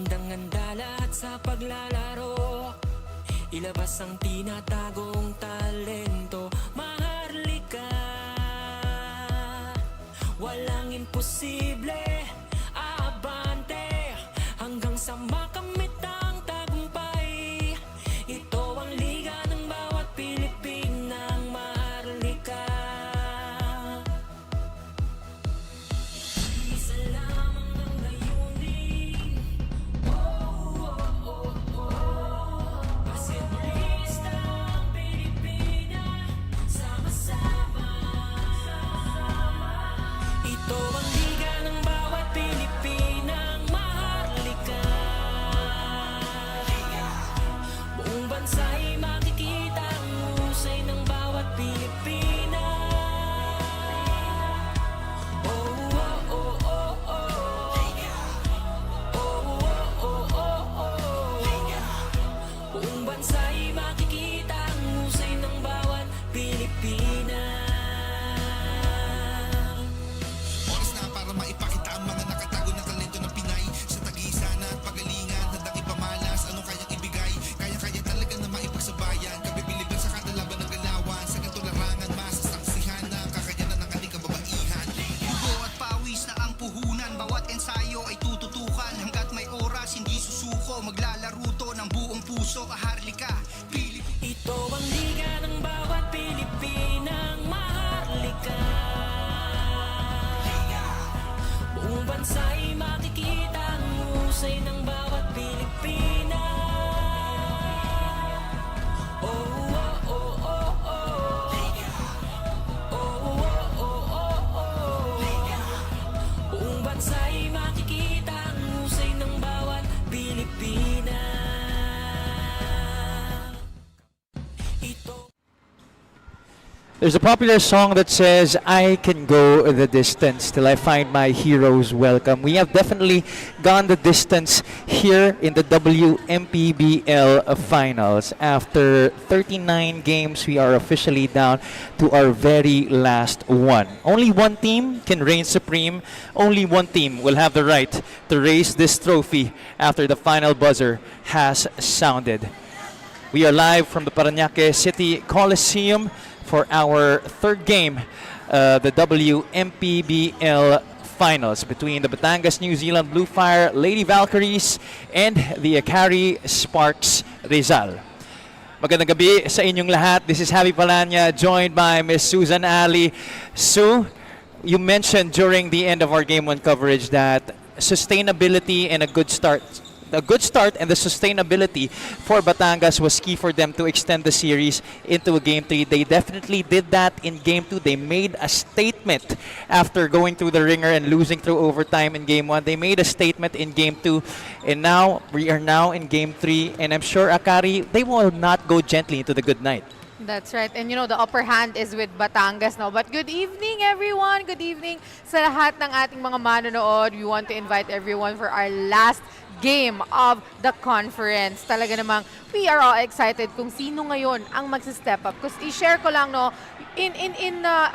Handang-handa lahat sa paglalaro, ilabas ang tinatagong talento. Maharlika, walang imposible. Aabante hanggang sa makamit ang tagumpay. Ito ang liga ng bawat Pilipinang maharlika. Isa lamang ang layunin. Basketballista ang Pilipina, sama-sama. Ito ang liga ng bawat Pilipinang maharlika. Buong bansa'y makikita ang husay ng bawat Pilipina. Oh, oh, oh, oh, oh. Oh, oh, oh, oh, oh. Buong bansa'y makikita ang husay ng bawat Pilipina. Oras na para maipakita ang mga nakatago na talento ng Pinay. Sa tagisan at pagalingan, handang ipamalas. Anong kayang ibigay? Kaya-kaya talaga na maipagsabayan. Kabibiliban sa kada laban ng galawan. Sa ganito larangan, masasaksihan na ang kakayanan ng ating kababaihan. Dugo at pawis na ang puhunan. Bawat ensayo ay tututukan. Hanggat may oras, hindi susuko. Maglalaro to ng buong puso. Kaharlika, Ito ang liga ng bawat Pilipinang maharlika. Buong bansa'y makikita ang husay ng bawat Pilipina. Oh, oh, oh, oh, oh. Oh, oh, oh, oh, oh. Buong bansa'y makikita ang husay ng bawat Pilipina. Ito There's a popular song that says, I can go the distance till I find my heroes welcome. We have definitely gone the distance here in the Wmpbl finals. After 39 games, we are officially down to our very last one. Only one team can reign supreme. Only one team will have the right to raise this trophy after the final buzzer has sounded. We are live from the Parañaque City Coliseum for our third game, the Wmpbl finals between the Batangas New Zealand Bluefire Lady Valkyries and the Akari Sparks Rizal. Magandang gabi sa inyong lahat. This is Javi Palanya, joined by Miss Susan Ali. Sue, you mentioned during the end of our Game 1 coverage that sustainability and a good start and the sustainability for Batangas was key for them to extend the series into a Game 3. They definitely did that in Game 2. They made a statement after going through the ringer and losing through overtime in Game 1. They made a statement in Game 2, and now we are now in Game 3, and I'm sure, Akari, they will not go gently into the good night. That's right. And you know, the upper hand is with Batangas now. But good evening, everyone. Good evening sa lahat ng ating mga manonood. We want to invite everyone for our last game of the conference. Talaga namang we are all excited kung sino ngayon ang magsi-step up. Because i-share ko lang, no, in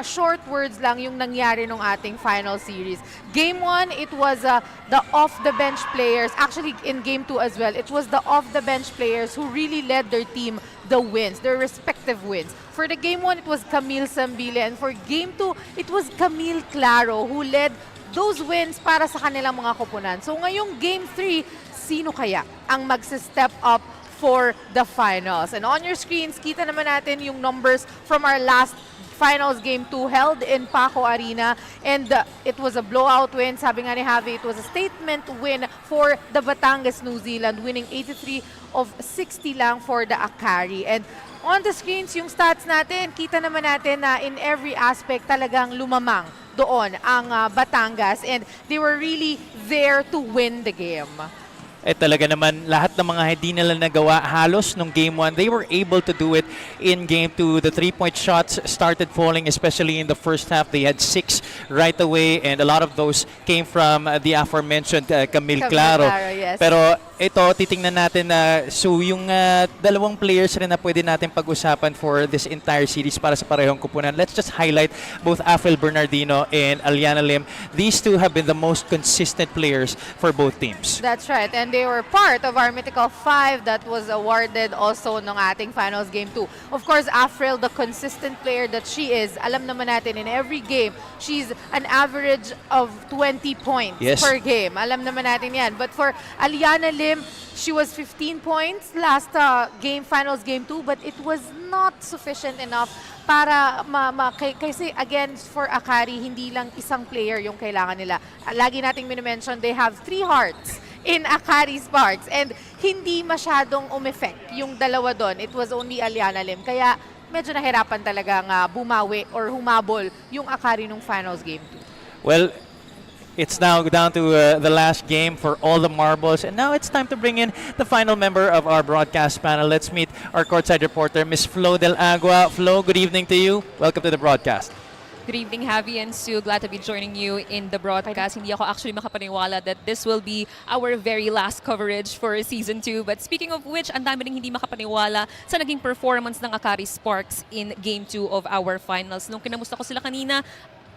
short words lang yung nangyari nung ating final series. Game 1, it was the off-the-bench players. Actually, in Game 2 as well, it was the off-the-bench players who really led their team the wins, their respective wins. For the Game 1, it was Camille Sambile. And for Game 2, it was Camille Claro who led those wins para sa kanilang mga koponan. So ngayong Game 3, sino kaya ang magsi-step up for the finals? And on your screens, kita naman natin yung numbers from our last finals Game 2 held in Paco Arena. And it was a blowout win. Sabi nga ni Javi, it was a statement win for the Batangas New Zealand, winning 83 of 60 lang for the Akari. And on the screens, yung stats natin, kita naman natin na in every aspect talagang lumamang doon ang Batangas, and they were really there to win the game. Talaga naman, lahat ng mga hindi nila nagawa halos nung Game 1, they were able to do it in Game 2. The three-point shots started falling, especially in the first half. They had 6 right away, and a lot of those came from the aforementioned Camille Claro. Yes. Pero ito, titingnan natin na yung dalawang players rin na pwede natin pag-usapan for this entire series para sa parehong kupunan. Let's just highlight both Wmpbl Bernardino and Aliana Lim. These two have been the most consistent players for both teams. That's right. And they were part of our Mythical 5 that was awarded also nung ating Finals Game 2. Of course, Wmpbl, the consistent player that she is, alam naman natin in every game, she's an average of 20 points per game. Alam naman natin yan. But for Aliana Lim, she was 15 points last game, Finals Game 2, but it was not sufficient enough para kasi again, for Akari, hindi lang isang player yung kailangan nila. Lagi nating minimension, they have 3 hearts in Akari Sparks and hindi masyadong umeffect yung dalawa doon. It was only Aliana Lim. Kaya medyo nahirapan talagang bumawi or humabol yung Akari nung Finals Game 2. Well, it's now down to the last game for all the marbles. And now it's time to bring in the final member of our broadcast panel. Let's meet our courtside reporter, Miss Flo Del Agua. Flo, good evening to you. Welcome to the broadcast. Good evening, Javi and Sue. Glad to be joining you in the broadcast. Hindi ako actually makapaniwala that this will be our very last coverage for Season 2. But speaking of which, ang dami rin hindi makapaniwala sa naging performance ng Akari Sparks in Game 2 of our finals. Nung kinamusta ko sila kanina,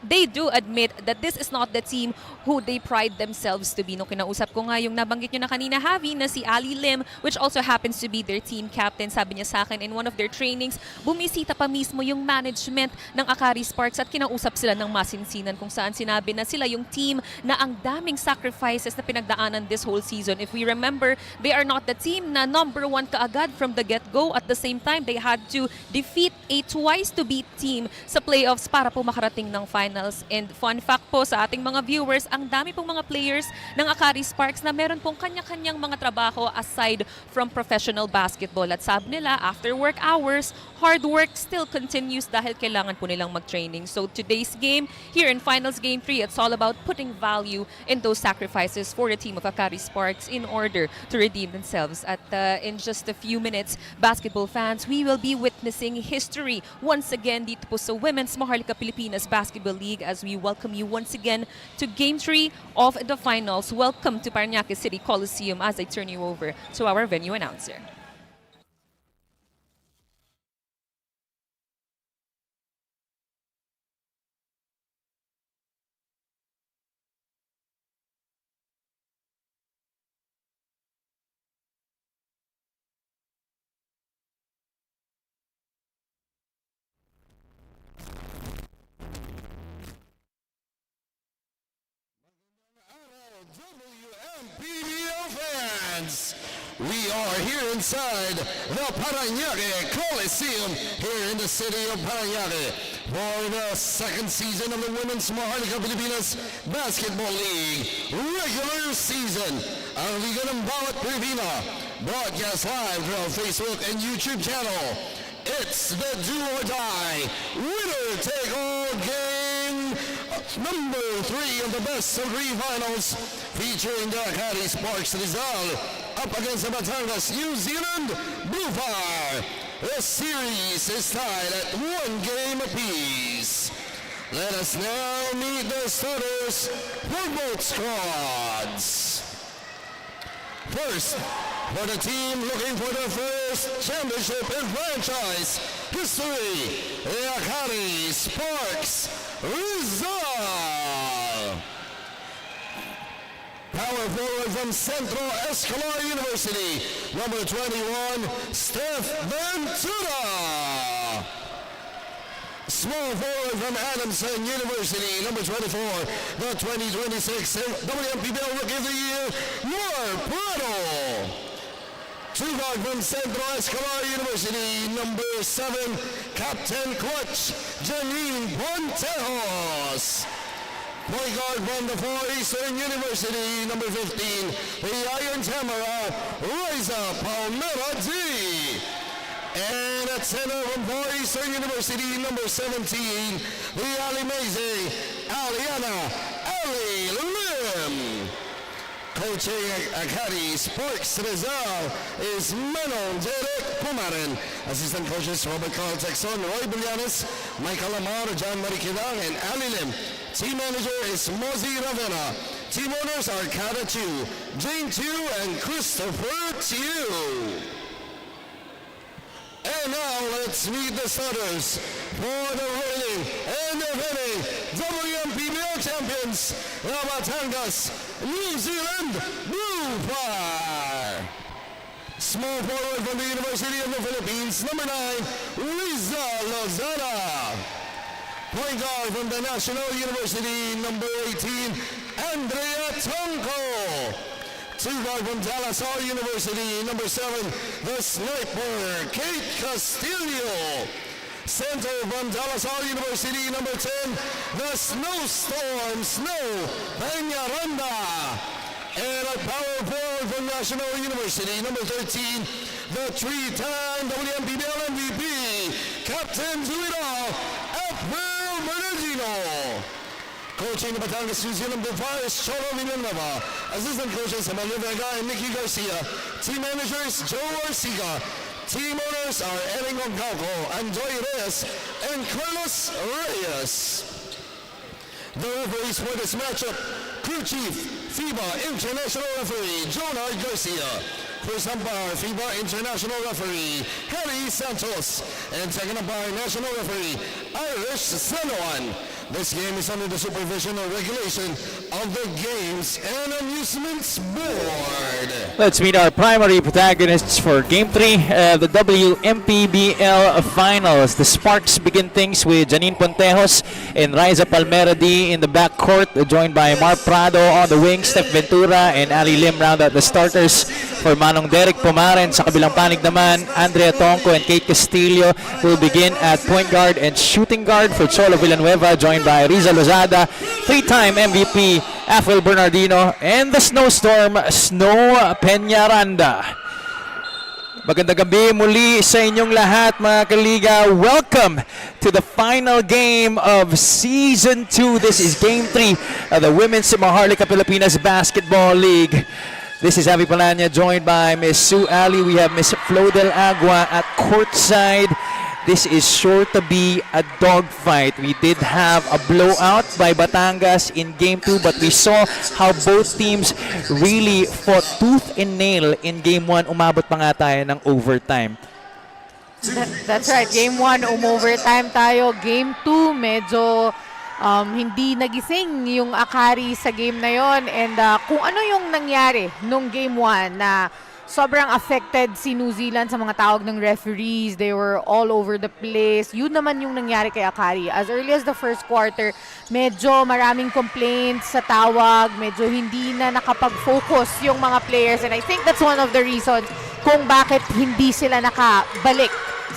they do admit that this is not the team who they pride themselves to be. Nung kinausap ko nga yung nabanggit nyo na kanina, Javi, na si Ali Lim, which also happens to be their team captain. Sabi niya sa akin in one of their trainings, bumisita pa mismo yung management ng Akari Sparks at kinausap sila ng masinsinan kung saan sinabi na sila yung team na ang daming sacrifices na pinagdaanan this whole season. If we remember, they are not the team na number 1 kaagad from the get-go. At the same time, they had to defeat a twice-to-beat team sa playoffs para po makarating ng final. And fun fact po sa ating mga viewers, ang dami pong mga players ng Akari Sparks na meron pong kanya-kanyang mga trabaho aside from professional basketball. At sabi nila, after work hours, hard work still continues dahil kailangan po nilang mag-training. So today's game, here in Finals Game 3, it's all about putting value in those sacrifices for the team of Akari Sparks in order to redeem themselves. At in just a few minutes, basketball fans, we will be witnessing history once again dito po sa Women's Maharlika Pilipinas Basketball League as we welcome you once again to Game 3 of the finals. Welcome to Parañaque City Coliseum as I turn you over to our venue announcer. Wmpbl fans, we are here inside the Parañaque Coliseum here in the city of Parañaque for the second season of the Women's Maharlika Pilipinas Basketball League regular season. Ang Liga ng Bawat Pilipina, broadcast live through our Facebook and YouTube channel. It's the do or die, winner take all game number 3 of the best of 3 finals, featuring the Akari Sparks Rizal up against the Batangas, New Zealand Bluefire. The series is tied at 1 game apiece. Let us now meet the starters for both squads. First, for the team looking for their first championship in franchise history, the Akari Sparks Rizal. Power forward from Central Escolar University, number 21, Steph Ventura. Small forward from Adamson University, number 24, the 2026 Wmpbl Rookie of the Year, More Prado. Two guard from Central Escolar University, number 7, Captain Clutch, Janine Pontejos. Point guard from the Far Eastern University, number 15, the Iron Tamara, Riza Palmera D. And at center from Far Eastern University, number 17, the Alimeze, Aliana Ali Lim. Coaching Akari Sparks Rizal is Manon Derek Pumarin. Assistant coaches Robert Carl Texon, Roy Bilianes, Michael Amar, John Marikidang, and Ali Lim. Team manager is Mozi Ravena. Team owners are Kata Chu, Jane Chu, and Christopher Chu. And now let's meet the starters for the reigning and defending Wmpbl champions, the Batangas, New Zealand Bluefire. Small forward from the University of the Philippines, number 9, Riza Lozada. Point guard from the National University, number 18, Andrea Tonko. Two guard from De La Salle University, number 7, the Sniper, Kate Castillo. Center from De La Salle University, number 10, the Snowstorm, Snow Peñaranda. And a power forward from National University, number 13, the three-time Wmpbl MVP, Captain Zuida, April Bernardino. Coaching the Batangas New Zealand Bluefire is Cholo Villanueva. Assistant coaches Emilio Vega and Nicky Garcia. Team managers Joe Orsiga. Team owners are Erin Gongalco, Anjoy Reyes, and Carlos Reyes. The referees for this matchup, crew chief, FIBA International Referee, Jonah Garcia. First umpire, FIBA International Referee, Harry Santos. And second umpire, National Referee, Irish Sanoan. This game is under the supervision or regulation of the Games and Amusements Board. Let's meet our primary protagonists for Game 3 of the Wmpbl Finals. The Sparks begin things with Janine Pontejos and Riza Palmera D in the backcourt, joined by Mark Prado on the wing, Steph Ventura and Ali Lim round out the starters. For Manong Derek Pumaren, sa kabilang panig naman, Andrea Tonko and Kate Castillo will begin at point guard and shooting guard for Cholo Villanueva, joined by Riza Lozada, three-time MVP April Bernardino, and the Snowstorm, Snow Peñaranda. Magandang gabi muli sa inyong lahat, mga kaliga. Welcome to the final game of Season 2. This is Game 3 of the Women's Maharlika Pilipinas Basketball League. This is Avi Palanya, joined by Miss Sue Ali. We have Miss Flo Del Agua at courtside. This is sure to be a dogfight. We did have a blowout by Batangas in Game 2, but we saw how both teams really fought tooth and nail in Game 1. Umabot pa nga tayo ng overtime. That's right. Game 1, overtime tayo. Game 2, medyo hindi nagising yung Akari sa game na yon. And kung ano yung nangyari nung Game 1 na sobrang affected si New Zealand sa mga tawag ng referees. They were all over the place. Yun naman yung nangyari kay Akari. As early as the first quarter, medyo maraming complaints sa tawag. Medyo hindi na nakapag-focus yung mga players. And I think that's one of the reasons kung bakit hindi sila nakabalik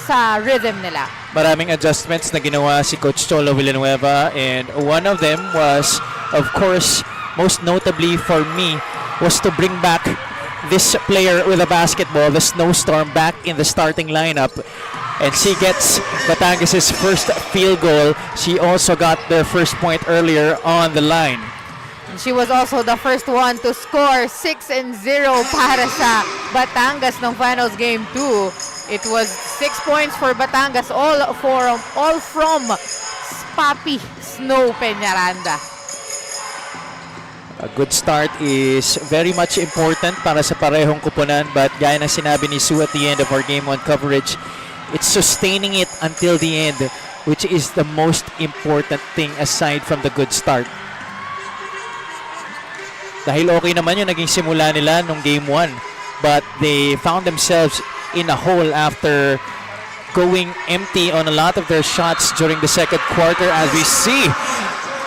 sa rhythm nila. Maraming adjustments na ginawa si Coach Cholo Villanueva, and one of them was, of course, most notably for me, was to bring back this player with a basketball, the Snowstorm, back in the starting lineup. And she gets Batangas' first field goal. She also got their first point earlier on the line. She was also the first one to score 6-0 para sa Batangas ng Finals Game 2. It was 6 points for Batangas, all from Papi Snow Peñaranda. A good start is very much important para sa parehong kupunan, but gaya ng sinabi ni Sue at the end of our Game 1 coverage, it's sustaining it until the end, which is the most important thing aside from the good start. Dahil okay naman yung naging simula nila nung Game 1, but they found themselves in a hole after going empty on a lot of their shots during the second quarter, as we see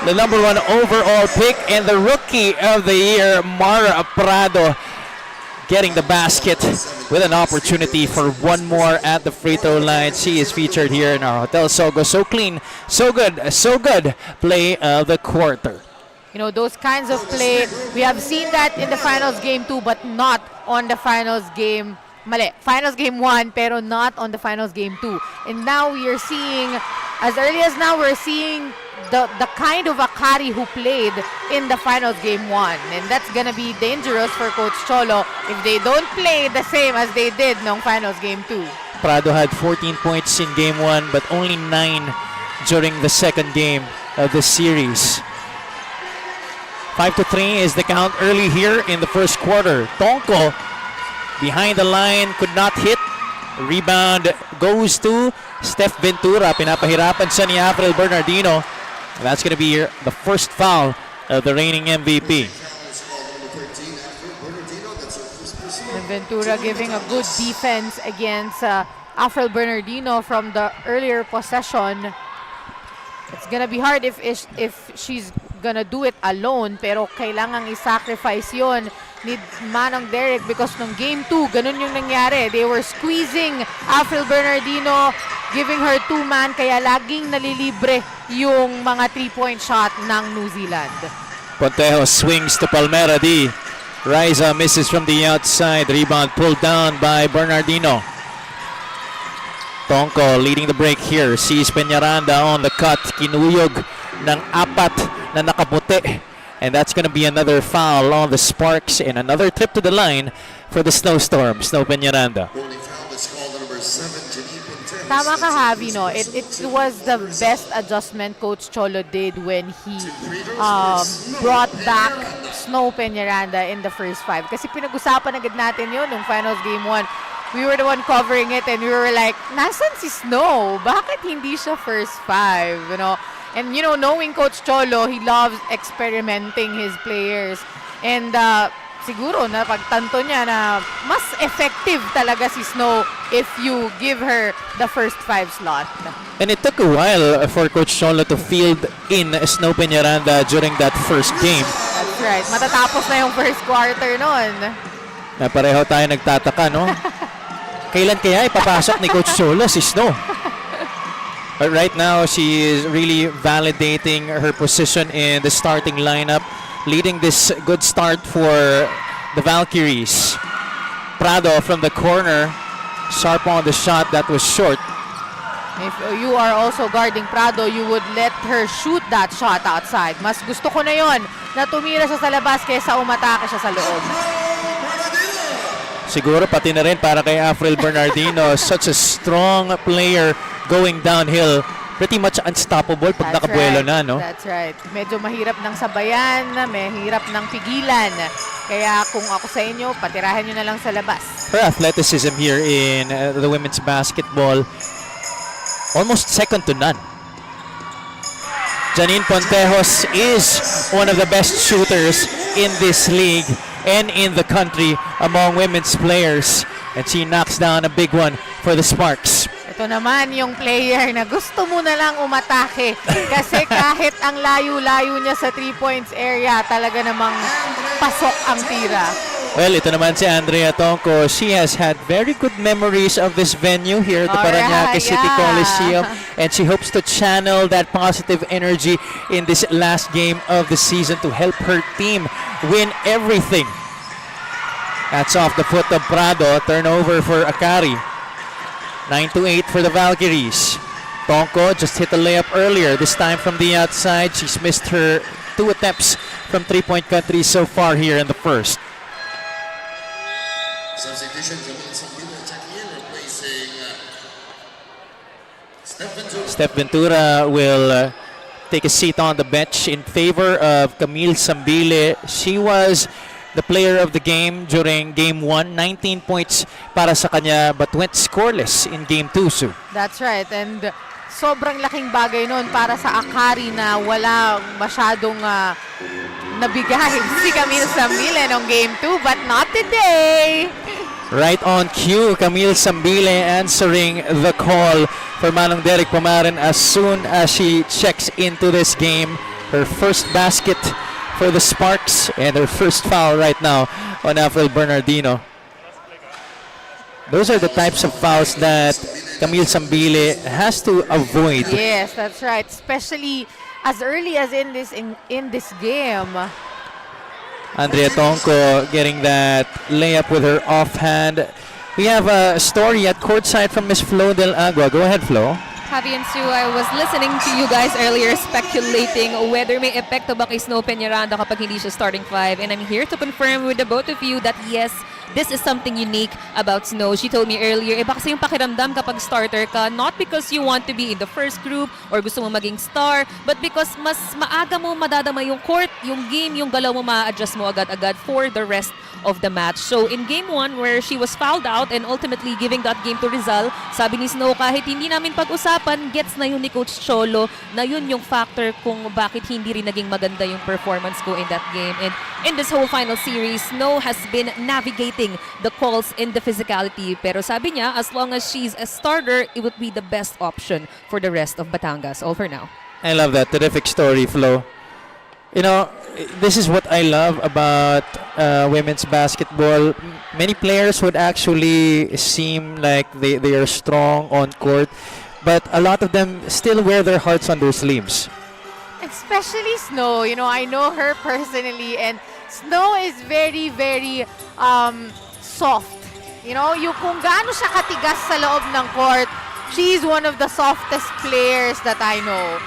the number 1 overall pick and the rookie of the year, Mara Prado, getting the basket with an opportunity for one more at the free throw line. She is featured here in our Hotel Sogo. So clean, so good play of the quarter. You know, those kinds of play, we have seen that in the Finals Game 2, but not on the Finals Game. Finals Game 1, pero not on the Finals Game 2. And now we are seeing, as early as now, we're seeing the kind of Akari who played in the Finals Game 1. And that's gonna be dangerous for Coach Cholo if they don't play the same as they did nung Finals Game 2. Prado had 14 points in Game 1, but only 9 during the second game of the series. 5-3 is the count early here in the first quarter. Tonko behind the line, could not hit. Rebound goes to Steph Ventura. Pinapahirapan siya ni April Bernardino. That's going to be the first foul of the reigning MVP. And Ventura giving a good defense against April Bernardino from the earlier possession. It's gonna be hard if she's gonna do it alone, pero kailangang i-sacrifice yon ni Manong Derek because nung game 2, ganun yung nangyari. They were squeezing April Bernardino, giving her 2-man, kaya laging nalilibre yung mga 3-point shot ng New Zealand. Pontejo swings to Palmera D. Riza misses from the outside. Rebound pulled down by Bernardino. Tonko leading the break here. Sees Peñaranda on the cut. Kinuyog ng 4 na nakaputi. And that's going to be another foul on the Sparks and another trip to the line for the Snowstorm. Snow Peñaranda. Tama ka, Javi, no? It was the best adjustment Coach Cholo did when he brought back Snow Peñaranda in the first 5. Kasi pinag-usapan agad natin yun nung finals game 1. We were the one covering it and we were like, nasan si Snow? Bakit hindi siya first 5? You know? And you know, knowing Coach Cholo, he loves experimenting his players. And siguro na pagtanto niya na mas effective talaga si Snow if you give her the first 5 slot. And it took a while for Coach Cholo to field in Snow Peñaranda during that first game. That's right. Matatapos na yung first quarter nun. Na pareho tayo nagtataka, no? Kailan kaya ipapasok ni Coach Cholo si Snow? But right now, she is really validating her position in the starting lineup, leading this good start for the Valkyries. Prado from the corner, sharp on the shot, that was short. If you are also guarding Prado, you would let her shoot that shot outside. Mas gusto ko na yon na tumira siya sa labas kaysa umatake siya sa loob. Siguro pati na rin para kay April Bernardino, such a strong player going downhill. Pretty much unstoppable pag nakabuelo na, no? That's right. Medyo mahirap ng sabayan, mahirap ng pigilan. Kaya kung ako sa inyo, patirahan nyo na lang sa labas. Her athleticism here in the women's basketball, almost second to none. Janine Pontejos is one of the best shooters in this league and in the country among women's players. And she knocks down a big one for the Sparks. Ito naman yung player na gusto mo na lang umatake kasi kahit ang layo-layo niya sa 3 points area, talaga namang pasok ang tira. Well, ito naman si Andrea Tonko. She has had very good memories of this venue here at the Parañaque City Coliseum, and she hopes to channel that positive energy in this last game of the season to help her team win everything. That's off the foot of Prado. Turnover for Akari. 9-8 for the Valkyries. Tonko just hit a layup earlier, this time from the outside. She's missed her 2 attempts from 3-point country so far here in the first. Substitution coming in, checking in, replacing Steph Ventura will take a seat on the bench in favor of Camille Sambile. She was the player of the game during game 1. 19 points para sa kanya but went scoreless in game 2, Sue. That's right. And sobrang laking bagay nun para sa Akari na wala masyadong nabigay si Camille Sambile nung game 2, but not today. Right on cue, Camille Sambile answering the call for Manong Derek Pumarin as soon as she checks into this game. Her first basket for the Sparks and her first foul right now on April Bernardino. Those are the types of fouls that Camille Sambile has to avoid. Yes, that's right. Especially as early as in this game. Andrea Tonko getting that layup with her offhand. We have a story at courtside from Miss Flo Del Agua. Go ahead, Flo. Javi and Sue, I was listening to you guys earlier speculating whether may epekto ba kay Snow Peñaranda kapag hindi siya starting 5. And I'm here to confirm with the both of you that yes, this is something unique about Snow. She told me earlier, iba kasi yung pakiramdam kapag starter ka, not because you want to be in the first group or gusto mo maging star, but because mas maaga mo madadama yung court, yung game, yung galaw mo ma-adjust mo agad-agad for the rest of the match. So in game 1 where she was fouled out and ultimately giving that game to Rizal, sabi ni Snow kahit hindi namin pag-usapan, gets na yun ni Coach Cholo na yun yung factor kung bakit hindi rin naging maganda yung performance ko in that game. And in this whole final series, Snow has been navigating the calls and the physicality. Pero sabi niya, as long as she's a starter, it would be the best option for the rest of Batangas. All for now. I love that. Terrific story, Flo. You know, this is what I love about women's basketball. Many players would actually seem like they are strong on court, but a lot of them still wear their hearts on their sleeves. Especially Snow. You know, I know her personally, and Snow is very, very soft. You know, yung kung gaano siya katigas sa loob ng court, she's one of the softest players that I know.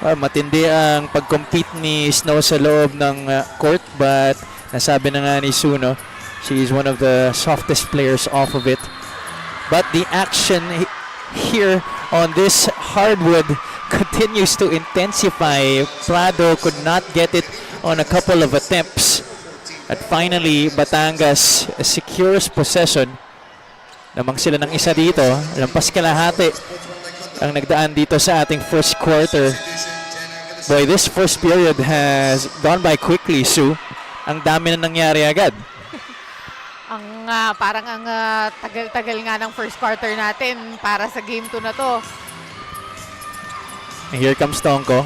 Matindi ang pag-compete ni Snow sa loob ng court, but nasabi na nga ni Suno, she is one of the softest players off of it. But the action here on this hardwood continues to intensify. Prado could not get it on a couple of attempts. At finally, Batangas secures possession. Namang sila ng isa dito. Lampas kalahati ang nagdaan dito sa ating first quarter. Boy, this first period has gone by quickly, Sue. Ang dami na nangyari agad. Parang ang tagal-tagal nga ng first quarter natin para sa game 2 na to. And here comes Tonko.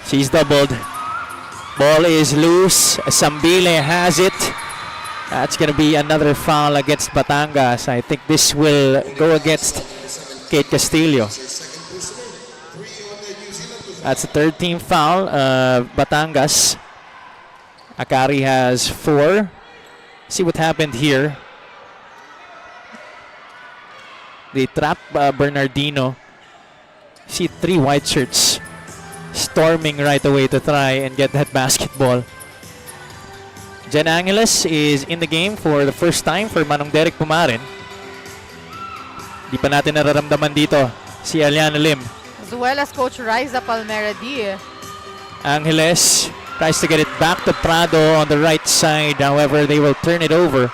She's doubled. Ball is loose. Wmpbl has it. That's going to be another foul against Batangas. I think this will go against Kate Castillo. That's the third team foul. Batangas. Akari has 4. See what happened here. They trap Bernardino. See 3 white shirts storming right away to try and get that basketball. Jen Angeles is in the game for the first time for Manong Derek Pumarin. Di pa natin nararamdaman dito si Aliana Lim. As well as Coach Riza Palmeradi. Angeles tries to get it back to Prado on the right side. However, they will turn it over.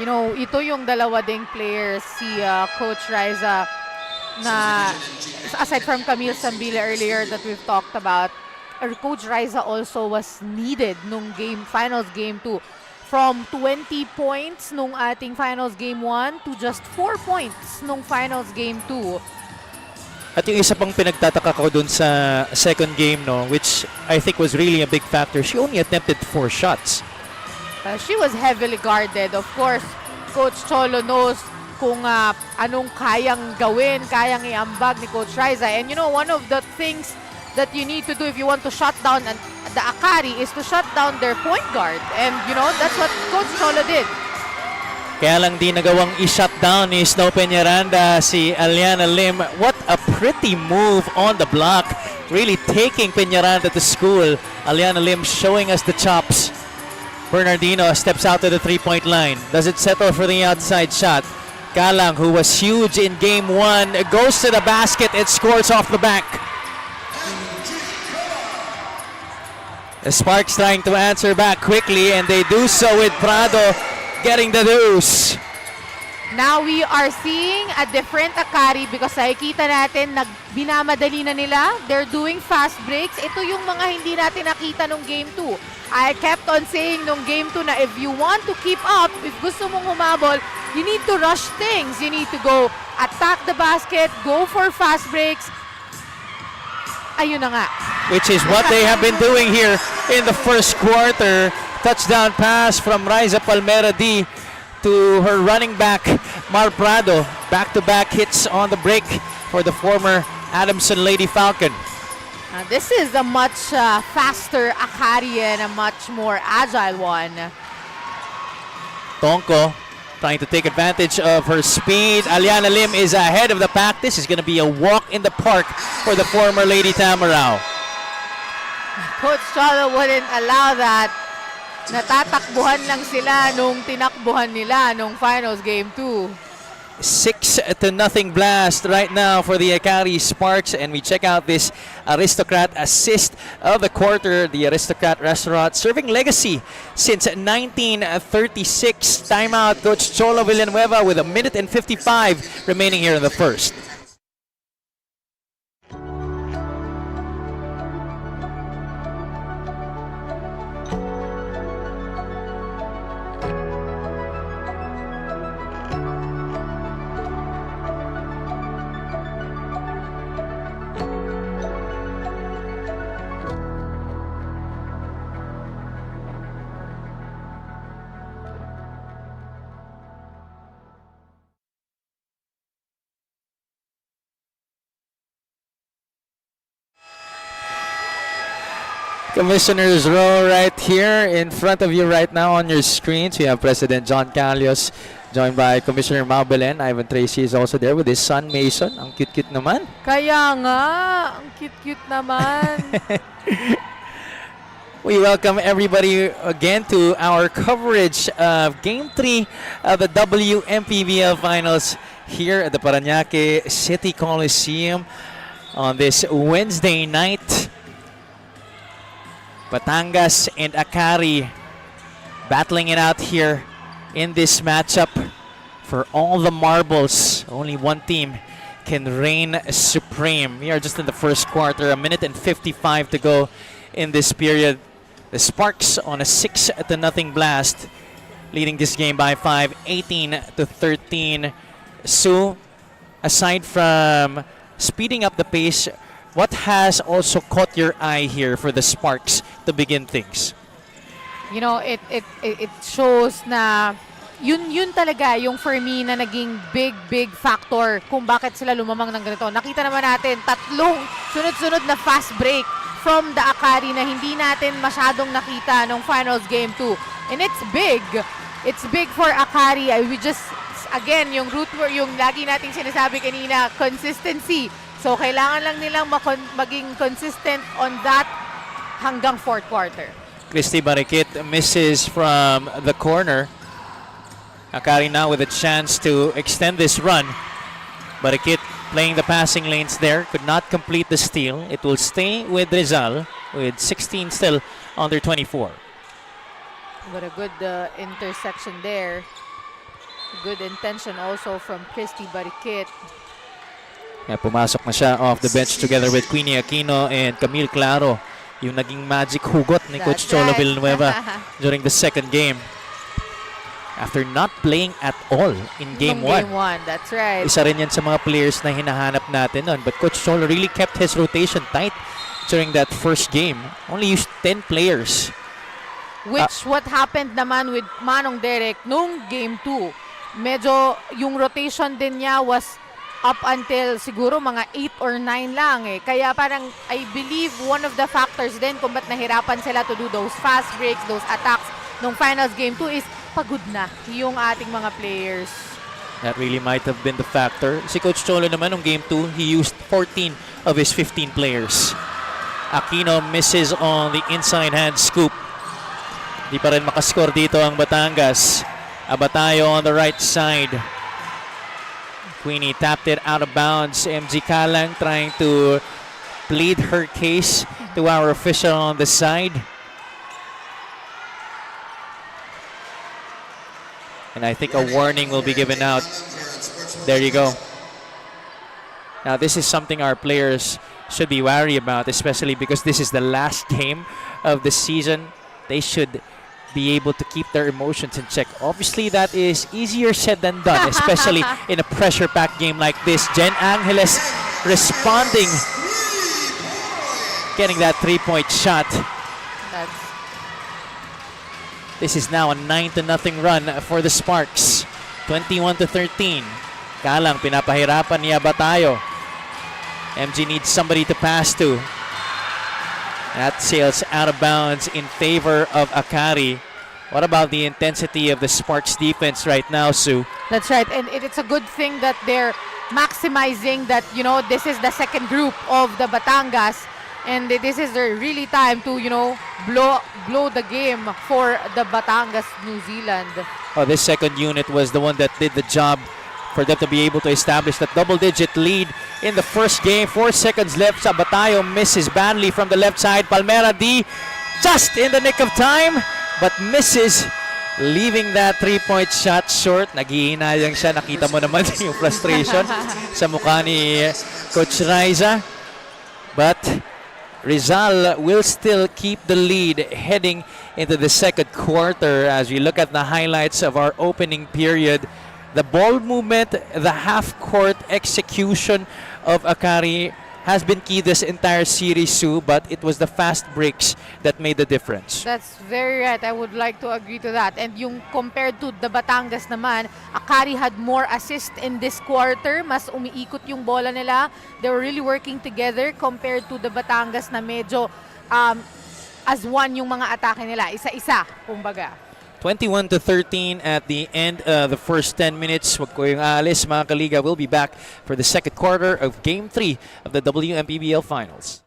You know, ito yung dalawa ding players, si Coach Riza, na aside from Camille Wmpbl earlier that we've talked about, Coach Riza also was needed nung finals game 2. From 20 points nung ating finals game 1 to just 4 points nung finals game 2. At yung isa pang pinagtataka ko dun sa second game, no, which I think was really a big factor, she only attempted 4 shots. She was heavily guarded. Of course, Coach Cholo knows kung anong kayang gawin, kayang iambag ni Coach Riza. And you know, one of the things that you need to do if you want to shut down the Akari is to shut down their point guard. And you know, that's what Coach Cholo did. Kaya lang di nagawang i-shut down ni Snow Peñaranda si Aliana Lim. What a pretty move on the block. Really taking Peñaranda to school. Aliana Lim showing us the chops. Bernardino steps out to the 3-point line. Does it settle for the outside shot? Kalang, who was huge in game 1, goes to the basket. It scores off the back. The Sparks trying to answer back quickly, and they do so with Prado getting the deuce. Now we are seeing a different Akari because nakikita natin binamadali na nila. They're doing fast breaks. Ito yung mga hindi natin nakita nung game 2. I kept on saying nung game 2 na if you want to keep up, if gusto mong humabol, you need to rush things. You need to go attack the basket, go for fast breaks. Ayun na nga. Which is what they have been doing here in the first quarter. Touchdown pass from Riza Palmeradi to her running back, Mar Prado. Back-to-back hits on the break for the former Adamson Lady Falcon. This is a much faster Akari and a much more agile one. Tonko trying to take advantage of her speed. Aliana Lim is ahead of the pack. This is going to be a walk in the park for the former Lady Tamarao. Coach Cholo wouldn't allow that. Natatakbuhan lang sila nung tinakbuhan nila nung finals game 2. 6-0 blast right now for the Akari Sparks, and we check out this Aristocrat assist of the quarter. The Aristocrat restaurant serving legacy since 1936. Timeout, Coach Cholo Villanueva with 1:55 remaining here in the first. Commissioner's row right here in front of you right now on your screens. We have President John Calios joined by Commissioner Wmpbl. Ivan Tracy is also there with his son Mason. Ang cute-cute naman. Kaya nga, ang cute-cute naman. We welcome everybody again to our coverage of Game 3 of the Wmpbl Finals here at the Parañaque City Coliseum on this Wednesday night. Batangas and Akari battling it out here in this matchup for all the marbles. Only one team can reign supreme. We are just in the first quarter, 1:55 to go in this period. The Sparks on a 6-0 blast, leading this game by 5, 18-13. Sue, aside from speeding up the pace, what has also caught your eye here for the Sparks to begin things? You know, it shows na yun talaga yung for me na naging big factor kung bakit sila lumamang ng ganito. Nakita naman natin tatlong sunod-sunod na fast break from the Akari na hindi natin masyadong nakita nung finals game 2. And it's big. It's big for Akari. We just, again, yung root word, yung lagi nating sinasabi kanina, consistency. So, kailangan lang nilang maging consistent on that hanggang fourth quarter. Christy Barikit misses from the corner. Akari now with a chance to extend this run. Barikit playing the passing lanes there. Could not complete the steal. It will stay with Rizal with 16 still under 24. What a good intersection there. Good intention also from Christy Barikit. Yeah, pumasok na siya off the bench together with Queenie Aquino and Camille Claro. Yung naging magic hugot ni Coach Cholo Villanueva during the second game. After not playing at all in Game 1. Game 1, that's right. Isa rin yan sa mga players na hinahanap natin nun. But Coach Cholo really kept his rotation tight during that first game. Only used 10 players. Which what happened naman with Manong Derek nung Game 2. Medyo yung rotation din niya was up until siguro mga 8 or 9 lang eh. Kaya parang I believe one of the factors din kung ba't nahirapan sila to do those fast breaks, those attacks nung finals game 2 is pagod na yung ating mga players. That really might have been the factor. Si Coach Cholo naman nung game 2, he used 14 of his 15 players. Aquino misses on the inside hand scoop. Di pa rin makascore dito ang Batangas. Abatayo on the right side. Queenie tapped it out of bounds. MG Kalang trying to plead her case to our official on the side. And I think a warning will be given out. There you go. Now this is something our players should be wary about, especially because this is the last game of the season. They should be able to keep their emotions in check. Obviously, that is easier said than done, especially in a pressure-packed game like this. Jen Angeles responding, getting that three-point shot. This is now a 9-0 run for the Sparks. 21-13. Kalang pinapahirapan ni Abatayo. MG needs somebody to pass to. That sails out of bounds in favor of Akari. What about the intensity of the Sparks defense right now, Sue? That's right, and it's a good thing that they're maximizing that, you know, this is the second group of the Batangas. And this is the really time to, you know, blow the game for the Batangas, New Zealand. Oh, this second unit was the one that did the job for them to be able to establish that double-digit lead in the first game. 4 seconds left. Sabatayo misses badly from the left side. Palmera D just in the nick of time, but misses, leaving that 3-point shot short. Naghihinayang siya. Nakita mo naman yung frustration sa mukha ni Coach Raiza. But Rizal will still keep the lead heading into the second quarter. As we look at the highlights of our opening period, the ball movement, the half-court execution of Akari has been key this entire series, Sue, but it was the fast breaks that made the difference. That's very right. I would like to agree to that. And yung compared to the Batangas naman, Akari had more assist in this quarter. Mas umiikot yung bola nila. They were really working together compared to the Batangas na medyo as one yung mga atake nila. Isa-isa, kumbaga. 21-13 at the end of the first 10 minutes. Wag ko yung aalis, mga kaliga. We'll be back for the second quarter of Game 3 of the Wmpbl Finals.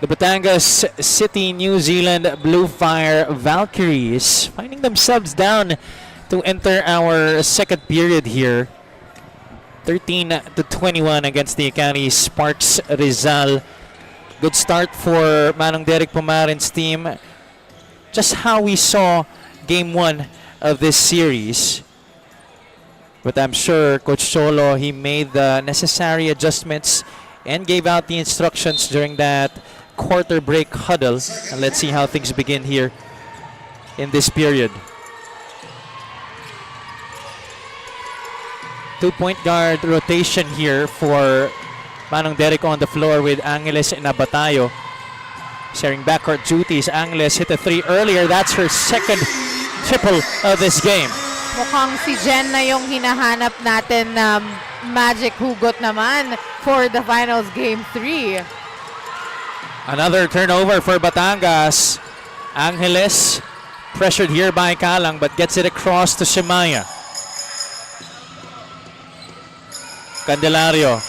The Batangas City, New Zealand Bluefire Valkyries finding themselves down to enter our second period here. 13-21 against the Akari Sparks Rizal. Good start for Manong Derek Pumarin's team. Just how we saw Game 1 of this series. But I'm sure Coach Cholo, he made the necessary adjustments and gave out the instructions during that quarter break huddle. And let's see how things begin here in this period. 2-point guard rotation here for Manong Derek on the floor with Angeles and Abatayo sharing backcourt duties. Angeles hit a 3 earlier. That's her second triple of this game. Mukhang si Jen na yung hinahanap natin na magic hugot naman for the finals game 3. Another turnover for Batangas. Angeles pressured here by Kalang but gets it across to Shemaya. Candelario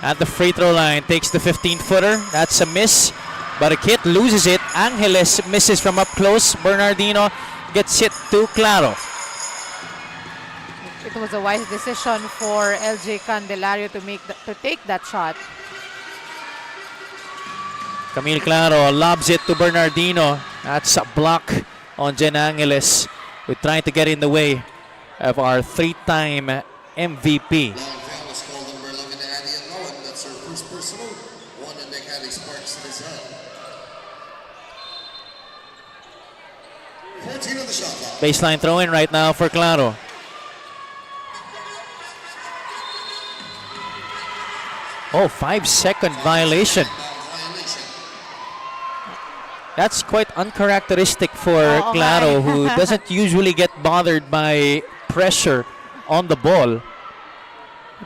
at the free throw line takes the 15-footer. That's a miss, but a kid loses it. Angeles misses from up close. Bernardino gets it to Claro. It was a wise decision for LJ Candelario to take that shot. Camille Claro lobs it to Bernardino. That's a block on Jen Angeles, who tried to get in the way of our 3-time MVP. That's her first personal. One in the Akari Sparks Rizal. 14 on the shot clock. Baseline throw in right now for Claro. Oh, 5-second violation. That's quite uncharacteristic for Claro, who doesn't usually get bothered by pressure on the ball.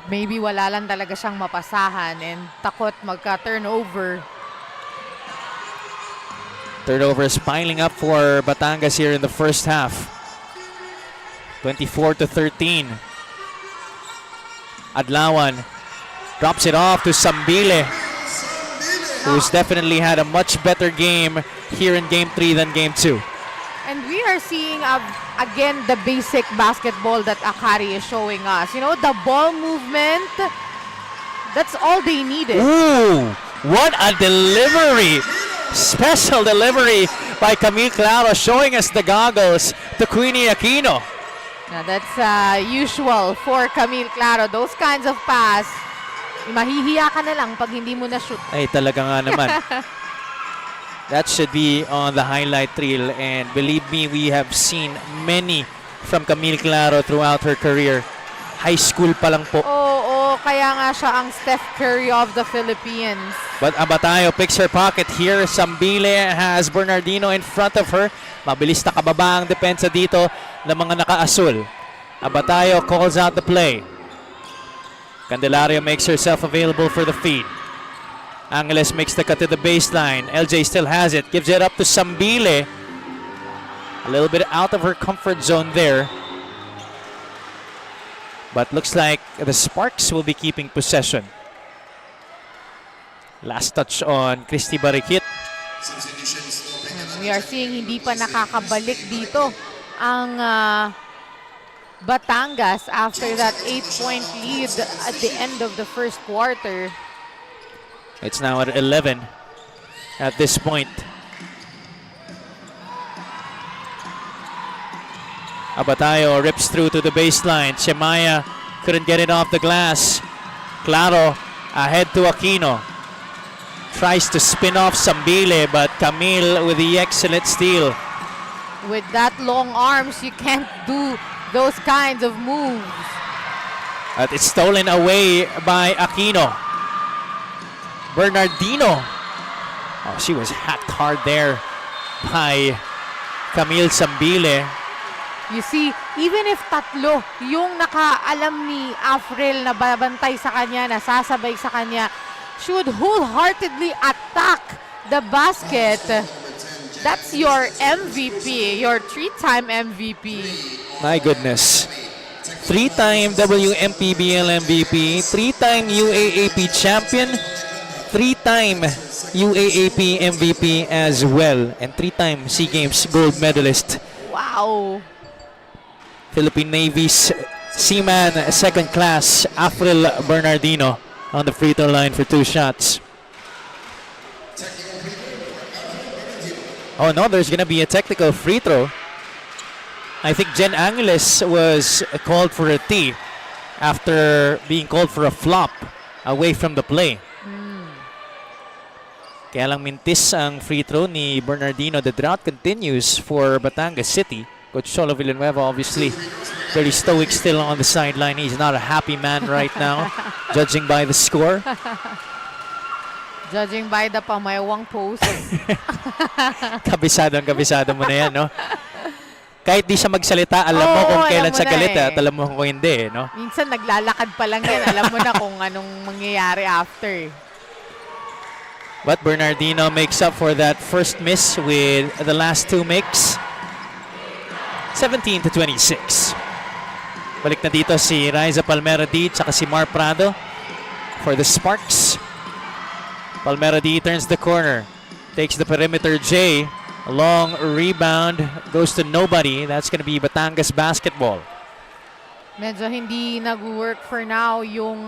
Maybe wala lang talaga siyang mapasahan and takot magka-turnover. Turnovers piling up for Batangas here in the first half. 24-13. Adlawan drops it off to Wmpbl, who's definitely had a much better game here in Game 3 than Game 2. And we are seeing, again, the basic basketball that Akari is showing us. You know, the ball movement, that's all they needed. Ooh, what a delivery! Special delivery by Camille Claro, showing us the goggles to Queenie Aquino. Now, that's usual for Camille Claro. Those kinds of pass, mahihiya ka na lang pag hindi mo na shoot. Ay, talaga nga naman. That should be on the highlight reel, and believe me, we have seen many from Camille Claro throughout her career. High school pa lang po. Oo, kaya nga siya ang Steph Curry of the Philippines. But Abatayo picks her pocket here. Wmpbl has Bernardino in front of her. Mabilis na kababa ang depensa dito ng mga naka-asul. Abatayo calls out the play. Candelario makes herself available for the feed. Angeles makes the cut to the baseline. LJ still has it. Gives it up to Wmpbl. A little bit out of her comfort zone there. But looks like the Sparks will be keeping possession. Last touch on Christy Barikit. We are seeing hindi pa nakakabalik dito ang Batangas after that 8-point lead at the end of the first quarter. It's now at 11 at this point. Abatayo rips through to the baseline. Shemaya couldn't get it off the glass. Claro ahead to Aquino. Tries to spin off Wmpbl, but Camille with the excellent steal. With that long arms, you can't do those kinds of moves. But it's stolen away by Aquino. Bernardino. Oh, she was hacked hard there by Camille Wmpbl. You see, even if tatlo yung nakaalam ni Afril na babantay sa kanya, nasasabay sa kanya, she would wholeheartedly attack the basket. That's your MVP, your 3-time MVP. My goodness. 3-time Wmpbl MVP, 3-time UAAP champion, 3-time UAAP MVP as well, and 3-time SEA Games gold medalist. Wow. Philippine Navy's Seaman second class, Afril Bernardino on the free throw line for 2 shots. Oh no, there's gonna be a technical free throw. I think Jen Angeles was called for a T after being called for a flop away from the play. Kaya lang mintis ang free throw ni Bernardino. The drought continues for Batangas City. Coach Cholo Villanueva obviously very stoic still on the sideline. He's not a happy man right now, judging by the score. Judging by the pamaywang post. Kabisado mo na yan, no? Kahit di siya magsalita, alam mo kung kailan siya galit at alam mo kung hindi, no? Minsan naglalakad pa lang yan. Alam mo na kung anong mangyayari after. But Bernardino makes up for that first miss with the last 2 makes. 17-26. Balik na dito si Raiza Palmeradi at si Mar Prado for the Sparks. Palmeradi turns the corner. Takes the perimeter J. A long rebound. Goes to nobody. That's going to be Batangas basketball. Medyo hindi nag-work for now yung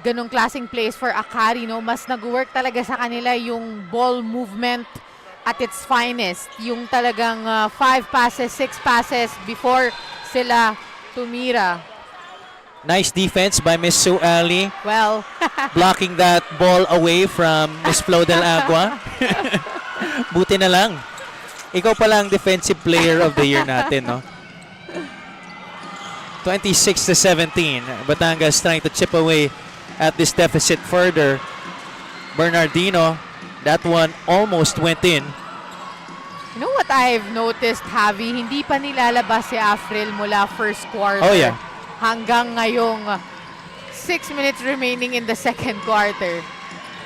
ganong klaseng plays for Akari. No? Mas nag-work talaga sa kanila yung ball movement at its finest. Yung talagang 5 passes, 6 passes before sila tumira. Nice defense by Miss Sue Ali. Well, Blocking that ball away from Miss Flo Del Agua. Buti na lang. Ikaw pala ang defensive player of the year natin, no? 26-17. Batangas trying to chip away at this deficit further. Bernardino, that one almost went in. you know what I've noticed, Javi? Hindi pa nilalabas si Afril mula first quarter. Oh, yeah. Hanggang ngayong 6 minutes remaining in the second quarter.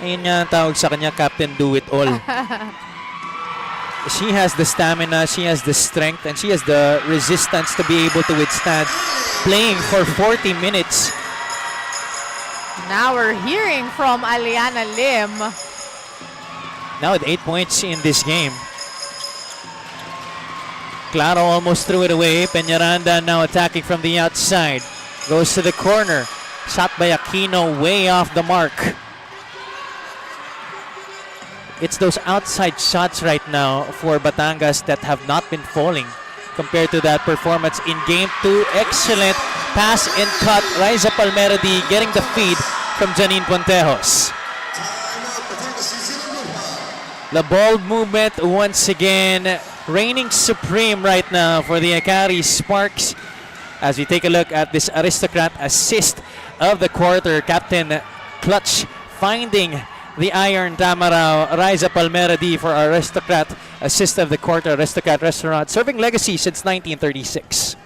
Ayun nga ang tawag sa kanya, Captain Do It All. She has the stamina, she has the strength, and she has the resistance to be able to withstand playing for 40 minutes. Now we're hearing from Aliana Lim. Now with 8 points in this game. Claro almost threw it away. Peñaranda now attacking from the outside. Goes to the corner. Shot by Aquino way off the mark. It's those outside shots right now for Batangas that have not been falling compared to that performance in Game 2. Excellent pass and cut. Raiza Palmeradi getting the feed from Janine Pontejos. The ball movement once again reigning supreme right now for the Akari Sparks. As we take a look at this Aristocrat assist of the quarter, Captain Clutch finding the iron Tamaraw. Riza Palmera D for Aristocrat, assist of the quarter. Aristocrat Restaurant serving legacy since 1936.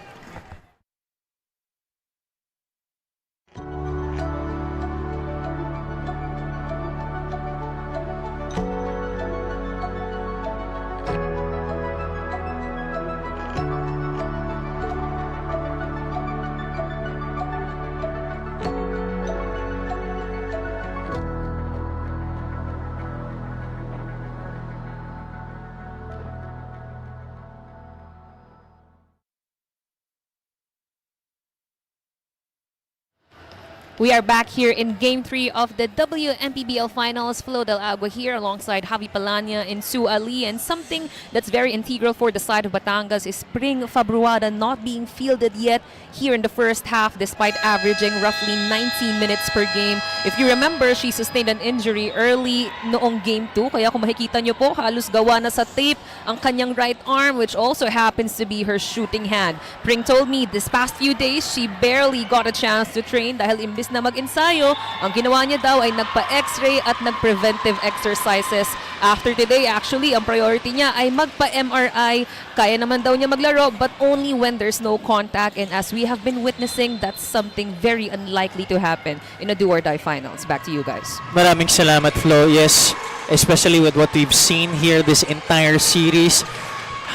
We are back here in Game 3 of the Wmpbl Finals. Flo Del Agua here alongside Javi Palanya and Sue Ali. And something that's very integral for the side of Batangas is Spring Fabruada not being fielded yet here in the first half despite averaging roughly 19 minutes per game. If you remember, she sustained an injury early noong Game 2. Kaya kung makikita nyo po, halos gawa na sa tape ang kanyang right arm, which also happens to be her shooting hand. Pring told me this past few days, she barely got a chance to train dahil imbis na mag-ensayo, ang ginawa niya daw ay nagpa-x-ray at nag-preventive exercises. After today, actually, ang priority niya ay magpa-MRI. Kaya naman daw niya maglaro, but only when there's no contact. And as we have been witnessing, that's something very unlikely to happen in a do-or-die finals. Back to you guys. Maraming salamat, Flo. Yes, especially with what we've seen here this entire series.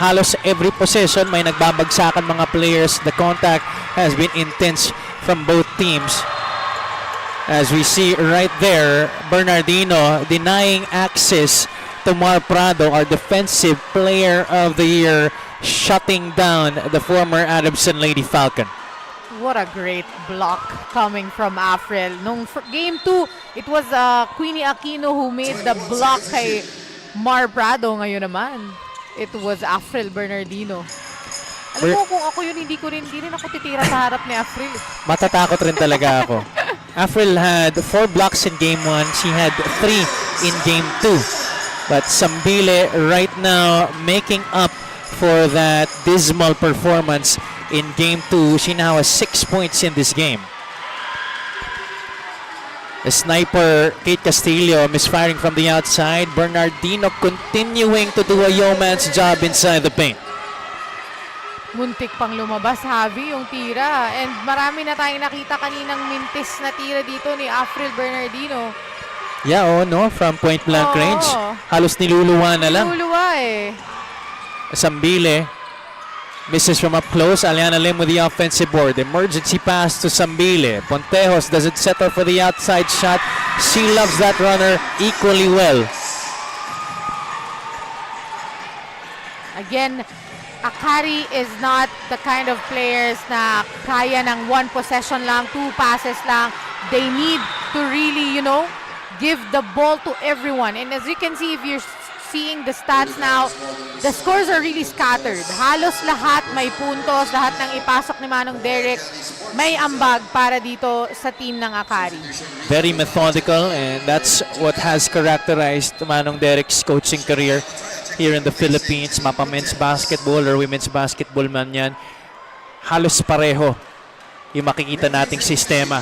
Halos every possession may nagbabagsakan mga players. The contact has been intense from both teams. As we see right there, Bernardino denying access to Mar Prado, our defensive player of the year, shutting down the former Adamson Lady Falcon. What a great block coming from Afril. Nung Game 2, it was Queenie Aquino who made the block kay Mar Prado. Ngayon naman, it was Afril Bernardino. Alam mo, kung ako yun, hindi rin ako titira sa harap ni Afril. Matatakot rin talaga ako. Afril had 4 blocks in Game 1. She had 3 in Game 2. But Wmpbl right now making up for that dismal performance in Game 2. She now has 6 points in this game. The sniper, Kate Castillo, misfiring from the outside. Bernardino continuing to do a yeoman's job inside the paint. Muntik pang lumabas, Javi, yung tira. And marami na tayong nakita kaninang mintis na tira dito ni Afril Bernardino. Yeah, oh no, from point blank range. Halos niluluwa na lang. Niluluwa eh. Wmpbl misses from up close. Aliana Lim with the offensive board. Emergency pass to Wmpbl. Pontejos doesn't settle for the outside shot. She loves that runner equally well. Again, Akari is not the kind of players na kaya ng 1 possession lang, 2 passes lang. They need to really, give the ball to everyone. And as you can see, if you're seeing the stats now, the scores are really scattered. Halos lahat may puntos, lahat ng ipasok ni Manong Derek may ambag para dito sa team ng Akari. Very methodical, and that's what has characterized Manong Derek's coaching career here in the Philippines. Mapa men's basketball or women's basketball man yan, halos pareho yung makikita nating sistema.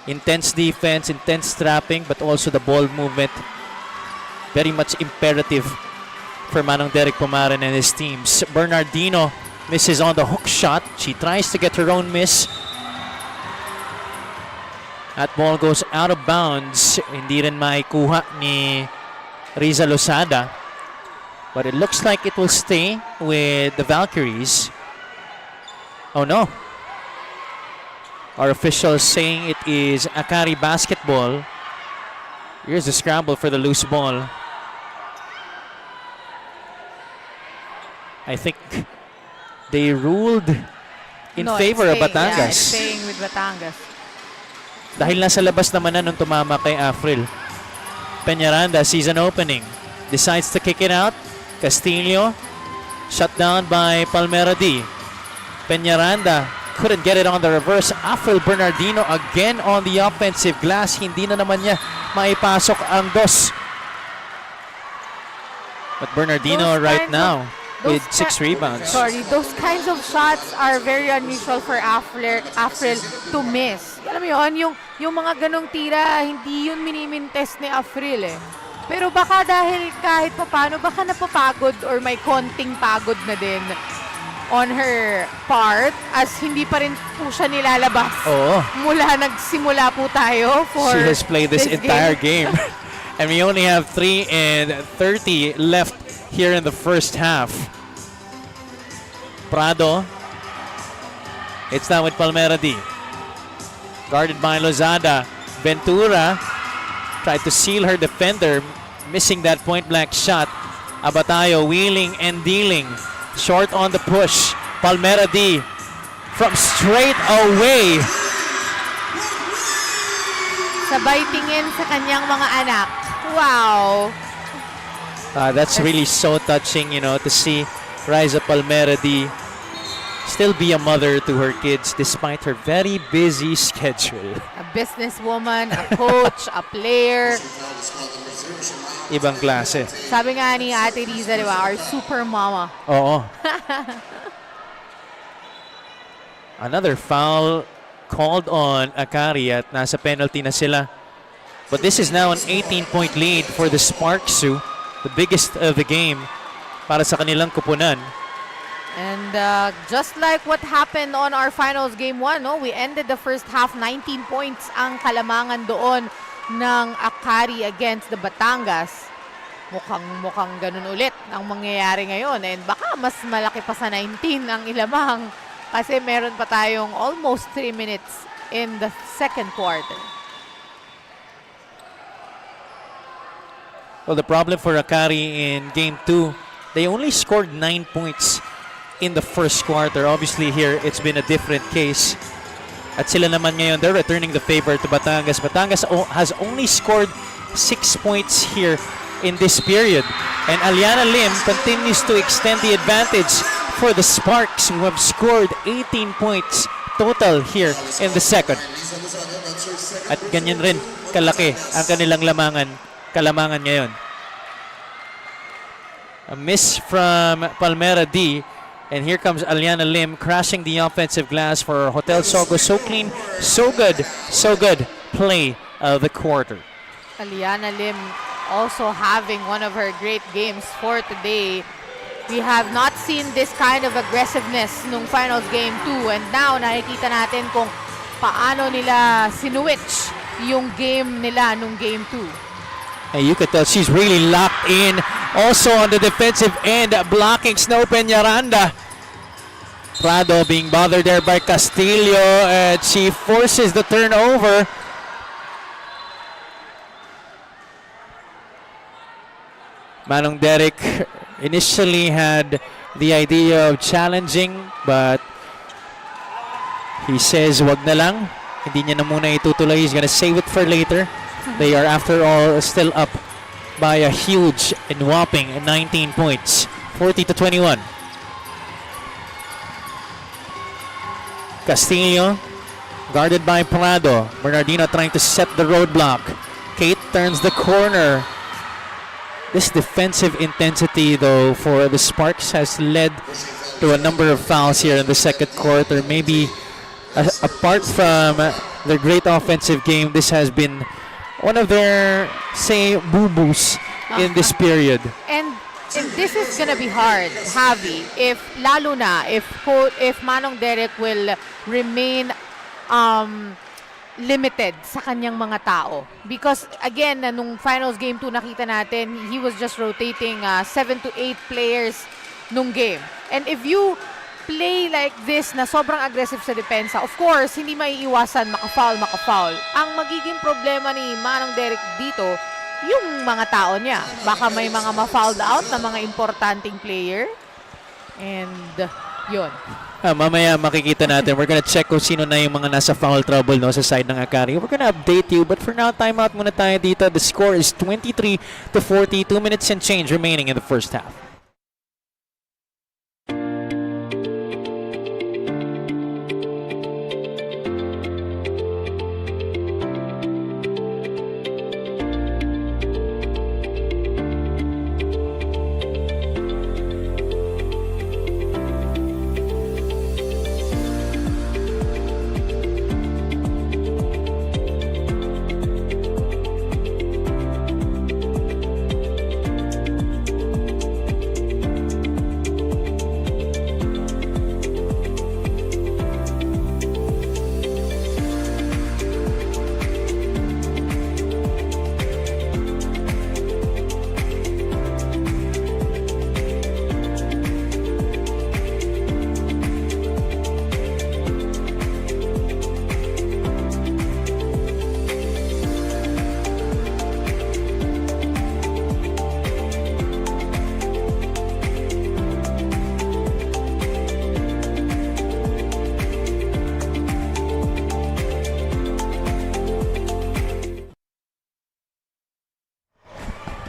Intense defense, intense trapping, but also the ball movement. Very much imperative for Manong Derek Pumaran and his teams. Bernardino misses on the hook shot. She tries to get her own miss. That ball goes out of bounds. Hindi rin maikuha ni Riza Losada. But it looks like it will stay with the Valkyries. Oh no. Our officials saying it is Akari basketball. Here's the scramble for the loose ball. I think they ruled in favor of Batangas. Yeah, staying with Batangas. Dahil nasa labas naman na nung tumama kay Afril. Peñaranda sees an opening. Decides to kick it out. Castillo, shut down by Palmera D. Peñaranda couldn't get it on the reverse. Afril Bernardino again on the offensive glass. Hindi na naman niya maipasok ang dos. But Bernardino right now with 6 rebounds. Sorry, those kinds of shots are very unusual for Afril to miss. Alam mo yun, yung mga ganong tira, hindi yun minimintes ni Afril eh. Pero baka dahil kahit papano, baka napapagod or may konting pagod na din on her part as hindi pa rin po siya nilalabas. Oo. Mula nagsimula po tayo for She has played this entire game. And we only have 3:30 left here in the first half. Prado. It's now with Palmera D. Guarded by Lozada. Ventura tried to seal her defender, missing that point-blank shot. Abatayo wheeling and dealing. Short on the push. Palmera D from straight away. Sabay tingin sa kanyang mga anak. Wow! That's really so touching, you know, to see Riza Palmera D still be a mother to her kids despite her very busy schedule. A businesswoman, a coach, a player. Ibang klase. Sabi nga ni Ate Riza, di ba? Our super mama. Oo. Another foul called on Akari at nasa penalty na sila. But this is now an 18-point lead for the Sparksu, the biggest of the game para sa kanilang kupunan. And just like what happened on our finals game 1, no? We ended the first half 19 points ang kalamangan doon ng Akari against the Batangas. Mukhang ganun ulit ang mangyayari ngayon. And baka mas malaki pa sa 19 ang ilamang kasi meron pa tayong almost 3 minutes in the second quarter. Well, the problem for Akari in game 2, they only scored 9 points in the first quarter. Obviously here, it's been a different case. At sila naman ngayon, they're returning the favor to Batangas. Batangas has only scored 6 points here in this period. And Aliana Lim continues to extend the advantage for the Sparks, who have scored 18 points total here in the second. At ganyan rin kalaki ang kanilang kalamangan ngayon. A miss from Palmera D. And here comes Aliana Lim crashing the offensive glass for Hotel Sogo. So clean, so good play of the quarter. Aliana Lim also having one of her great games for today. We have not seen this kind of aggressiveness nung finals game 2. And now nakikita natin kung paano nila sinwitch yung game nila nung game 2. And you could tell she's really locked in. Also on the defensive end, blocking Snow Peñaranda. Prado being bothered there by Castillo, and she forces the turnover. Manong Derek initially had the idea of challenging, but he says wag na lang. Hindi niya na muna itutuloy. He's gonna save it for later. They are, after all, still up by a huge and whopping 19 points, 40-21. Castillo, guarded by Prado. Bernardino trying to set the roadblock. Kate turns the corner. This defensive intensity, though, for the Sparks has led to a number of fouls here in the second quarter. Maybe apart from their great offensive game, this has been one of their, say, boo-boos in this period. And this is gonna be hard, Javi, if Manong Derek will remain limited sa kanyang mga tao. Because again, nung finals game 2 nakita natin, he was just rotating 7 to 8 players nung game. And if you play like this na sobrang aggressive sa depensa, of course, hindi maiiwasan maka-foul. Ang magiging problema ni Manong Derek dito, yung mga tao niya. Baka may mga ma-fouled out na mga importanteng player. And yun. Mamaya makikita natin. We're gonna check kung sino na yung mga nasa foul trouble, no, sa side ng Akari. We're gonna update you. But for now, timeout muna tayo dito. The score is 23-40. 2 minutes and change remaining in the first half.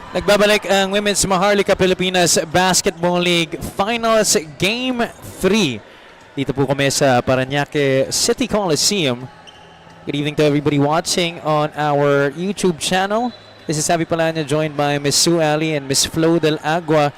Nagbabalik ang Women's Maharlika Pilipinas Basketball League Finals Game 3. Dito po kami sa Parañaque City Coliseum. Good evening to everybody watching on our YouTube channel. This is Abby Palanya joined by Miss Sue Ali and Miss Flo Del Agua.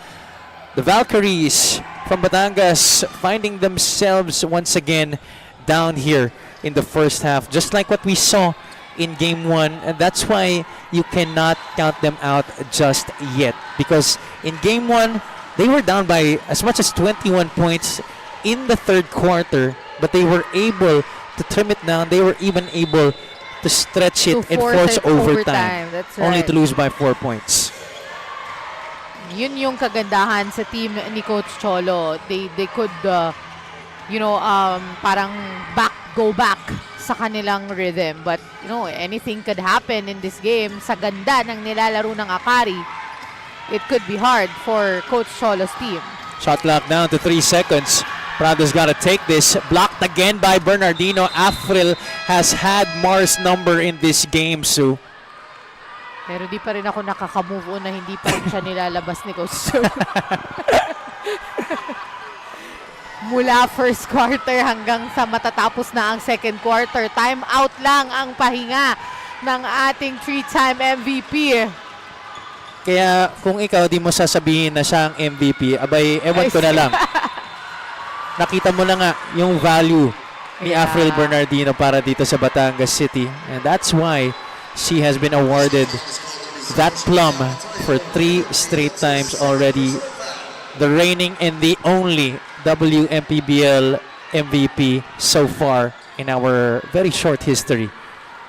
The Valkyries from Batangas finding themselves once again down here in the first half, just like what we saw in Game 1, and that's why you cannot count them out just yet, because in Game 1 they were down by as much as 21 points in the third quarter, but they were able to trim it down. They were even able to stretch it and force overtime, That's only right. to lose by 4 points. Yun yung kagandahan sa team ni Coach Cholo. They could parang go back sa kanilang rhythm, but anything could happen in this game. Sa ganda ng nilalaro ng Akari, it could be hard for Coach Cholo's team. Shot clock down to 3 seconds. Prado's got to take this. Blocked again by Bernardino. Afril has had Mars' number in this game, Sue. Pero di pa rin ako nakaka-move on na hindi pa rin siya nilalabas ni Coach Cholo. Mula first quarter hanggang sa matatapos na ang second quarter, time out lang ang pahinga ng ating 3-time MVP. Kaya kung ikaw di mo sasabihin na siya ang MVP, abay, ewan ko na lang. Nakita mo na nga yung value ni Yeah. Afril Bernardino para dito sa Batangas City. And that's why she has been awarded that plum for 3 straight times already. The reigning and the only Wmpbl MVP so far in our very short history.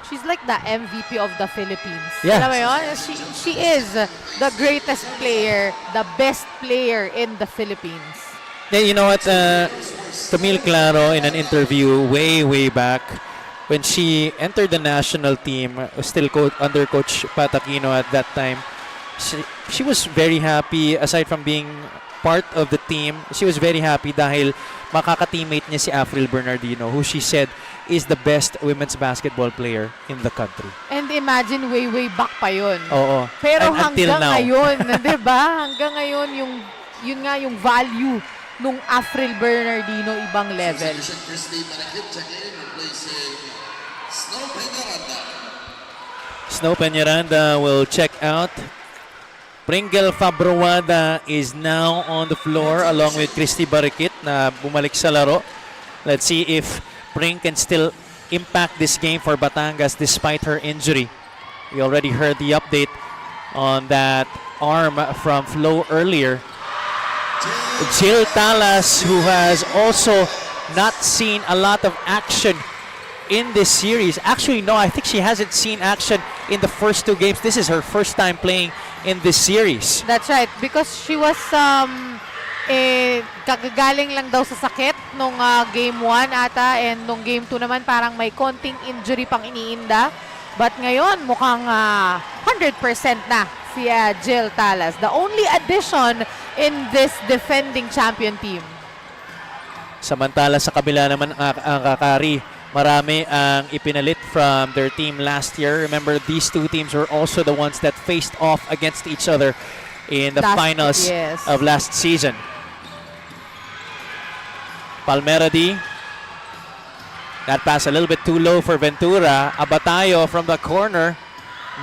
She's like the MVP of the Philippines. Yeah. Alam mo yun? She is the greatest player, the best player in the Philippines. Yeah, you know what, Camille Claro in an interview way back when she entered the national team, still under Coach Patakino at that time, she was very happy. Aside from being part of the team, she was very happy dahil makaka-teammate niya si Afril Bernardino, who she said is the best women's basketball player in the country. And imagine way back pa yun. Oo. Pero And until hanggang now. ngayon, 'di ba? Hanggang ngayon yun nga yung value nung Afril Bernardino ibang level. Snow Peñaranda will check out. Pringle Fabroada is now on the floor along with Christy Barikit na bumalik sa laro. Let's see if Pring can still impact this game for Batangas despite her injury. We already heard the update on that arm from Flo earlier. Jill Talas, who has also not seen a lot of action in this series. Actually, no, I think she hasn't seen action in the first 2 games. This is her first time playing in this series. That's right, because she was kagagaling lang daw sa sakit nung game 1 ata, and nung game 2 naman parang may konting injury pang iniinda. But ngayon mukhang 100% na si Jill Talas, the only addition in this defending champion team. Samantala sa kabila naman ang Akari, marami ang ipinalit from their team last year. Remember, these 2 teams were also the ones that faced off against each other in the finals of last season. Palmeradi. That pass a little bit too low for Ventura. Abatayo from the corner.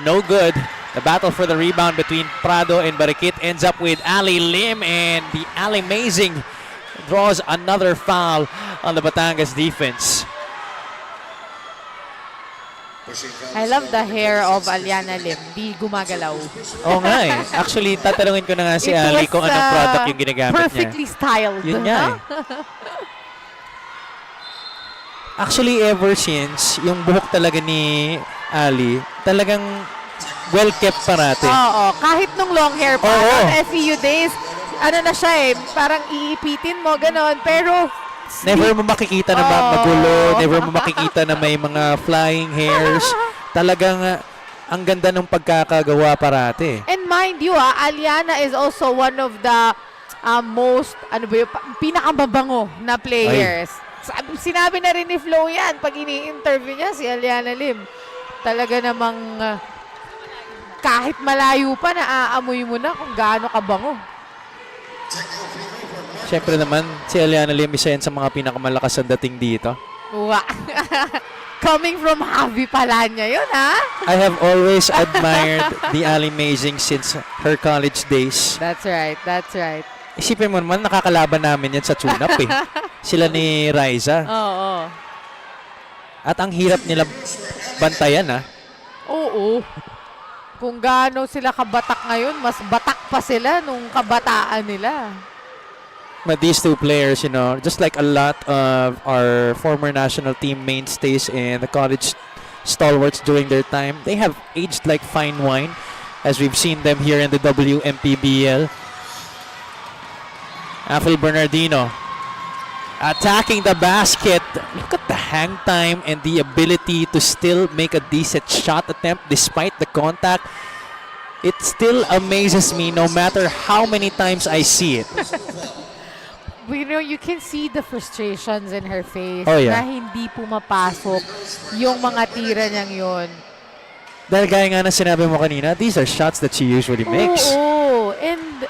No good. The battle for the rebound between Prado and Barikit ends up with Ali Lim, and the Ali Amazing draws another foul on the Batangas defense. I love the hair of Aliana Lim. Di gumagalaw. Oo nga eh. Actually, tatanungin ko na nga si It Ali was, kung anong product yung ginagamit perfectly niya. styled. Yun nga eh. Actually, ever since, yung buhok talaga ni Ali, talagang well-kept parati. Oo, kahit nung long hair pa, Oo. noong FEU days, ano na siya parang iipitin mo, ganon. Pero, Never mo makikita na magulo, never mo makikita na may mga flying hairs. Talagang ang ganda ng pagkakagawa parati. and mind you, Aliana is also one of the most, pinakababango na players. Sinabi na rin ni Flo yan pag ini-interview niya si Aliana Lim. Talaga namang kahit malayo pa, naaamoy mo na kung gaano kabango. Siyempre naman, si Aliana Lim, isa yan sa mga pinakamalakas ang dating dito. Wow. Coming from Javi pala niya yun, ha? I have always admired the Ali Amazing since her college days. That's right, that's right. Isipin mo naman, nakakalaban namin yan sa tune-up eh. Sila ni Riza. Oo. At ang hirap nila bantayan ah. Oo. Kung gaano sila kabatak ngayon, mas batak pa sila nung kabataan nila. But these two players, you know, just like a lot of our former national team mainstays and the college stalwarts during their time, they have aged like fine wine as we've seen them here in the Wmpbl. Afil Bernardino attacking the basket. Look at the hang time and the ability to still make a decent shot attempt despite the contact. It still amazes me no matter how many times I see it. You know, you can see the frustrations in her face Oh, yeah. na hindi pumapasok yung mga tira niyang yun. Dahil gaya nga na sinabi mo kanina, these are shots that she usually makes. Oo. And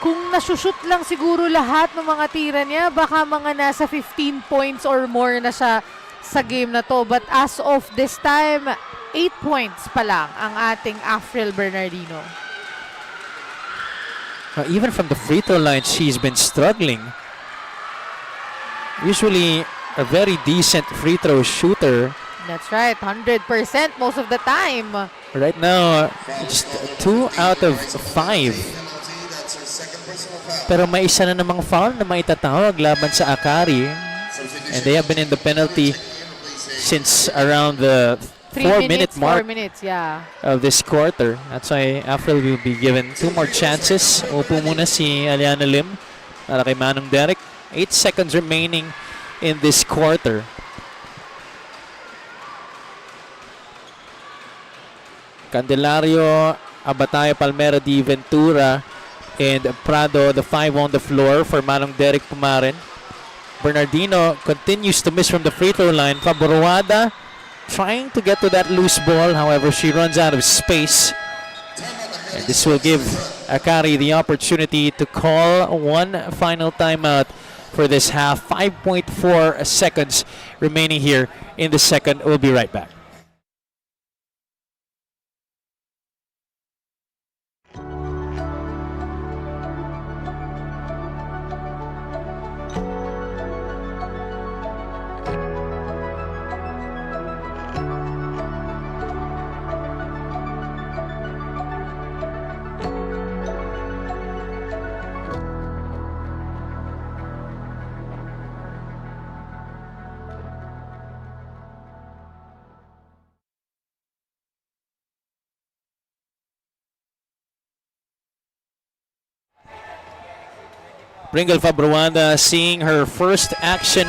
kung nasushoot lang siguro lahat ng mga tira niya, baka mga nasa 15 points or more na siya sa game na to. But as of this time, 8 points pa lang ang ating Afril Bernardino. Even from the free throw line, she's been struggling. Usually a very decent free throw shooter. That's right, 100% most of the time. Right now, just 2 out of 5. Pero may isa na namang foul na maitatawag laban sa Akari. And they have been in the penalty since around the 4-minute mark 4 minutes, yeah. of this quarter. That's why Afril will be given 2 more chances. Upo muna si Aliana Lim para kay Manong Derek. 8 seconds remaining in this quarter. Candelario, Abataya, Palmera, Di Ventura, and Prado, the 5 on the floor for Manong Derek Pumaren. Bernardino continues to miss from the free throw line. Faburuada trying to get to that loose ball. However, she runs out of space. And this will give Akari the opportunity to call one final timeout for this half. 5.4 seconds remaining here in the second. We'll be right back. Pringle Fabruanda seeing her first action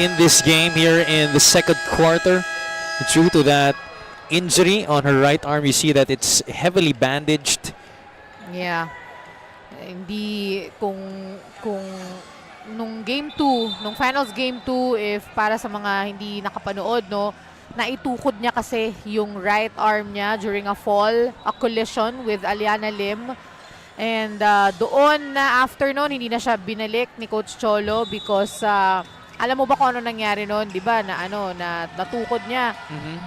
in this game here in the second quarter. Due to that injury on her right arm, you see that it's heavily bandaged. Yeah. Hindi kung nung game 2, nung finals game 2, if para sa mga hindi nakapanood, no, naitukod niya kasi yung right arm niya during a fall, a collision with Aliana Lim. And doon na after noon, hindi na siya binalik ni Coach Cholo because alam mo ba kung ano nangyari noon, 'di ba? Na natukod niya.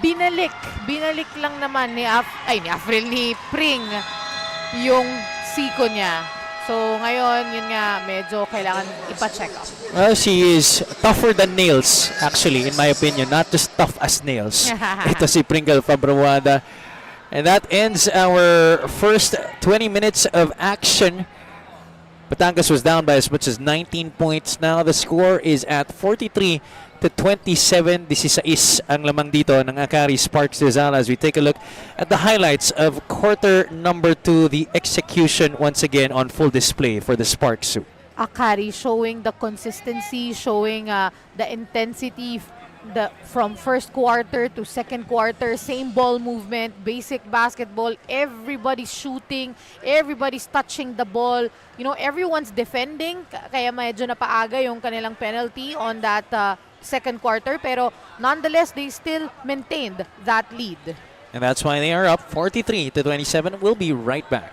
Binalik lang naman ni Afril, ni Pring yung siko niya. So ngayon, yun nga, medyo kailangan ipa-check up. Well, she is tougher than nails, actually, in my opinion. Not just tough as nails. Ito si Pringle Fabruada. And that ends our first 20 minutes of action. Batangas was down by as much as 19 points. Now the score is at 43-27. 16 ang lamang dito ng Akari Sparks Rizal as we take a look at the highlights of quarter number 2. The execution once again on full display for the Sparks. Akari showing the consistency, showing the intensity from first quarter to second quarter, same ball movement, basic basketball, everybody's shooting, everybody's touching the ball, you know, everyone's defending, kaya medyo napaaga yung kanilang penalty on that second quarter, pero nonetheless, they still maintained that lead. And that's why they are up 43-27. We'll be right back.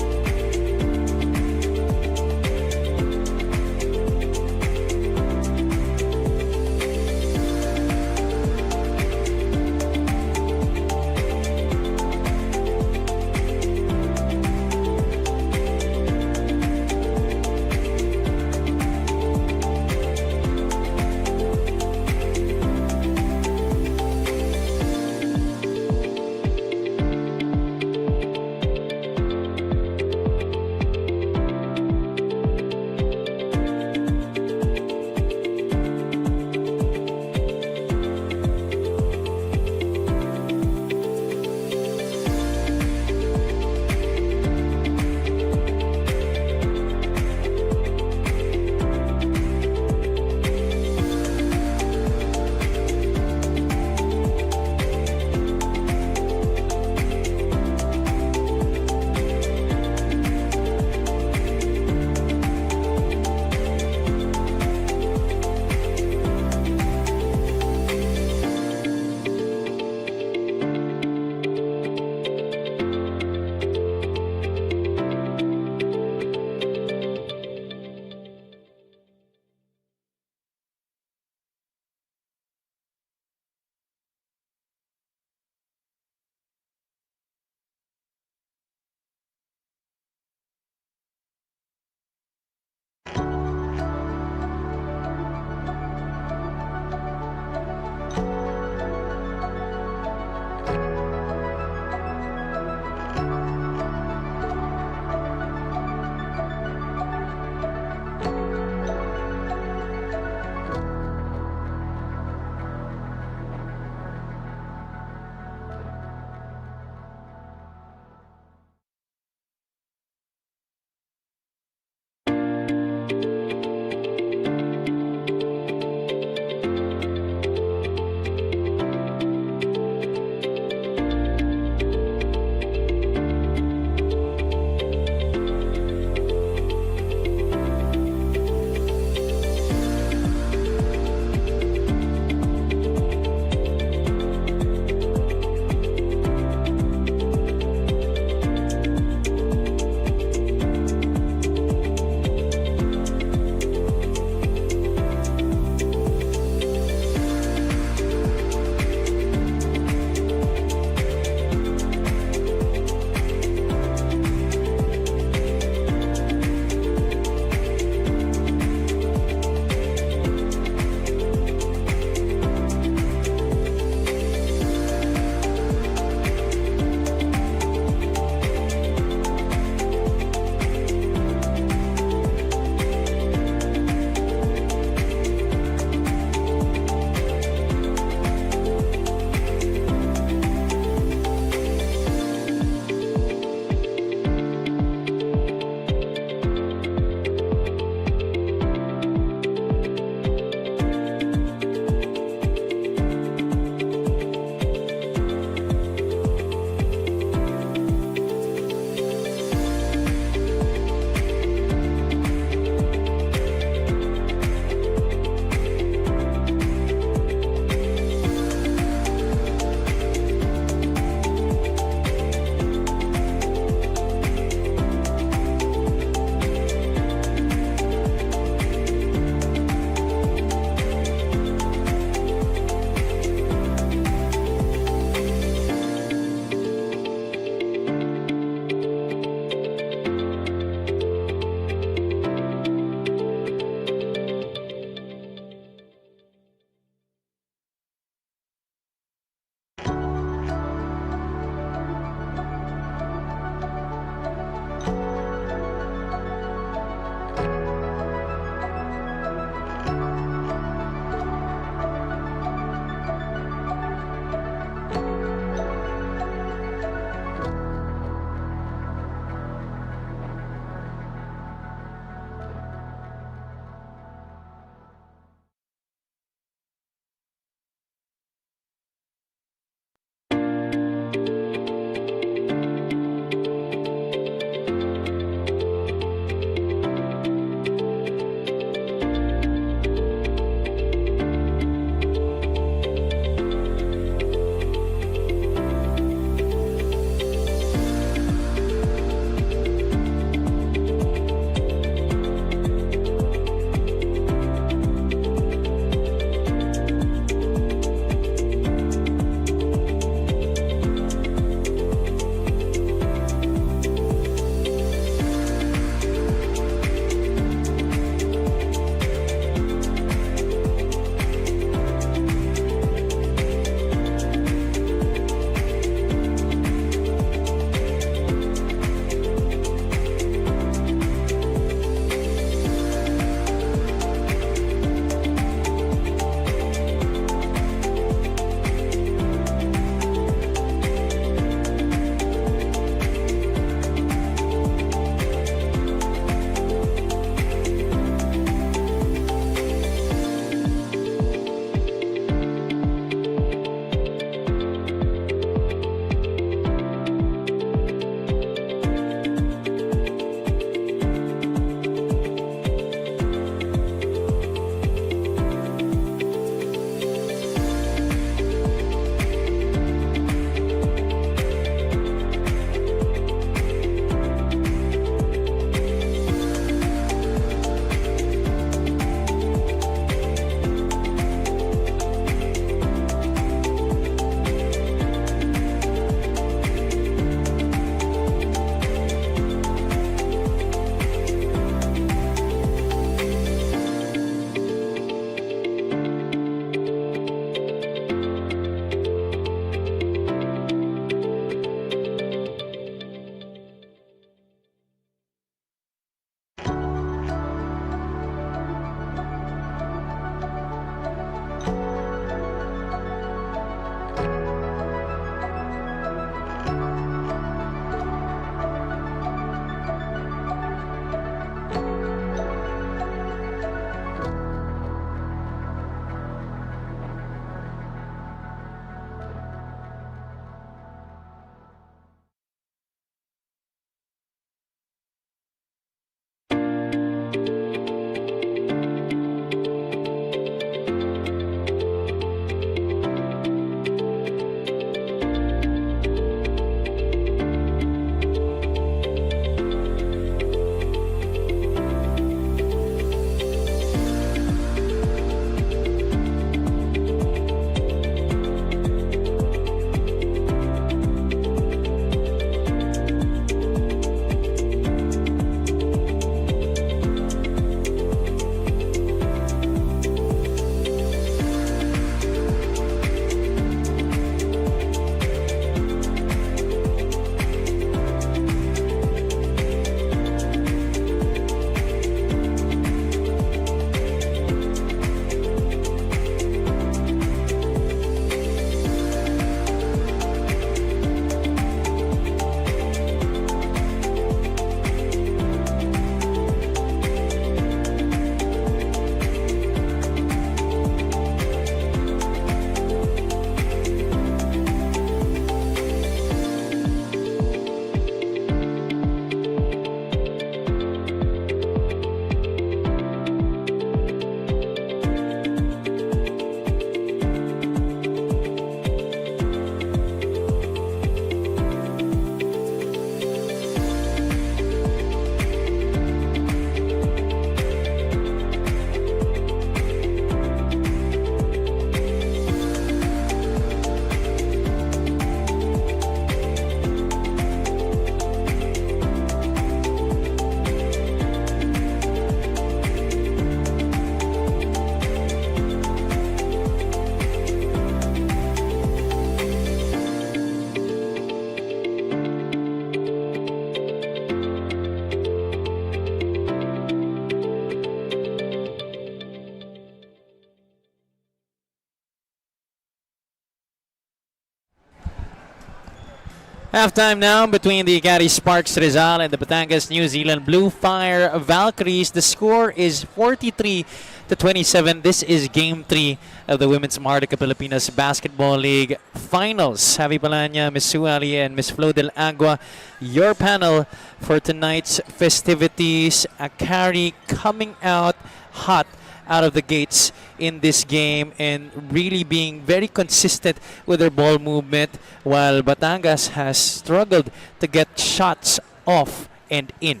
Halftime now between the Akari Sparks Rizal and the Batangas New Zealand Bluefire Valkyries. The score is 43-27. This is Game 3 of the Women's Maharlika Pilipinas Basketball League Finals. Javi Palanya, Ms. Sue Ali, and Ms. Flo Del Agua, your panel for tonight's festivities. Akari coming out hot out of the gates in this game and really being very consistent with their ball movement, while Batangas has struggled to get shots off and in.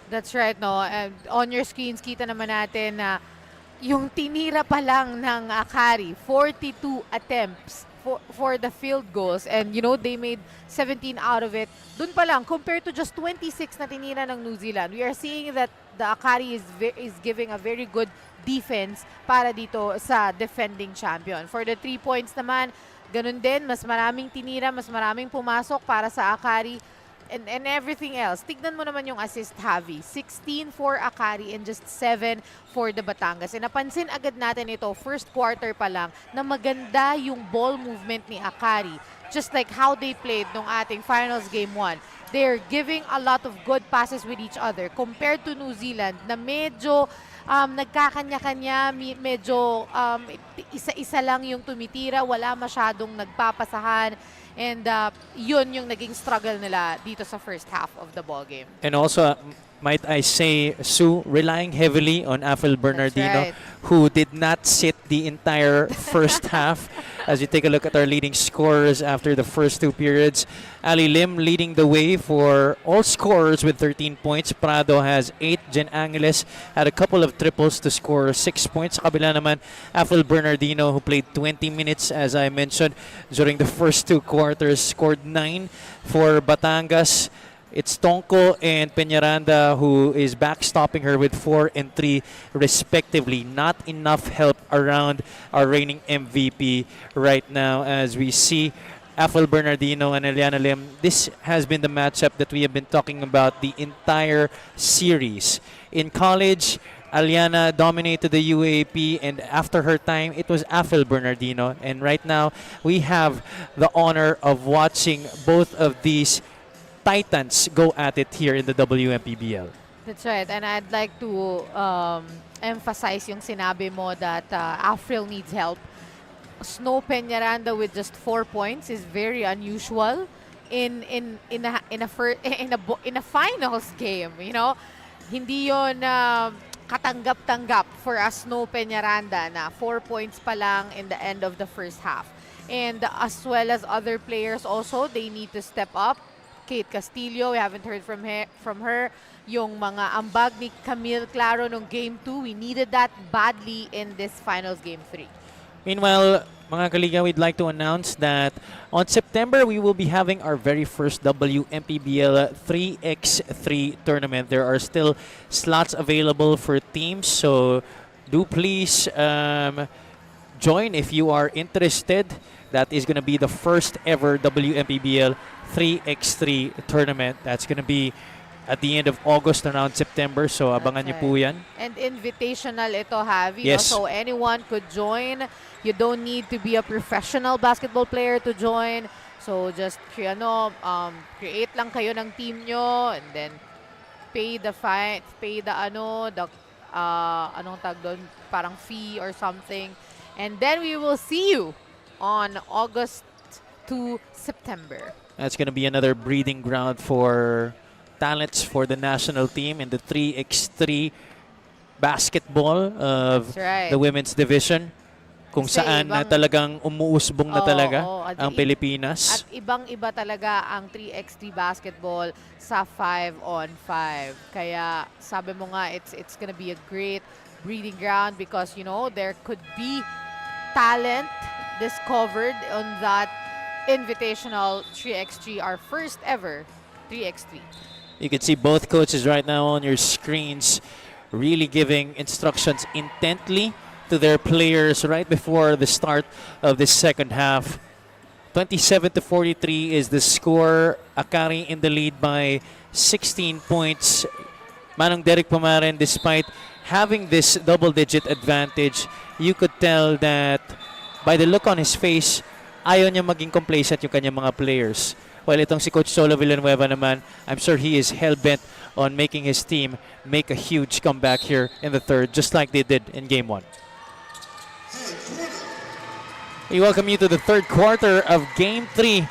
That's right, no. And on your screens, kita naman natin na yung tinira pa lang ng Akari, 42 attempts for the field goals, and you know, they made 17 out of it. Dun pa lang, compared to just 26 na tinira ng New Zealand, we are seeing that the Akari is giving a very good defense para dito sa defending champion. For the 3 points naman, ganun din, mas maraming tinira, mas maraming pumasok para sa Akari, and everything else. Tignan mo naman yung assist, Javi. 16 for Akari and just 7 for the Batangas. And napansin agad natin ito, first quarter pa lang, na maganda yung ball movement ni Akari. Just like how they played nung ating finals game 1. They're giving a lot of good passes with each other compared to New Zealand na medyo nagkakanya-kanya, medyo isa-isa lang yung tumitira, wala masyadong nagpapasahan, and yun yung naging struggle nila dito sa first half of the ball game. And also, might I say, Sue, relying heavily on Wmpbl Bernardino, right, who did not sit the entire first half. As you take a look at our leading scorers after the first 2 periods, Ali Lim leading the way for all scorers with 13 points. Prado has 8. Jen Angeles had a couple of triples to score 6 points. Sa kabila naman, Wmpbl Bernardino, who played 20 minutes, as I mentioned, during the first 2 quarters, scored 9 for Batangas. It's Tonko and Peñaranda who is backstopping her with 4 and 3 respectively. Not enough help around our reigning MVP right now, as we see Wmpbl Bernardino and Eliana Lim. This has been the matchup that we have been talking about the entire series. In college, Aliana dominated the UAP, and after her time, it was Wmpbl Bernardino. And right now, we have the honor of watching both of these Titans go at it here in the Wmpbl. That's right, and I'd like to emphasize yung sinabi mo that Wmpbl needs help. Snow Peñaranda with just 4 points is very unusual in a finals game. You know, hindi yon katanggap-tanggap for a Snow Peñaranda na 4 points pa lang in the end of the first half. And as well as other players also, they need to step up. Kate Castillo, we haven't heard from her. Yung mga ambag ni Camille Claro nung Game 2, we needed that badly in this finals Game 3. Meanwhile, mga kaliga, we'd like to announce that on September, we will be having our very first Wmpbl 3x3 tournament. There are still slots available for teams, so do please join if you are interested. That is going to be the first ever Wmpbl 3x3 tournament. That's going to be at the end of August, around September. So, abangan niyo po yan. And invitational ito, Javi. Yes. So, anyone could join. You don't need to be a professional basketball player to join. So, just create lang kayo ng team nyo, and then pay the anong tag doon, parang fee or something. And then we will see you on August to September. That's going to be another breeding ground for talents for the national team in the 3x3 basketball of the women's division. Kung saan na talagang umuusbong na talaga ang Pilipinas. At ibang-iba talaga ang 3x3 basketball sa 5-on-5. Kaya sabi mo nga, it's gonna be a great breeding ground because, you know, there could be talent discovered on that invitational 3x3, our first ever 3x3. You can see both coaches right now on your screens really giving instructions intently to their players right before the start of the second half. 27-43 is the score. Akari in the lead by 16 points. Manong Derek Pumaren, despite having this double-digit advantage, you could tell that by the look on his face, ayaw niya maging complacent yung kanyang mga players. While itong si Coach Solo Villanueva naman, I'm sure he is hell-bent on making his team make a huge comeback here in the third, just like they did in Game 1. We welcome you to the third quarter of Game 3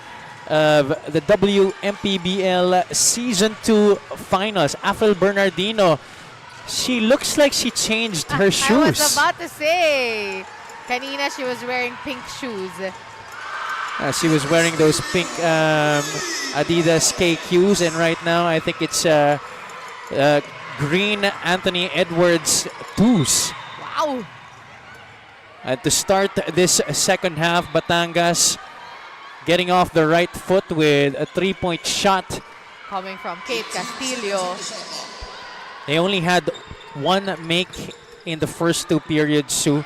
of the Wmpbl Season 2 Finals. Afel Bernardino, she looks like she changed her shoes. I was about to say, kanina she was wearing pink shoes. She was wearing those pink Adidas KQs, and right now I think it's green Anthony Edwards 2s. Wow! To start this second half, Batangas getting off the right foot with a 3-point shot. Coming from Kate Castillo. They only had one make in the first 2 periods, Sue,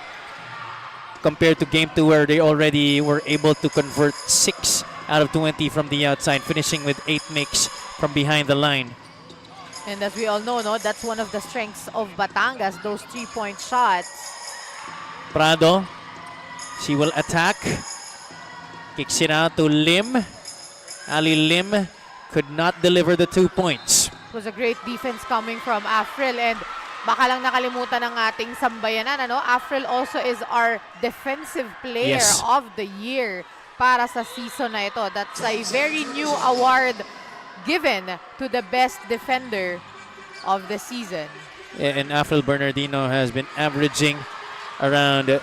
compared to Game 2 where they already were able to convert 6 out of 20 from the outside, finishing with 8 makes from behind the line. And as we all know, no, that's one of the strengths of Batangas, those 3-point shots. Prado, she will attack. Kicks it out to Lim. Ali Lim could not deliver the 2 points. It was a great defense coming from Afril, and baka lang nakalimutan ng ating sambayanan, ano? Afril also is our defensive player of the year para sa season na ito. That's a very new award given to the best defender of the season. And Afril Bernardino has been averaging around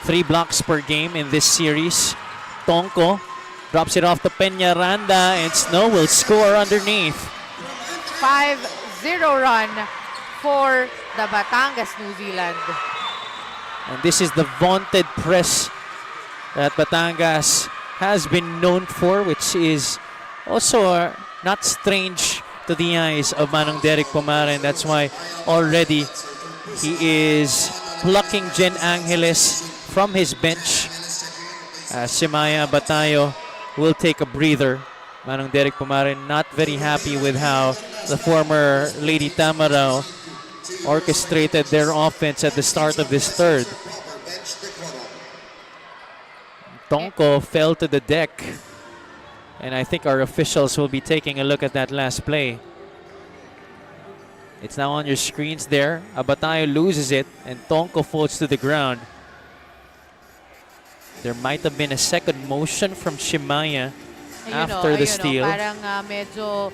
3 blocks per game in this series. Tonko drops it off to Peñaranda, and Snow will score underneath. 5-0 run for the Batangas, New Zealand. And this is the vaunted press that Batangas has been known for, which is also not strange to the eyes of Manong Derek Pumaren. That's why already he is plucking Jen Angeles from his bench. Shimaya Batayo will take a breather. Manong Derek Pumaren not very happy with how the former Lady Tamarao orchestrated their offense at the start of this third. Tonko fell to the deck, and I think our officials will be taking a look at that last play. It's now on your screens there. Abatayo loses it, and Tonko falls to the ground. There might have been a second motion from Shimaya after the steal. Parang medyo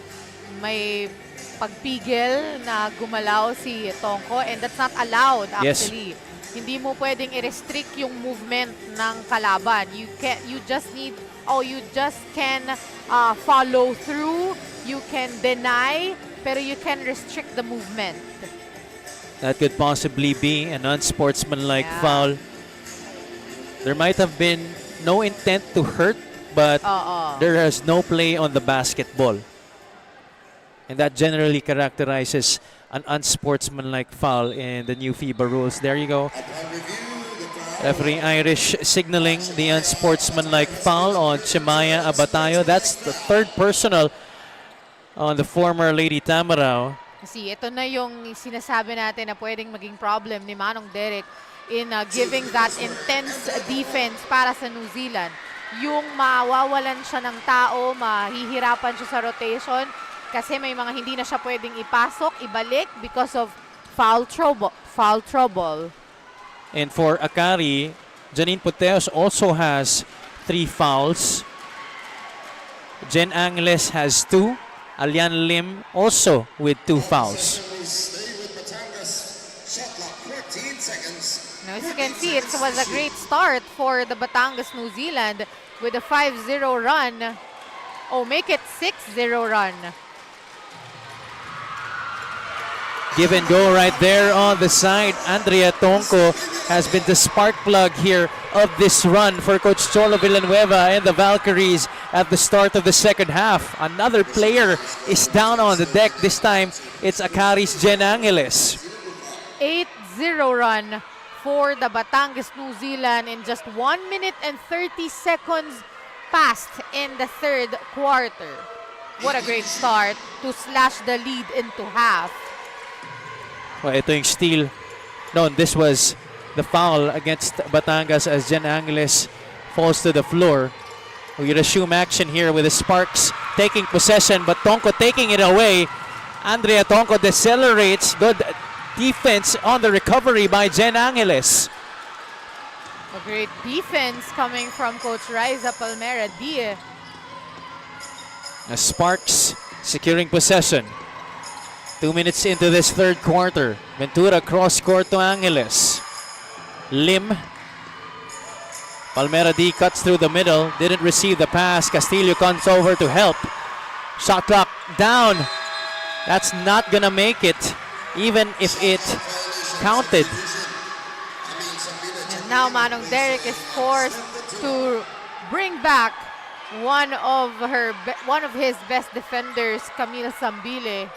may pagpigil na gumalaw si Tonko, and that's not allowed actually. Hindi mo pwedeng i-restrict yung movement ng kalaban. You just can follow through, you can deny, pero you can restrict the movement. That could possibly be an unsportsmanlike foul. There might have been no intent to hurt, but there is no play on the basketball. And that generally characterizes an unsportsmanlike foul in the new FIBA rules. There you go. Referee Irish signaling the unsportsmanlike foul on Shimaya Abatayo. That's the third personal on the former Lady Tamarao. Kasi ito na yung sinasabi natin na pwedeng maging problem ni Manong Derek in giving that intense defense para sa New Zealand. Yung mawawalan siya ng tao, mahihirapan siya sa rotation kasi may mga hindi na siya pwedeng ipasok, ibalik because of foul trouble. And for Akari, Janine Puteos also has 3 fouls. Jen Angeles has 2. Alian Lim also with 2 fouls. Now, as you can see, it was a great start for the Batangas New Zealand with a 5-0 run. Oh, make it 6-0 run. Give and go right there on the side. Andrea Tonko has been the spark plug here of this run for Coach Cholo Villanueva and the Valkyries at the start of the second half. Another player is down on the deck. This time, it's Akari's Jen Angeles. 8-0 run for the Batangas New Zealand in just 1 minute and 30 seconds passed in the third quarter. What a great start to slash the lead into half. Well, ito yung steal. No, this was the foul against Batangas as Jen Angeles falls to the floor. We get a shoom action here with the Sparks taking possession, but Tonko taking it away. Andrea Tonko decelerates. Good defense on the recovery by Jen Angeles. A great defense coming from Coach Riza Palmera D. The Sparks securing possession. 2 minutes into this third quarter. Ventura cross court to Angeles. Lim. Palmera D cuts through the middle. Didn't receive the pass. Castillo comes over to help. Shot clock down. That's not gonna make it, even if it counted. And now Manong Derek is forced to bring back one of his best defenders, Camila Sambile.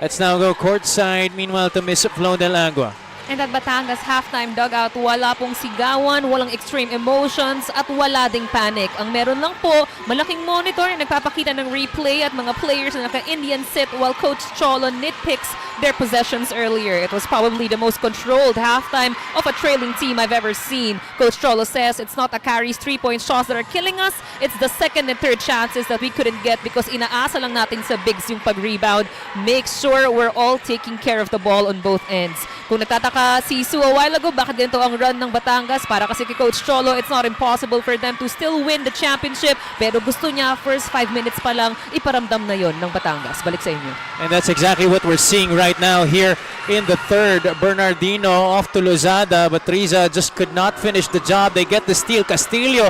Let's now go courtside. Meanwhile, to Miss Flo Del Agua. And at Batangas halftime dugout, wala pong sigawan, walang extreme emotions, at wala ding panic. Ang meron lang po, malaking monitor na nagpapakita ng replay at mga players na naka-Indian sit while Coach Cholo nitpicks their possessions earlier. It was probably the most controlled halftime of a trailing team I've ever seen. Coach Cholo says it's not Akari's three-point shots that are killing us, it's the second and third chances that we couldn't get because inaasa lang natin sa bigs yung pag-rebound. Make sure we're all taking care of the ball on both ends. Kung nagtataka si Sue a while ago, bakit ganito ang run ng Batangas? Para kasi kay Coach Cholo, it's not impossible for them to still win the championship. Pero gusto niya, first 5 minutes pa lang, iparamdam na yon ng Batangas. Balik sa inyo. And that's exactly what we're seeing right now here in the third. Bernardino off to Lozada, but Riza just could not finish the job. They get the steal. Castillo,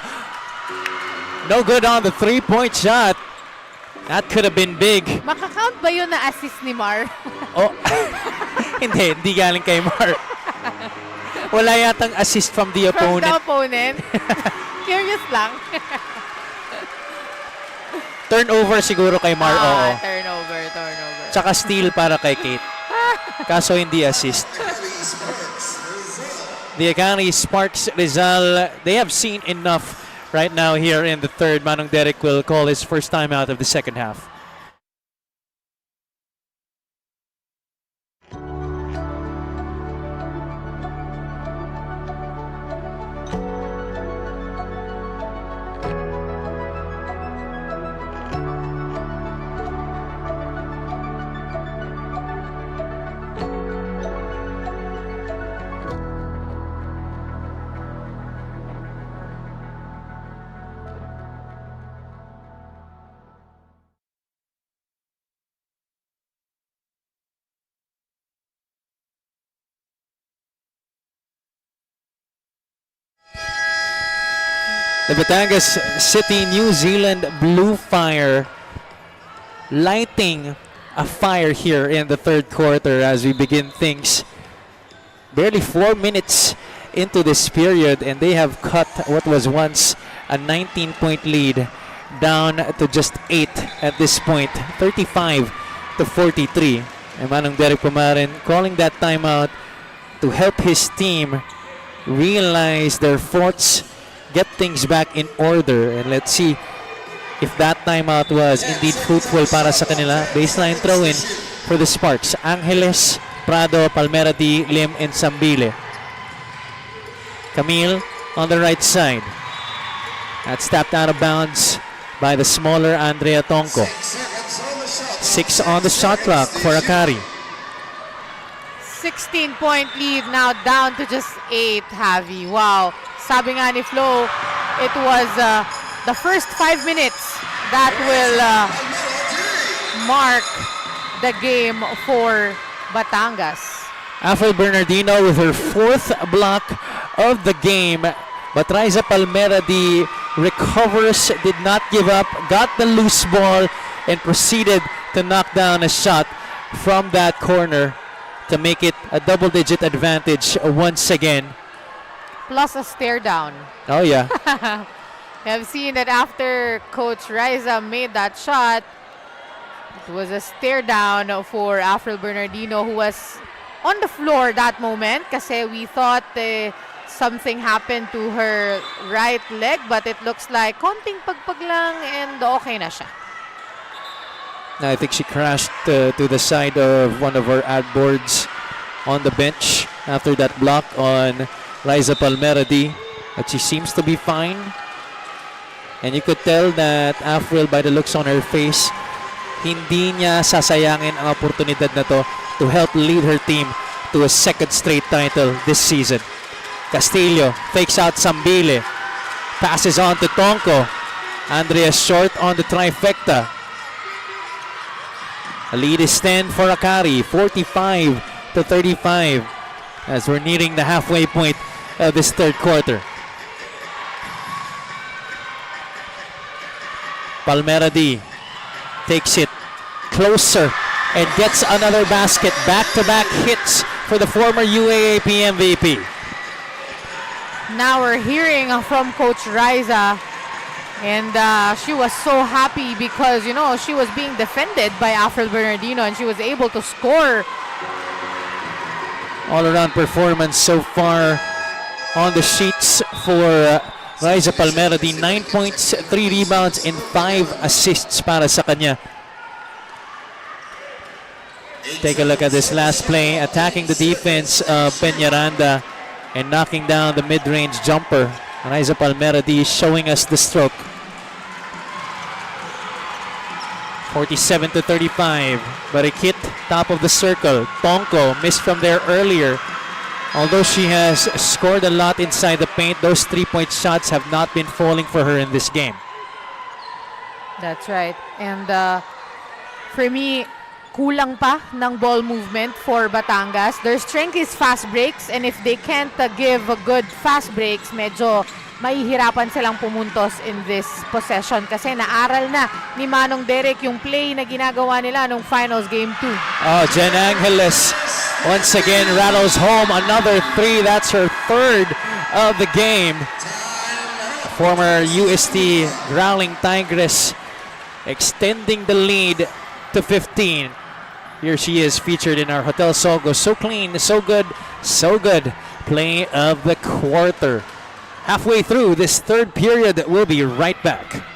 no good on the three-point shot. That could have been big. Makakount ba yun na assist ni Mar? Oh, hindi galing kay Mark. Wala yatang assist from the From opponent. the opponent? Curious lang. Turnover siguro kay Mar, oo. Turnover. Tsaka steal para kay Kate. Kaso hindi assist. The Akari Sparks Rizal, they have seen enough right now here in the third. Manong Derek will call his first time out of the second half. The Batangas City, New Zealand Bluefire lighting a fire here in the third quarter as we begin things. Barely 4 minutes into this period, and they have cut what was once a 19-point lead down to just 8 at this point, 35-43. And Manong Derek Pumarin calling that timeout to help his team realize their faults, get things back in order, and let's see if that timeout was indeed fruitful para sa kanila. Baseline throw-in for the Sparks. Angeles, Prado, Palmera D, Lim, and Sambile. Camille on the right side. That's tapped out of bounds by the smaller Andrea Tonko. 6 on the shot clock for Akari. 16-point lead now down to just 8, Javi. Wow. Sabi nga ni Flo, it was the first 5 minutes that will mark the game for Batangas. Afro Bernardino with her 4th block of the game, but Riza Palmera D recovers, did not give up, got the loose ball, and proceeded to knock down a shot from that corner to make it a double-digit advantage once again. Plus a stare down. Oh yeah. We have seen that after Coach Riza made that shot, it was a stare down for Afro Bernardino, who was on the floor that moment kasi we thought something happened to her right leg, but it looks like konting pagpag lang and okay na siya. I think she crashed to the side of one of our ad boards on the bench after that block on Riza Palmera D, but she seems to be fine. And you could tell that April, by the looks on her face, hindi niya sasayangin ang oportunidad na to help lead her team to a second straight title this season. Castillo fakes out Wmpbl, passes on to Tonko. Andrea short on the trifecta. The lead is 10 for Akari, 45-35, as we're nearing the halfway point of this third quarter. Palmera D takes it closer and gets another basket. Back-to-back hits for the former UAAP MVP. Now we're hearing from Coach Riza, and she was so happy because, you know, she was being defended by April Bernardino and she was able to score. All-around performance so far on the sheets for Riza Palmera D. 9 points, 3 rebounds, and 5 assists para sa kanya. Take a look at this last play, attacking the defense of Peñaranda and knocking down the mid-range jumper. Riza Palmera D showing us the stroke. 47-35. Barikit, top of the circle. Tonko missed from there earlier. Although she has scored a lot inside the paint, those 3-point shots have not been falling for her in this game. That's right. And for me, kulang pa ng ball movement for Batangas. Their strength is fast breaks, and if they can't give a good fast breaks, medyo mahihirapan silang pumuntos in this possession kasi naaral na ni Manong Derek yung play na ginagawa nila nung finals game 2. Oh, Jen Angeles once again rattles home another 3. That's her third of the game. Former UST Growling Tigress extending the lead to 15. Here she is featured in our Hotel Sogo. So clean, so good, so good. Play of the quarter. Halfway through this third period, we'll be right back.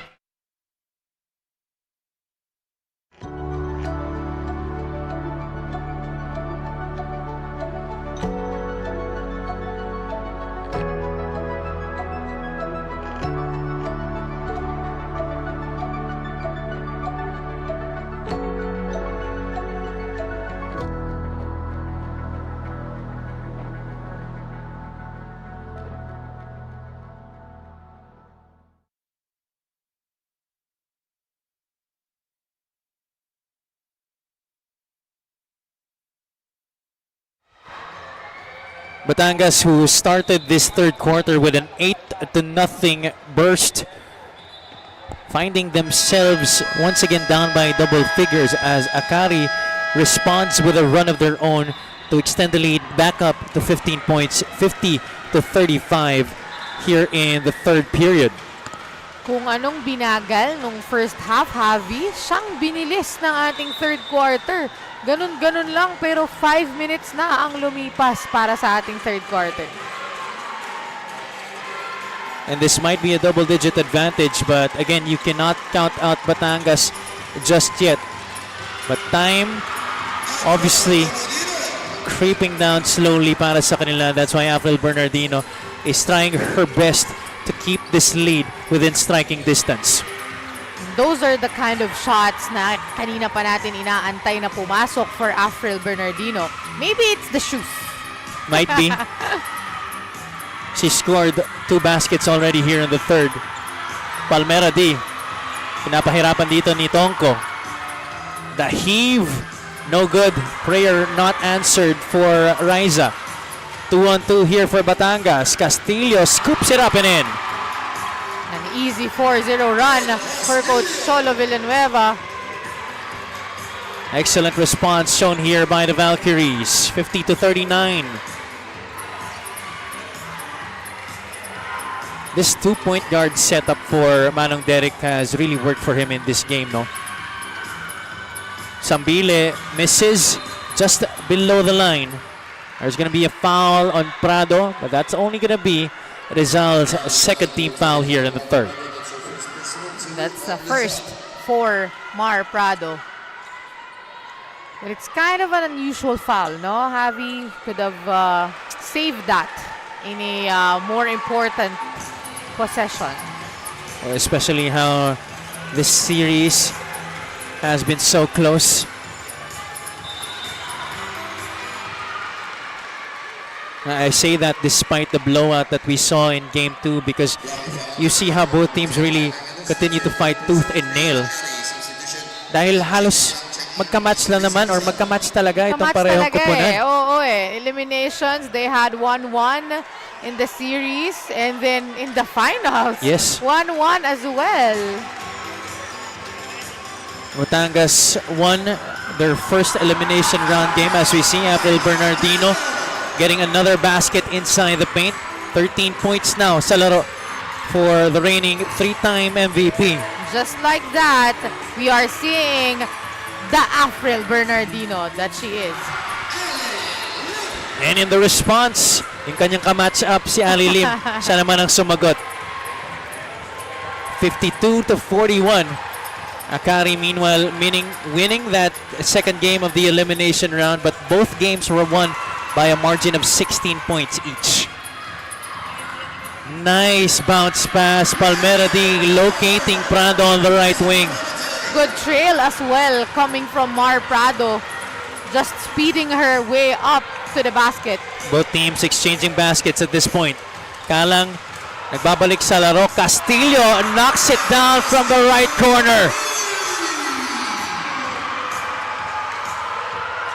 Batangas, who started this third quarter with an 8-0 burst, finding themselves once again down by double figures as Akari responds with a run of their own to extend the lead back up to 15 points, 50-35 here in the third period. Kung anong binagal nung first half, Javi, siyang binilis ng ating third quarter. Ganun-ganun lang, pero 5 minutes na ang lumipas para sa ating third quarter. And this might be a double-digit advantage, but again, you cannot count out Batangas just yet. But time, obviously, creeping down slowly para sa kanila. That's why April Bernardino is trying her best to keep this lead within striking distance. Those are the kind of shots na kanina pa natin inaantay na pumasok for April Bernardino. Maybe it's the shoes. Might be. She scored 2 baskets already here in the third. Palmera D, pinapahirapan dito ni Tonko. The heave, no good. Prayer not answered for Riza. 2-on-2 here for Batangas. Castillo scoops it up and in. An easy 4-0 run for Coach Cholo Villanueva. Excellent response shown here by the Valkyries. 50-39. This 2-point guard setup for Manong Derek has really worked for him in this game, no? Wmpbl misses just below the line. There's going to be a foul on Prado, but that's only going to be Rizal's second team foul here in the third. That's the first for Mar Prado. But it's kind of an unusual foul, no? Javi could have saved that in a more important possession. especially how this series has been so close. I say that despite the blowout that we saw in Game 2 because you see how both teams really continue to fight tooth and nail. Dahil halos magka-match lang naman or magka-match talaga itong Kamatch parehong talaga kupunan. Oo eh. Eliminations, they had 1-1 in the series and then in the finals, Yes. 1-1 as well. Batangas won their first elimination round game as we see Wmpbl Bernardino getting another basket inside the paint. 13 points now sa laro for the reigning 3-time MVP. Just like that, we are seeing the Wmpbl Bernardino that she is. And in the response, yung kanyang ka-match up si Ali Lim. Siya naman ang sumagot. 52-41. Akari meanwhile winning that second game of the elimination round, but both games were won by a margin of 16 points each. Nice bounce pass. Palmeradi locating Prado on the right wing. Good trail as well coming from Mar Prado. Just speeding her way up to the basket. Both teams exchanging baskets at this point. Kalang nagbabalik sa laro. Castillo knocks it down from the right corner.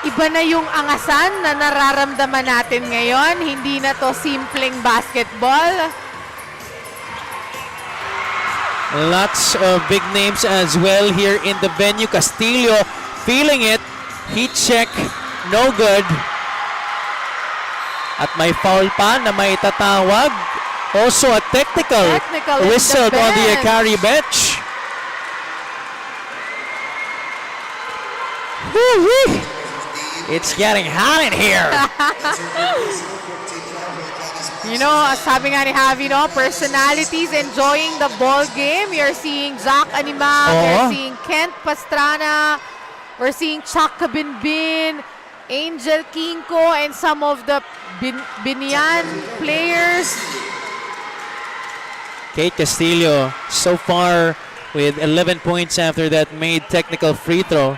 Iba na yung angasan na nararamdaman natin ngayon. Hindi na to simpleng basketball. Lots of big names as well here in the venue. Castillo feeling it. Heat check, no good. At may foul pa na may tatawag. Also a technical whistled on the Akari bench. Woo-wee. It's getting hot in here. You know, sabi nga ni Javi, no, personalities enjoying the ball game. You're seeing Jack Animam, you're seeing Kent Pastrana, we're seeing Chaka Binbin, Angel Kinko, and some of the Binyan players. Kate Castillo so far with 11 points after that made technical free throw.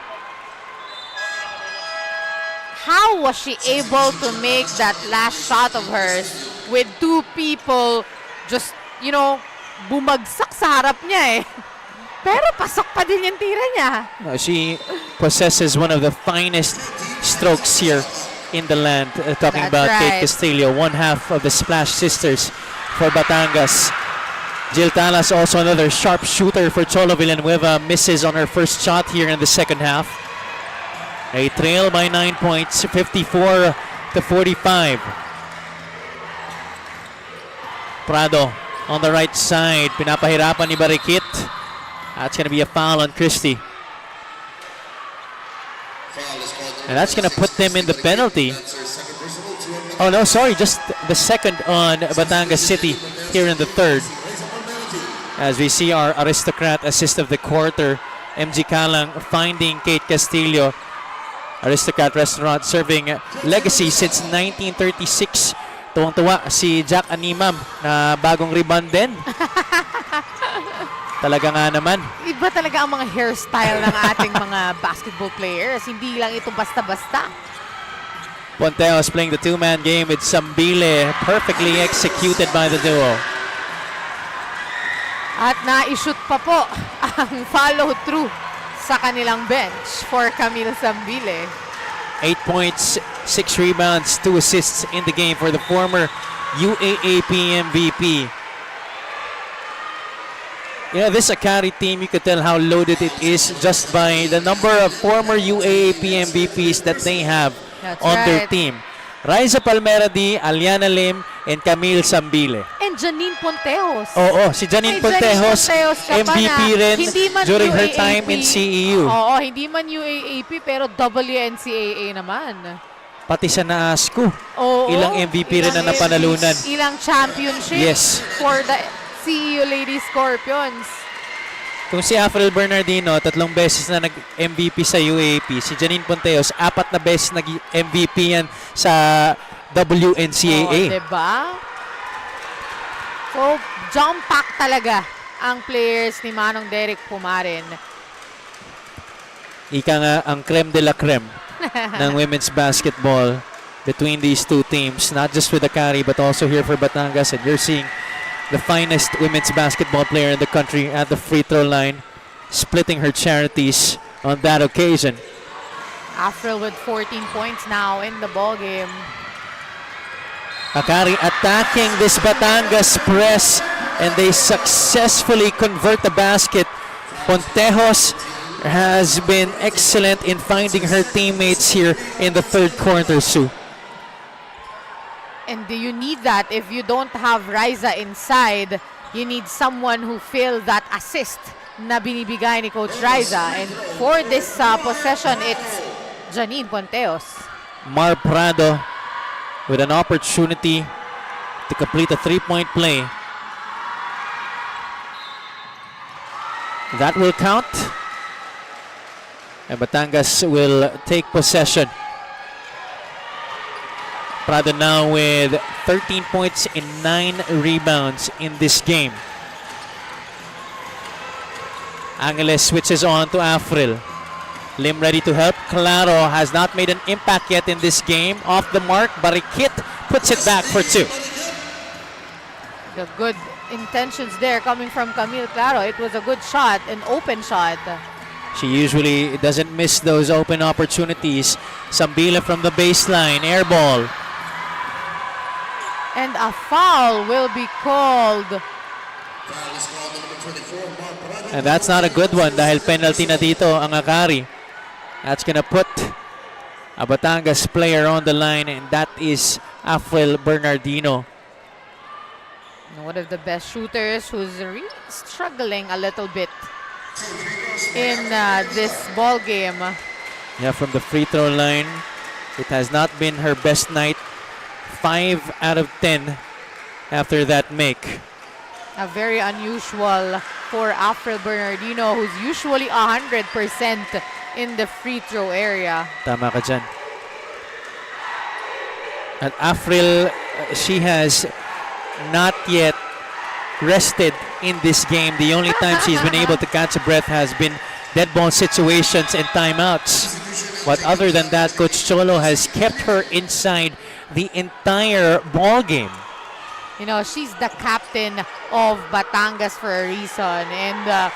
How was she able to make that last shot of hers with two people just, you know, bumagsak sa harap niya eh. Pero pasok pa din yung tira niya. She possesses one of the finest strokes here in the land. Talking That's about right. Kate Castillo, one half of the Splash Sisters for Batangas. Jill Talas, also another sharp shooter for Cholo Villanueva, misses on her first shot here in the second half. A trail by 9 points, 54-45. Prado on the right side, pinapahirapan ni Barikit. That's going to be a foul on Christie. And that's going to put them in the penalty. Oh no, sorry, just the second on Batangas City here in the third. As we see our aristocrat assist of the quarter, MG Kalang finding Kate Castillo. Aristocrat Restaurant serving legacy since 1936. Tuwang-tuwa si Jack Animam na bagong rebound din. Talaga nga naman. Iba talaga ang mga hairstyle ng ating mga basketball players. Hindi lang ito basta-basta. Ponteos playing the two-man game with Wmpbl, perfectly executed by the duo. At na-shoot pa po ang follow-through sa kanilang bench for Camille Wmpbl. 8 points, 6 rebounds, 2 assists in the game for the former UAAP MVP. You know, this Akari team, you could tell how loaded it is just by the number of former UAAP MVPs that they have on their team. Raisa Palmeradi, Aliana Lim, and Camille Wmpbl. And Janine Ponteos. Oo, si Janine Pontejos, MVP rin during her time in CEU. Oo, hindi man UAAP pero WNCAA naman. Pati sa NAASCO. Oo, Ilang MVP rin na napanalunan. Ilang championship for the CEU Lady Scorpions. Kung si Wmpbl Bernardino, 3 beses na nag-MVP sa UAAP. Si Janine Ponteos, 4 na beses nag-MVP yan sa WNCAA. Oh, diba? So, jump pack talaga ang players ni Manong Derek Pumarin. Ika nga ang creme de la creme ng women's basketball between these two teams, not just with Akari but also here for Batangas. And you're seeing the finest women's basketball player in the country at the free throw line, splitting her charities on that occasion. Afril with 14 points now in the ball game. Akari attacking this Batangas press, and they successfully convert the basket. Pontejos has been excellent in finding her teammates here in the third quarter, Sue. And you need that if you don't have Riza inside. You need someone who fills that assist na binibigay ni Coach Riza. And for this possession, it's Janine Pontejos. Mar Prado with an opportunity to complete a three-point play. That will count. And Batangas will take possession. Prado now with 13 points and 9 rebounds in this game. Angeles switches on to Afril. Lim ready to help. Claro has not made an impact yet in this game. Off the mark, Barikit puts it back for 2. The good intentions there coming from Camille Claro. It was a good shot, an open shot. She usually doesn't miss those open opportunities. Sambila from the baseline, air ball. And a foul will be called. And that's not a good one dahil penalty na dito ang Akari. That's gonna put a Batangas player on the line, and that is Afril Bernardino. One of the best shooters who's really struggling a little bit in this ball game. Yeah, from the free throw line, it has not been her best night. 5 out of 10 after that make. A very unusual for Afril Bernardino, who's usually 100% in the free throw area. Tama ka dyan. At Afril, she has not yet rested in this game. The only time she's been able to catch a breath has been dead ball situations and timeouts. But other than that, Coach Cholo has kept her inside the entire ball game. You know, she's the captain of Batangas for a reason. And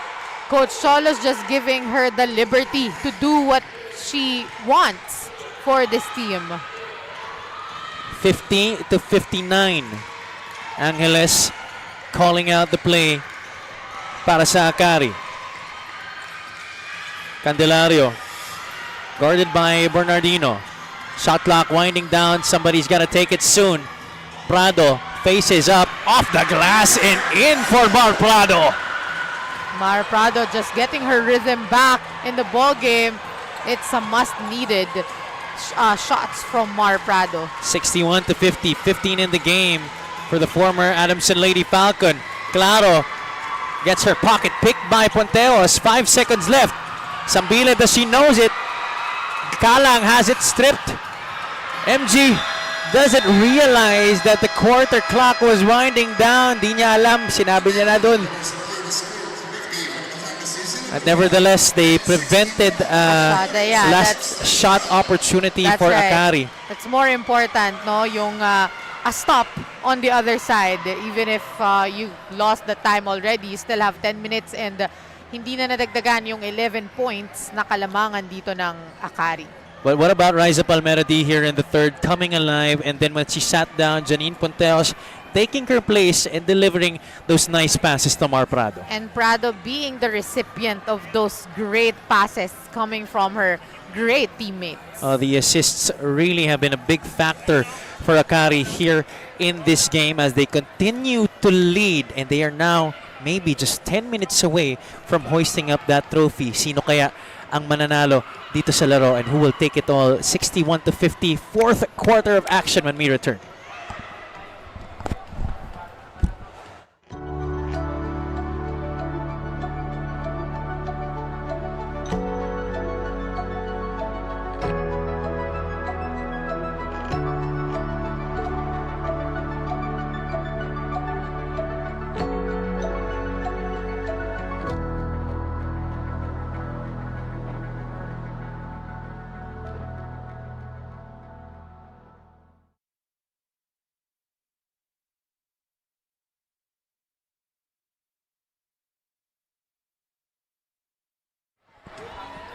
Coach Cholo's just giving her the liberty to do what she wants for this team. 50 to 59. Angeles calling out the play para sa Akari. Candelario guarded by Bernardino. Shot clock winding down. Somebody's got to take it soon. Prado faces up off the glass and in for Mar Prado. Mar Prado just getting her rhythm back in the ball game. It's a must-needed shots from Mar Prado. 61 to 50. 15 in the game for the former Adamson Lady Falcon. Claro gets her pocket picked by Pontejos. 5 seconds left. Sambila, does she knows it? Kalang has it stripped. MG doesn't realize that the quarter clock was winding down. Di niya alam. Sinabi niya na dun. But nevertheless, they prevented last shot opportunity for Akari. That's more important, no? Yung a stop on the other side. Even if you lost the time already, you still have 10 minutes and hindi na nadagdagan yung 11 points na kalamangan dito ng Akari. But what about Riza Palmeradi here in the third, coming alive, and then when she sat down, Janine Pontejos taking her place and delivering those nice passes to Mar Prado. And Prado being the recipient of those great passes coming from her great teammates. The assists really have been a big factor for Akari here in this game as they continue to lead, and they are now maybe just 10 minutes away from hoisting up that trophy. Sino kaya ang mananalo dito sa laro, and who will take it all? 61 to 50, fourth quarter of action when we return.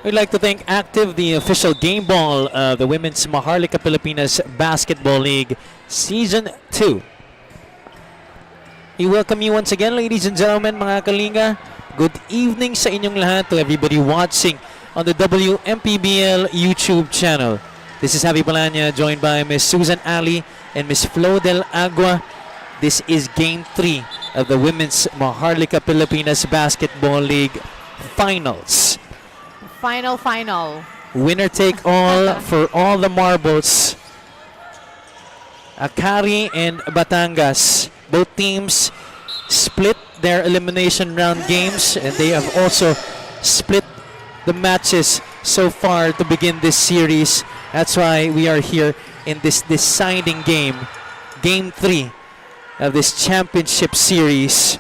We'd like to thank Active, the official game ball of the Women's Maharlika Pilipinas Basketball League Season 2. We welcome you once again, ladies and gentlemen, mga kalinga. Good evening sa inyong lahat, to everybody watching on the Wmpbl YouTube channel. This is Javi Balanya, joined by Miss Susan Ali and Miss Flo Del Agua. This is Game 3 of the Women's Maharlika Pilipinas Basketball League Finals. Final. Winner take all for all the marbles. Akari and Batangas. Both teams split their elimination round games, and they have also split the matches so far to begin this series. That's why we are here in this deciding game, Game 3 of this championship series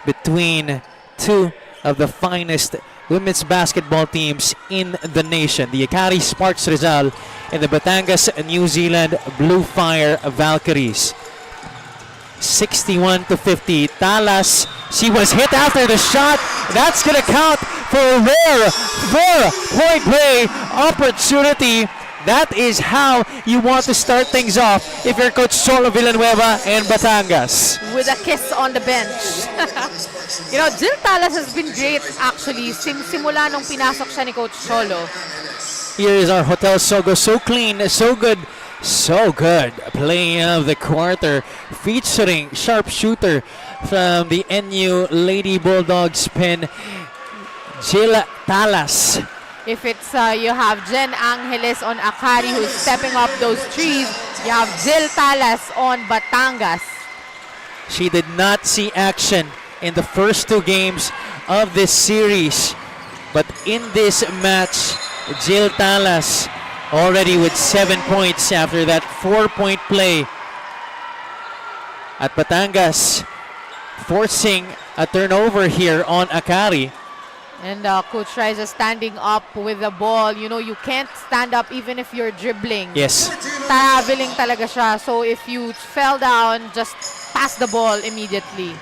between two of the finest women's basketball teams in the nation, the Akari Sparks Rizal and the Batangas New Zealand Bluefire Valkyries. 61-50. Talas, she was hit after the shot. That's gonna count for a rare 4-point play opportunity. That is how you want to start things off if you're Coach Cholo Villanueva and Batangas. With a kiss on the bench. You know, Jill Talas has been great actually simula nung pinasok siya ni Coach Cholo. Here is our Hotel Sogo, so clean, so good. So good. Play of the quarter featuring sharpshooter from the NU Lady Bulldogs pen, Jill Talas. If it's you have Jen Angeles on Akari who's stepping up those trees, you have Jill Talas on Batangas. She did not see action in the first two games of this series, but in this match, Jill Talas already with 7 points after that 4-point play at Batangas, forcing a turnover here on Akari. And Coach Riza standing up with the ball. You know, you can't stand up even if you're dribbling. Yes. Traveling talaga siya. So if you fell down, just pass the ball immediately.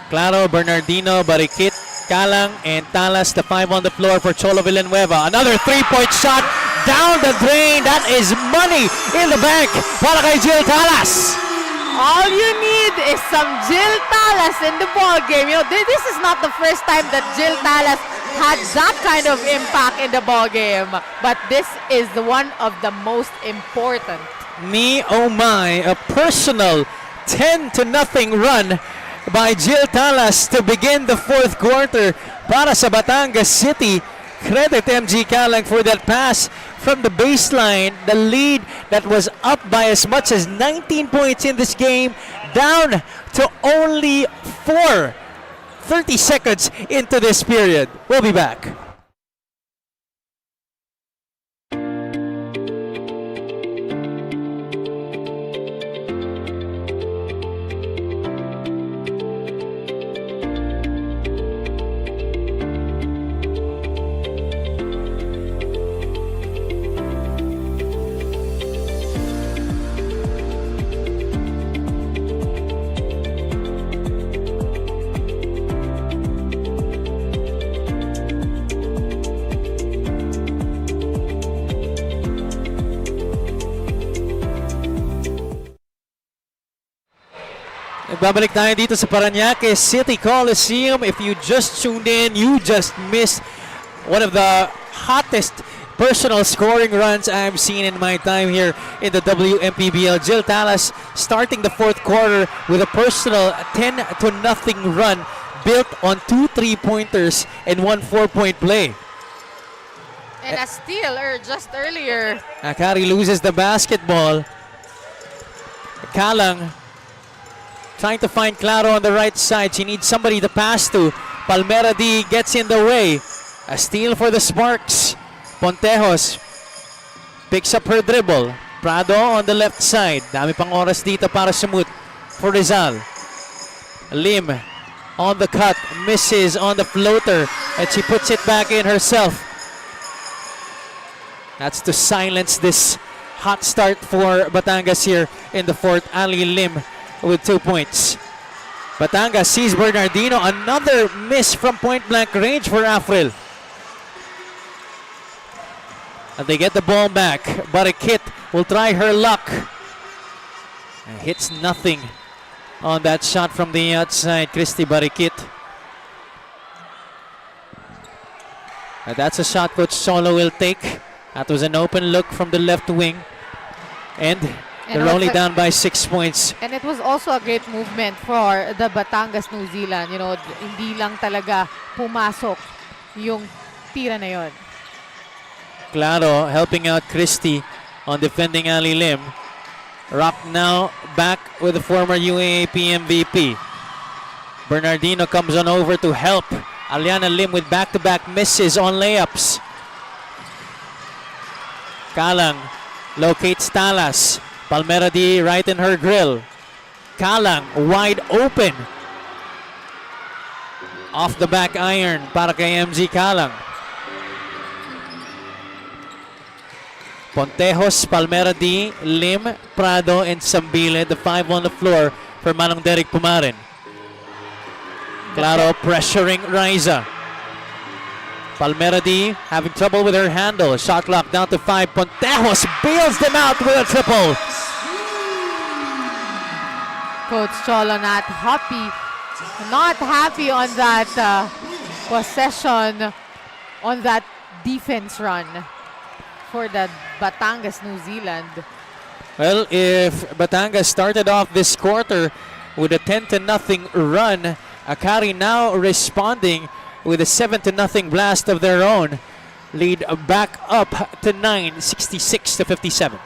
Claro, Bernardino, Barikit, Kalang, and Talas, the 5 on the floor for Cholo Villanueva. Another 3-point shot down the drain. That is money in the bank para kay Jill Talas. All you need is some Jill Talas in the ball game. You know, this is not the first time that Jill Talas had that kind of impact in the ball game, but this is the one of the most important. Me oh my, a personal 10-0 run by Jill Talas to begin the fourth quarter para sa Batangas City. Credit MG Kalang for that pass from the baseline. The lead that was up by as much as 19 points in this game down to only 4. 30 seconds into this period. We'll be back. Babalik tayo dito sa Parañaque City Coliseum. If you just tuned in, you just missed one of the hottest personal scoring runs I've seen in my time here in the Wmpbl. Jill Talas starting the fourth quarter with a personal 10-0 run built on 2 3-pointers and 1 4-point play. And a steal just earlier. Akari loses the basketball. Kalang trying to find Claro on the right side. She needs somebody to pass to. Palmera D gets in the way. A steal for the Sparks. Pontejos picks up her dribble. Prado on the left side. Dami pang oras dito para sumut for Rizal. Lim on the cut. Misses on the floater. And she puts it back in herself. That's to silence this hot start for Batangas here in the fourth. Ali Lim with 2 points. Batangas sees Bernardino. Another miss from point blank range for Afril. And they get the ball back. Barikit will try her luck. And hits nothing on that shot from the outside. Christy Barikit. And that's a shot Coach Solo will take. That was an open look from the left wing. And they're only down by 6 points. And it was also a great movement for the Batangas, New Zealand. You know, hindi lang talaga pumasok yung tira na yon. Claro, helping out Christy on defending Ali Lim. Rock now back with the former UAAP MVP. Bernardino comes on over to help. Aliana Lim with back-to-back misses on layups. Kalang locates Talas. Palmera D right in her grill. Kalang wide open. Off the back iron para kay MG Kalang. Pontejos, Palmera D, Lim, Prado, and Sambile, the 5 on the floor for Manong Derek Pumarin. Claro pressuring Riza. Palmera D having trouble with her handle. Shot clock down to 5. Pontejos bails them out with a triple. Coach Cholo not happy on that possession, on that defense run for the Batangas, New Zealand. Well, if Batangas started off this quarter with a 10-0 run, Akari now responding with a 7-0 blast of their own. Lead back up to 9, 66-57.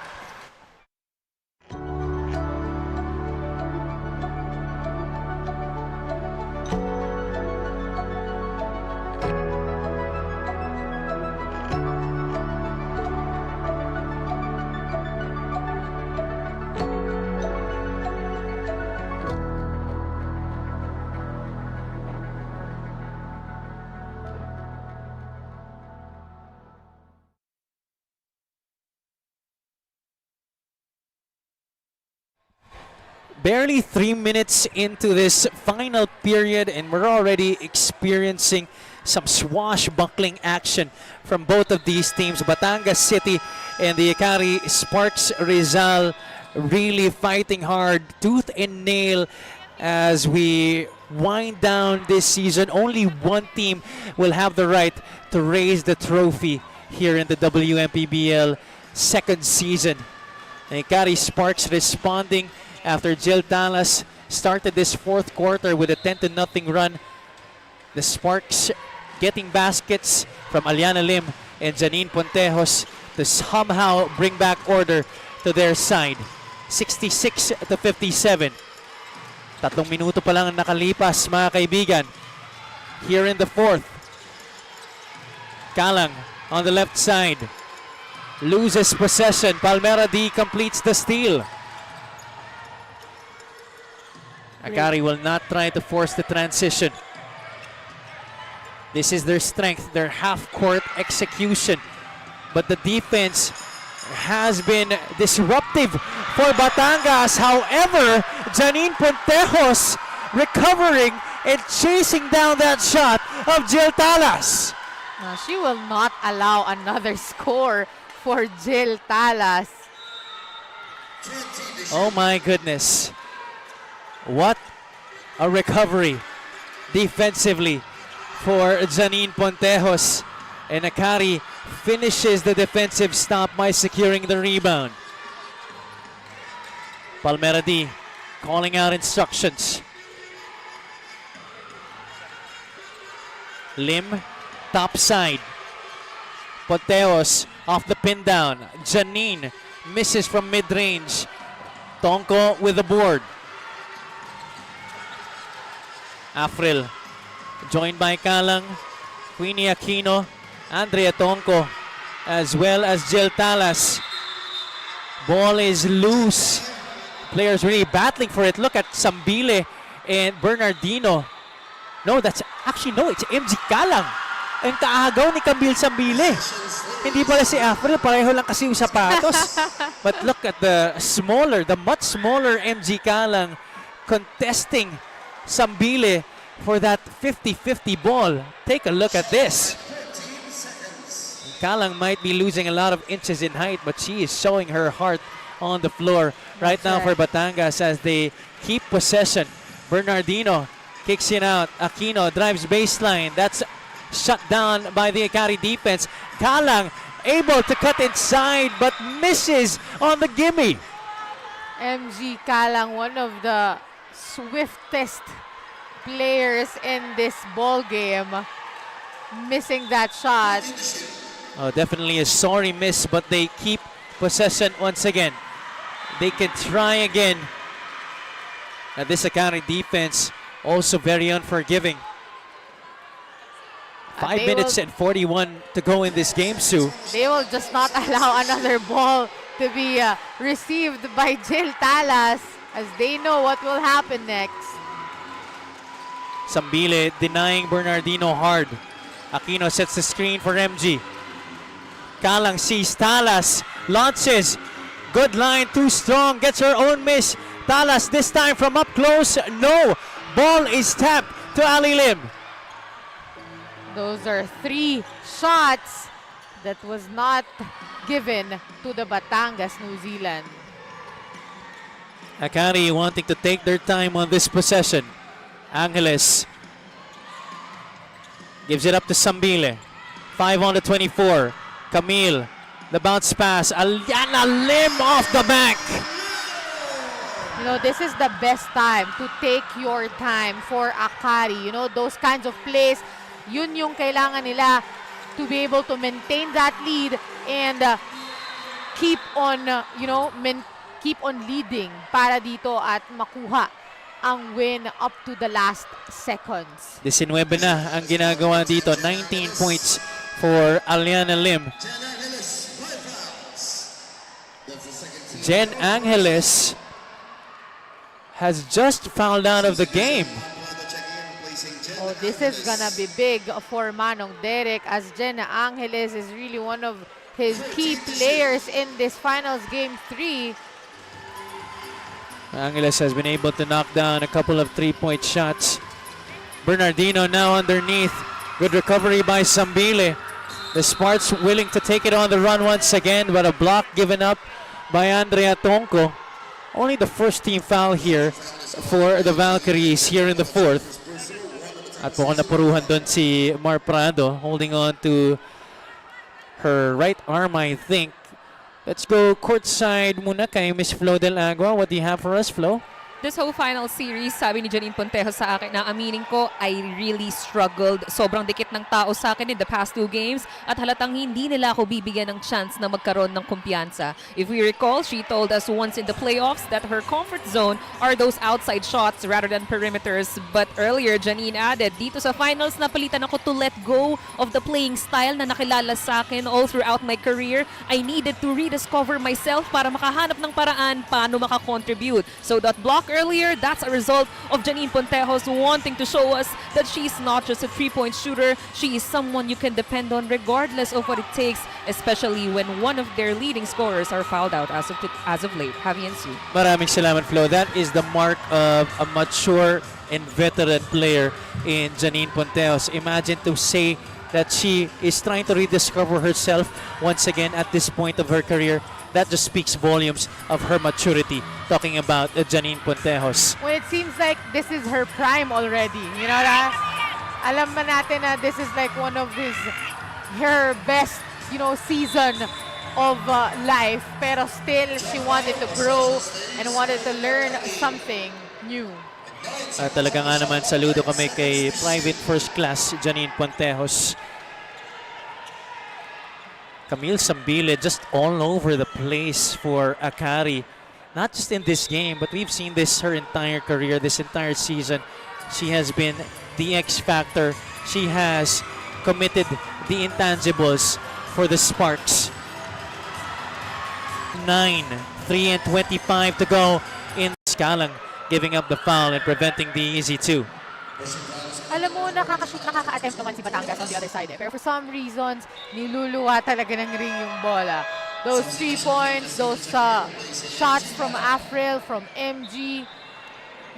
Barely 3 minutes into this final period and we're already experiencing some swashbuckling action from both of these teams. Batangas City and the Akari Sparks Rizal really fighting hard, tooth and nail, as we wind down this season. Only one team will have the right to raise the trophy here in the Wmpbl second season. The Akari Sparks responding after Jill Talas started this fourth quarter with a 10-0 run. The Sparks getting baskets from Aliana Lim and Janine Pontejos to somehow bring back order to their side. 66-57. 3 minuto pa lang ang nakalipas, mga kaibigan. Here in the fourth. Kalang on the left side. Loses possession. Palmera D completes the steal. Akari will not try to force the transition. This is their strength, their half-court execution. But the defense has been disruptive for Batangas. However, Janine Pontejos recovering and chasing down that shot of Jill Talas. She will not allow another score for Jill Talas. Oh my goodness. What a recovery defensively for Janine Pontejos. And Akari finishes the defensive stop by securing the rebound. Palmera D calling out instructions. Lim, top side. Pontejos off the pin down. Janine misses from mid-range. Tonko with the board. Afril joined by Kalang, Queenie Aquino, Andrea Tonko, as well as Jill Talas. Ball is loose. Players really battling for it. Look at Sambile and Bernardino. It's MG Kalang. Ang kaagaw ni Camille Sambile. Hindi pala si Afril, pareho lang kasi yung sapatos. But look at the much smaller MG Kalang contesting Sambile for that 50-50 ball. Take a look at this. Kalang might be losing a lot of inches in height, but she is showing her heart on the floor right now for Batangas as they keep possession. Bernardino kicks it out. Aquino drives baseline. That's shut down by the Akari defense. Kalang able to cut inside but misses on the gimme. MG Kalang, one of the swiftest players in this ball game, missing that shot. Oh, definitely a sorry miss, but they keep possession once again. They can try again. And this Akari defense also very unforgiving. 5 minutes and 41 to go in this game, Sue. They will just not allow another ball to be received by Jill Talas, as they know what will happen next. Wmpbl denying Bernardino hard. Aquino sets the screen for MG. Kalang sees Talas, launches. Good line, too strong, gets her own miss. Talas this time from up close, no. Ball is tapped to Ali Lim. Those are 3 shots that was not given to the Batangas, New Zealand. Akari wanting to take their time on this possession. Angeles gives it up to Wmpbl. 5 on the 24. Camille, the bounce pass. Aliana Lim off the back. You know, this is the best time to take your time for Akari. You know, those kinds of plays, yun yung kailangan nila to be able to maintain that lead and keep on, keep on leading para dito at makuha ang win up to the last seconds. 19 na ang ginagawa dito. 19 points for Aliana Lim. Jen Angeles has just fouled out of the game. Oh, this is gonna be big for Manong Derek, as Jen Angeles is really one of his key players in this finals game 3. Angeles has been able to knock down a couple of 3-point shots. Bernardino now underneath. Good recovery by Wmpbl. The Sparks willing to take it on the run once again, but a block given up by Andrea Tonko. Only the first team foul here for the Valkyries here in the 4th. At mukhang napuruhan doon si Mar Prado, holding on to her right arm, I think. Let's go courtside muna kay Miss Flo Del Agua. What do you have for us, Flo? This whole final series, sabi ni Janine Pontejo sa akin na aminin ko, I really struggled. Sobrang dikit ng tao sa akin in the past 2 games at halatang hindi nila ako bibigyan ng chance na magkaroon ng kumpiyansa. If we recall, she told us once in the playoffs that her comfort zone are those outside shots rather than perimeters. But earlier, Janine added, dito sa finals, napalitan ako to let go of the playing style na nakilala sa akin all throughout my career. I needed to rediscover myself para makahanap ng paraan paano makakontribute. So that block earlier, that's a result of Janine Pontejo's wanting to show us that she's not just a 3-point shooter, she is someone you can depend on regardless of what it takes, especially when one of their leading scorers are fouled out as of late. Javi and Sue. Maraming salamat, Flo. That is the mark of a mature and veteran player in Janine Pontejos. Imagine to say that she is trying to rediscover herself once again at this point of her career. That just speaks volumes of her maturity, talking about Janine Pontejos. Well, it seems like this is her prime already. You know, alam ba natin na this is like one of her best, season of life. Pero still, she wanted to grow and wanted to learn something new. Talaga nga naman, saludo kami kay Private First Class Janine Pontejos. Camille Wmpbl just all over the place for Akari. Not just in this game, but we've seen this her entire career, this entire season. She has been the X factor. She has committed the intangibles for the Sparks. 9, 3 and 25 to go in Kalang, giving up the foul and preventing the easy 2. Alam mo, nakaka-attempt naman si Batangas on the other side. Pero for some reasons, niluluwa talaga ng ring yung bola. Those 3 points, those shots from Afril, from MG,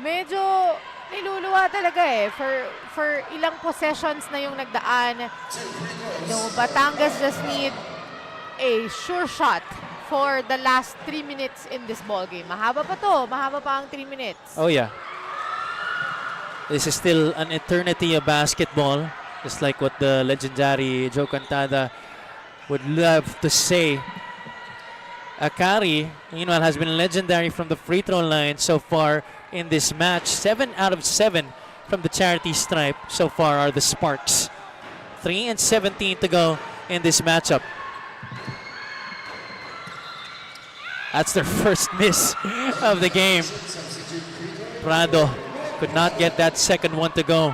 medyo niluluwa talaga eh. For ilang possessions na yung nagdaan. Batangas just need a sure shot for the last 3 minutes in this ball game. Mahaba pa to. Mahaba pa ang 3 minutes. Oh yeah. This is still an eternity of basketball. Just like what the legendary Joe Cantada would love to say. Akari, meanwhile, has been legendary from the free throw line so far in this match. 7 out of 7 from the charity stripe so far are the Sparks. 3 and 17 to go in this matchup. That's their first miss of the game. Prado could not get that second one to go.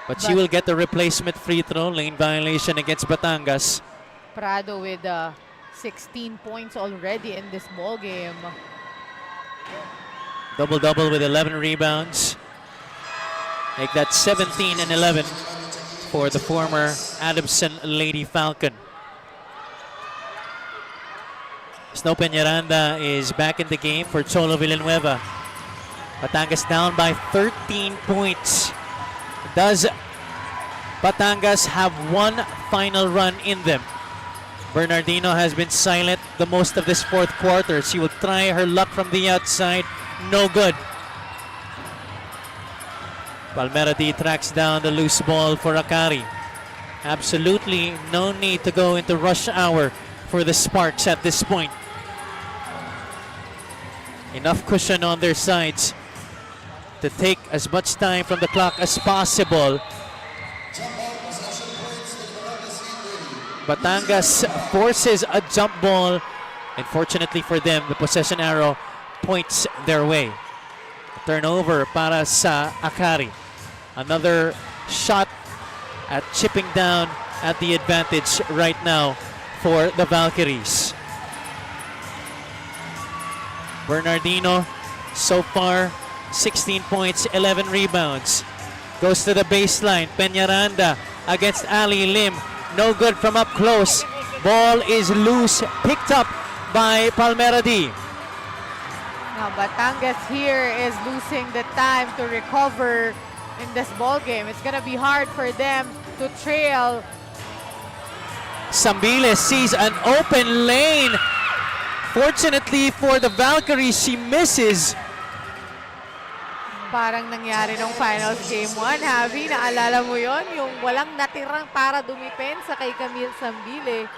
But she will get the replacement free throw. Lane violation against Batangas. Prado with 16 points already in this ball game. Double-double with 11 rebounds. Make that 17 and 11 for the former Adamson Lady Falcon. Snow Peñaranda is back in the game for Cholo Villanueva. Batangas down by 13 points. Does Batangas have one final run in them? Bernardino has been silent the most of this fourth quarter. She will try her luck from the outside. No good. Palmeradi tracks down the loose ball for Akari. Absolutely no need to go into rush hour for the Sparks at this point. Enough cushion on their sides to take as much time from the clock as possible. Batangas forces a jump ball. Unfortunately for them, the possession arrow points their way. Turnover para sa Akari. Another shot at chipping down at the advantage right now for the Valkyries. Bernardino so far 16 points, 11 rebounds. Goes to the baseline. Peñaranda against Ali Lim. No good from up close. Ball is loose. Picked up by Palmeradi. Now Batangas here is losing the time to recover in this ball game. It's gonna be hard for them to trail. Wmpbl sees an open lane. Fortunately for the Valkyries, she misses. Parang nangyari nung finals game 1, Javi. Naalala mo yon, yung walang natirang para dumipensa kay Camille Wmpbl.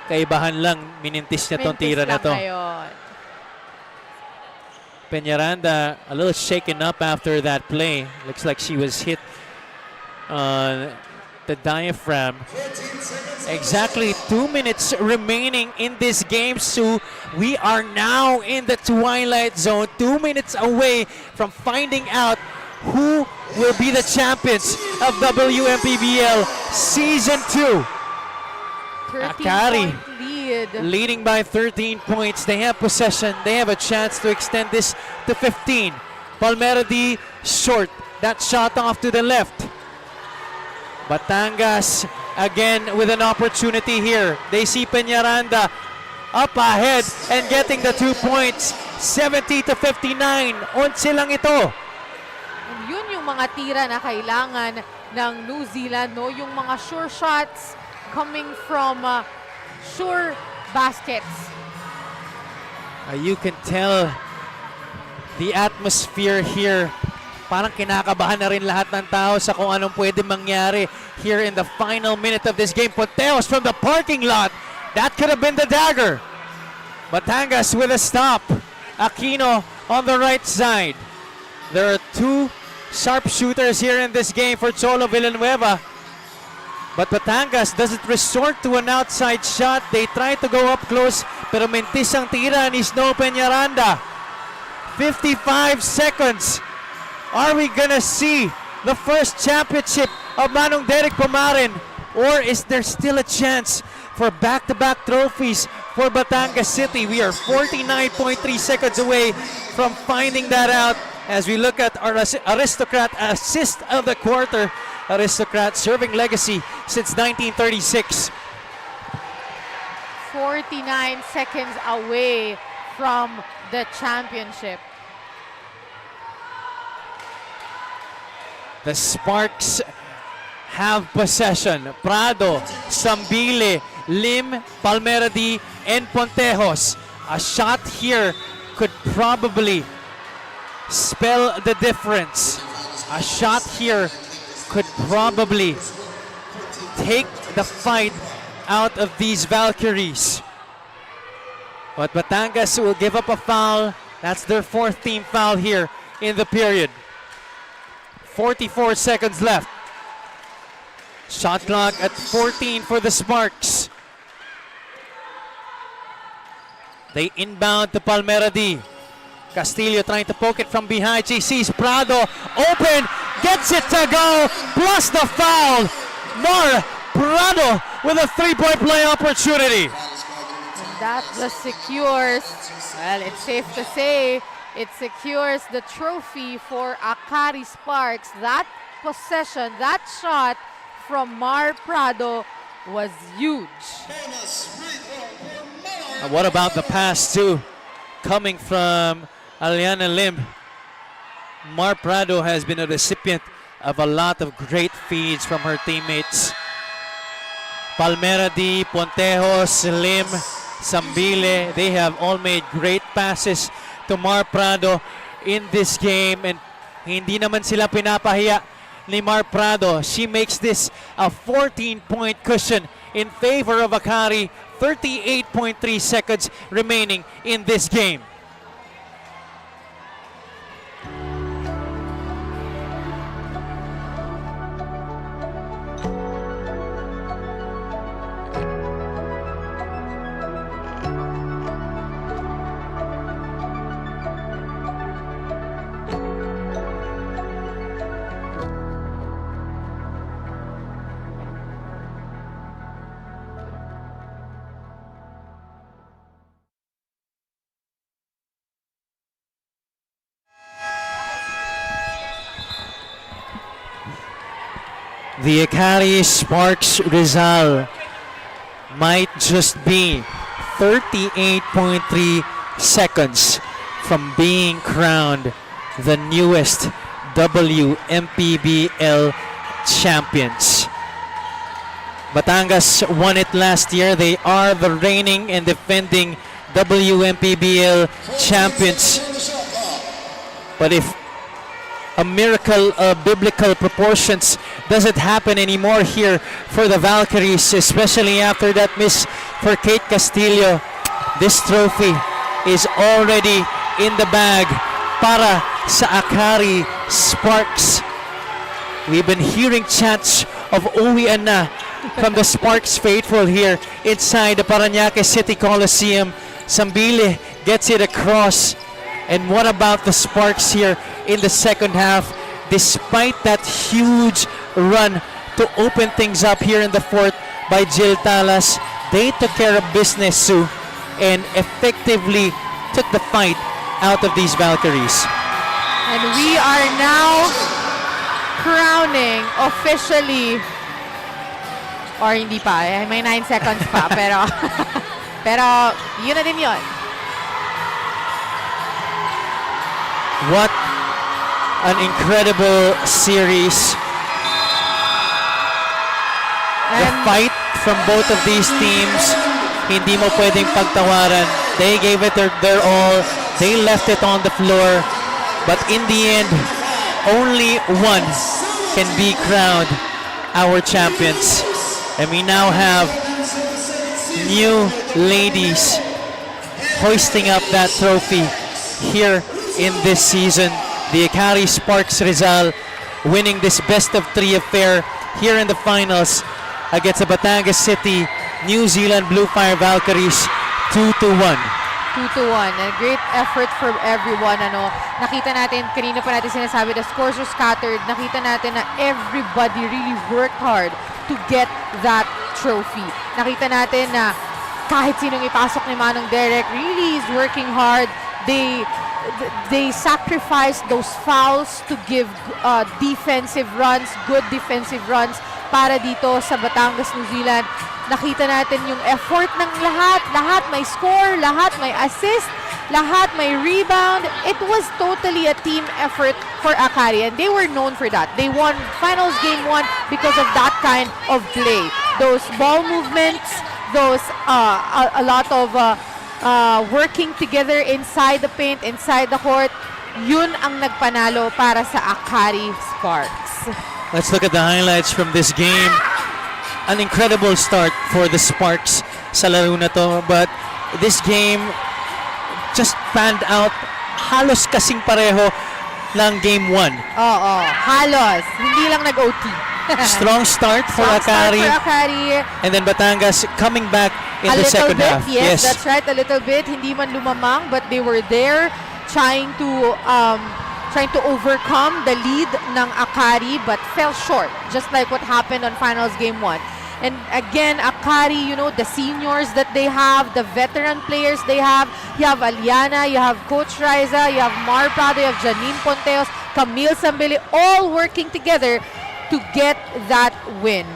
Kaibahan lang, minintis niya tong tira na to. Peñaranda a little shaken up after that play. Looks like she was hit on the diaphragm. Exactly 2 minutes remaining in this game, Sue. We are now in the twilight zone, 2 minutes away from finding out who will be the champions of Wmpbl Season 2. Akari leading by 13 points. They have possession. They have a chance to extend this to 15. Palmeradi short. That shot off to the left. Batangas again with an opportunity here. They see Peñaranda up ahead and getting the 2 points. 70 to 59. 11 lang ito. And yun yung mga tira na kailangan ng New Zealand, no? Yung mga sure shots coming from sure baskets. You can tell the atmosphere here. Parang kinakabahan na rin lahat ng tao sa kung anong pwede mangyari here in the final minute of this game. Ponteos from the parking lot. That could have been the dagger. Batangas with a stop. Aquino on the right side. There are two sharpshooters here in this game for Cholo Villanueva. But Batangas doesn't resort to an outside shot. They try to go up close, pero mentis ang tira ni Snow Peñaranda. 55 seconds. Are we gonna see the first championship of Manong Derek Pomarin? Or is there still a chance for back-to-back trophies for Batangas City? We are 49.3 seconds away from finding that out as we look at our Aristocrat assist of the quarter. Aristocrat serving legacy since 1936. 49 seconds away from the championship. The Sparks have possession. Prado, Sambile, Lim, Palmeradi, and Pontejos. A shot here could probably spell the difference. A shot here could probably take the fight out of these Valkyries. But Batangas will give up a foul. That's their 4th team foul here in the period. 44 seconds left. Shot clock at 14 for the Sparks. They inbound to Palmeradi. Castillo trying to poke it from behind. She sees Prado open, gets it to go, plus the foul. Mar Prado with a 3-point play opportunity. And that just secures, well, it's safe to say, it secures the trophy for Akari Sparks. That possession, that shot from Mar Prado was huge. And what about the pass too? Coming from Aliana Lim. Mar Prado has been a recipient of a lot of great feeds from her teammates. Palmeradi, Pontejos, Lim, Sambile, they have all made great passes to Mar Prado in this game, and hindi naman sila pinapahiya ni Mar Prado. She makes this a 14-point cushion in favor of Akari. 38.3 seconds remaining in this game. The Akari Sparks Rizal might just be 38.3 seconds from being crowned the newest Wmpbl champions. Batangas won it last year. They are the reigning and defending Wmpbl champions. But if a miracle of biblical proportions doesn't happen anymore here for the Valkyries, especially after that miss for Kate Castillo, this trophy is already in the bag para sa Akari Sparks. We've been hearing chants of uwian na from the Sparks faithful here inside the Parañaque City Coliseum. Sambile gets it across. And what about the Sparks here in the second half? Despite that huge run to open things up here in the 4th by Jill Talas, they took care of business, Sue, and effectively took the fight out of these Valkyries. And we are now crowning officially, or hindi pa, may 9 seconds pa, pero yun na din yun. What an incredible series. The fight from both of these teams, hindi mo pwedeng pagtawaran. They gave it their all. They left it on the floor. But in the end, only one can be crowned our champions. And we now have new ladies hoisting up that trophy here in this season. The Akari Sparks Rizal winning this best of 3 affair here in the finals against the Batangas City New Zealand Bluefire Valkyries 2-1. 2-1. A great effort from everyone. Nakita natin, kanina pa natin sinasabi, the scores are scattered. Nakita natin na everybody really worked hard to get that trophy. Nakita natin na kahit sinong ipasok ni Manong Derek really is working hard. They sacrificed those fouls to give defensive runs, good defensive runs para dito sa Batangas, New Zealand. Nakita natin yung effort ng lahat. Lahat may score, lahat may assist, lahat may rebound. It was totally a team effort for Akari, and they were known for that. They won finals game 1 because of that kind of play. Those ball movements, those a lot of working together inside the paint, inside the court. Yun ang nagpanalo para sa Akari Sparks. Let's look at the highlights from this game. An incredible start for the Sparks sa laro na to, but this game just panned out halos kasing pareho ng game 1. Oo, halos. Hindi lang nag-OT. Strong start for Akari. For Akari. And then Batangas coming back in A the little second bit, half. yes, that's right. A little bit. Hindi man lumamang, but they were there trying to overcome the lead ng Akari, but fell short, just like what happened on finals game 1. And again, Akari, you know, the seniors that they have, the veteran players they have. You have Aliana, you have Coach Riza, you have Mar Prado, you have Janine Ponteos, Camille Sambili, all working together to get that win.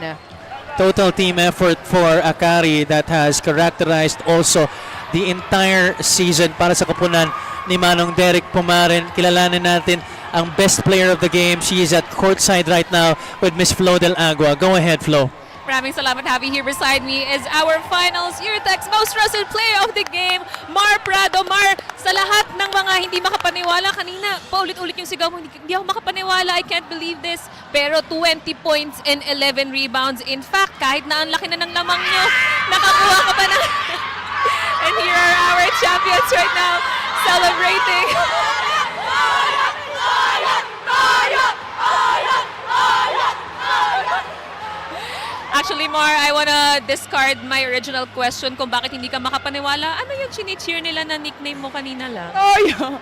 Total team effort for Akari that has characterized also the entire season para sa koponan ni Manong Derek Pumaren. Kilalanin natin ang best player of the game. She is at courtside right now with Miss Flo Del Agua. Go ahead, Flo. Maraming salamat. Happy here beside me is our finals Eurotech's most trusted player of the game, Mar Prado. Mar, sa lahat ng mga hindi makapaniwala, kanina paulit-ulit yung sigaw mo, hindi ako makapaniwala, I can't believe this. Pero 20 points and 11 rebounds. In fact, kahit na ang laki na ng lamang nyo, nakakuha ka pa na. And here are our champions right now, celebrating. Actually, Mar, I wanna discard my original question kung bakit hindi ka makapaniwala. Ano yung chini-cheer nila na nickname mo kanina lang? Toyo.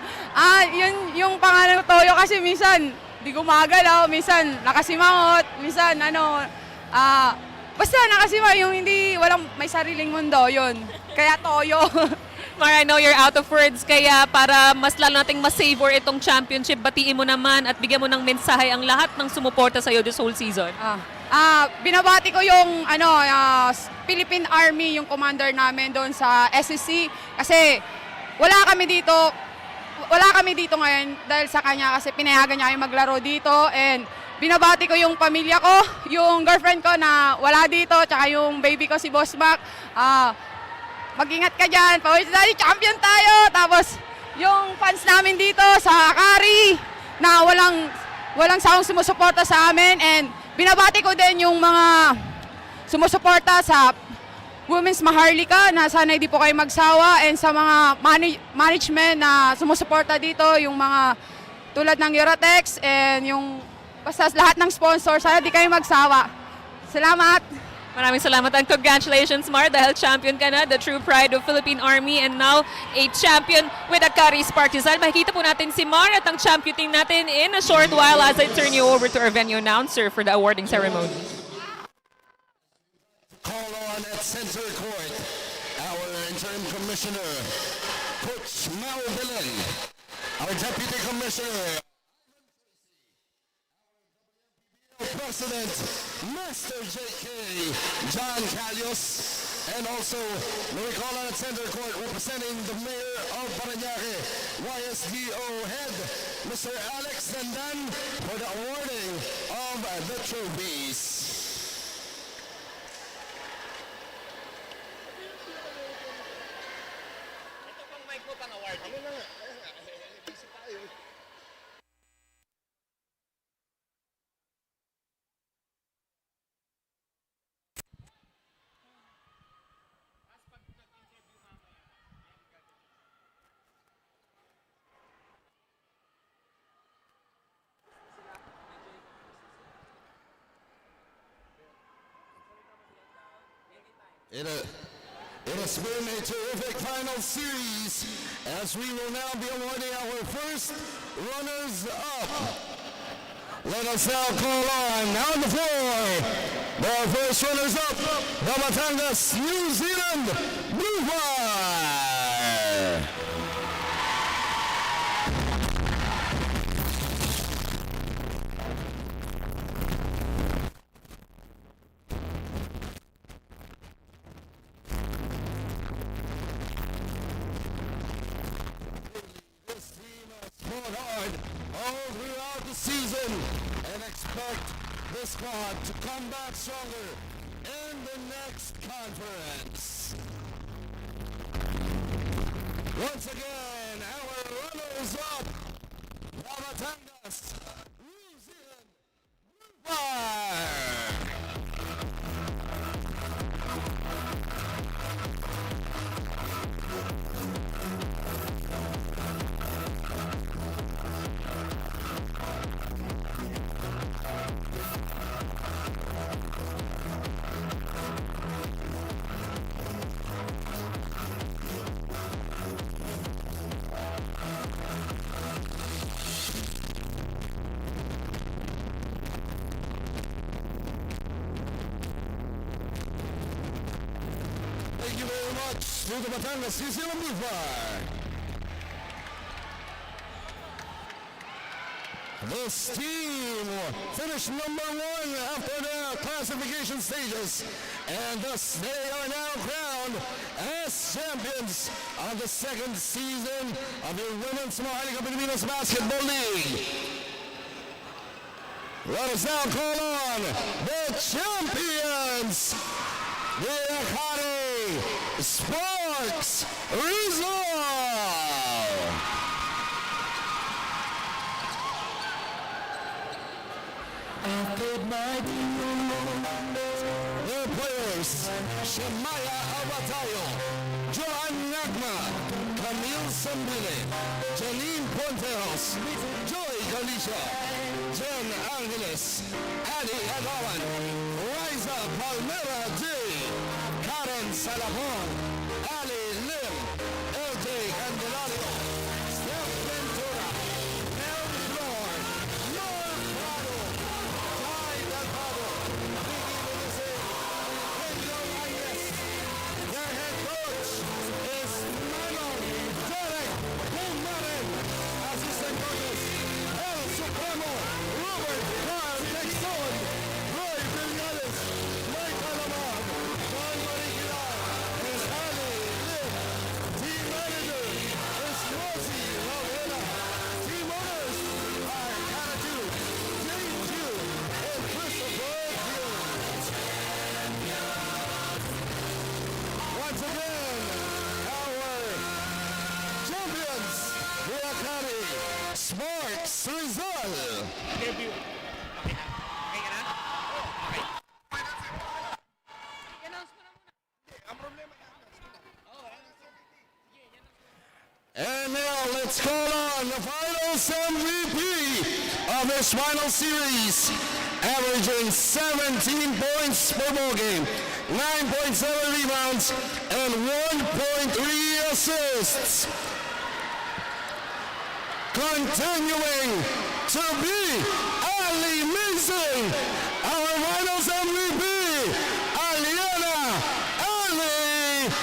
Yun yung pangalan ko Toyo kasi minsan di gumagalaw, minsan nakasimangot, minsan basta nakasimangot yung hindi, walang may sariling mundo, yun. Kaya Toyo. Mar, I know you're out of words, kaya para mas lalo nating ma-savor itong championship, batiin mo naman at bigyan mo ng mensahe ang lahat ng sumuporta sa'yo this whole season. Binabati ko yung Philippine Army, yung commander namin doon sa SEC kasi wala kami dito ngayon dahil sa kanya kasi pinayagan niya kami maglaro dito, and binabati ko yung pamilya ko, yung girlfriend ko na wala dito, tsaka yung baby ko si Boss Mac. Mag-ingat ka dyan, champion tayo. Tapos yung fans namin dito sa Akari na walang sawang sumusuporta sa amin, and binabati ko din yung mga sumusuporta sa Women's Maharlika na sana hindi po kayo magsawa, and sa mga management na sumusuporta dito, yung mga tulad ng Eurotex and yung basta lahat ng sponsors, sana di kayo magsawa. Salamat! Maraming salamat and congratulations, Mar, dahil champion ka na, the true pride of Philippine Army, and now a champion with Akari Spartizan. Makikita po natin si Mar at ang champion team natin in a short while as I turn you over to our venue announcer for the awarding ceremony. Call on at center court, our interim commissioner, Coach Wmpbl, our deputy commissioner, President, Master J.K. John Calios, and also we call on at center court representing the Mayor of Parañaque, YSDO Head, Mr. Alex Dandan, for the awarding of the trophies. It has been a terrific final series as we will now be awarding our first runners-up. Let us now call on the floor, our first runners-up, the Batangas, New Zealand, Bluefire. Hard all throughout squad to come back stronger in the next conference. Once again, our runners-up, Batangas, Bluefire. Thank you very much to the Batangas Coliseum Bluefire. This team finished number 1 after their classification stages, and thus they are now crowned as champions of the second season of the Women's Maharlika Pilipinas Basketball League. Let us now call on the champions, the Akari Sports Rizal. Their players, Shemaya Abatayo, Joan Nagma, Camille Sambile, Janine Ponteros, Joy Galicia, Jen Angeles, Annie Agawan, Riza Palmera J, Karen Salapon, Ali Lim, LJ Candelario, Steph Ventura, Mel Flor, Lord Prado, Ty Delgado, Vicky Belisay, Pedro Reyes. Their head coach is Manon Derek Pumarin. Assistant coaches, El Supremo, Robert Carl Texon, Roy Villalez, Mike Alamar, Juan Mariquila, is Ali Lim. Team manager is Rosie Ravela. Team owners are Karatu, Jane Chu, and Christopher Gill. Once again, our champions, the Akari Sports Rizal. And now let's call on the finals MVP of this final series, averaging 17 points per ball game, 9.7 rebounds, and 1.3 assists. Continuing to be Ali Mason, our finals MVP, Aliana Ali Lim.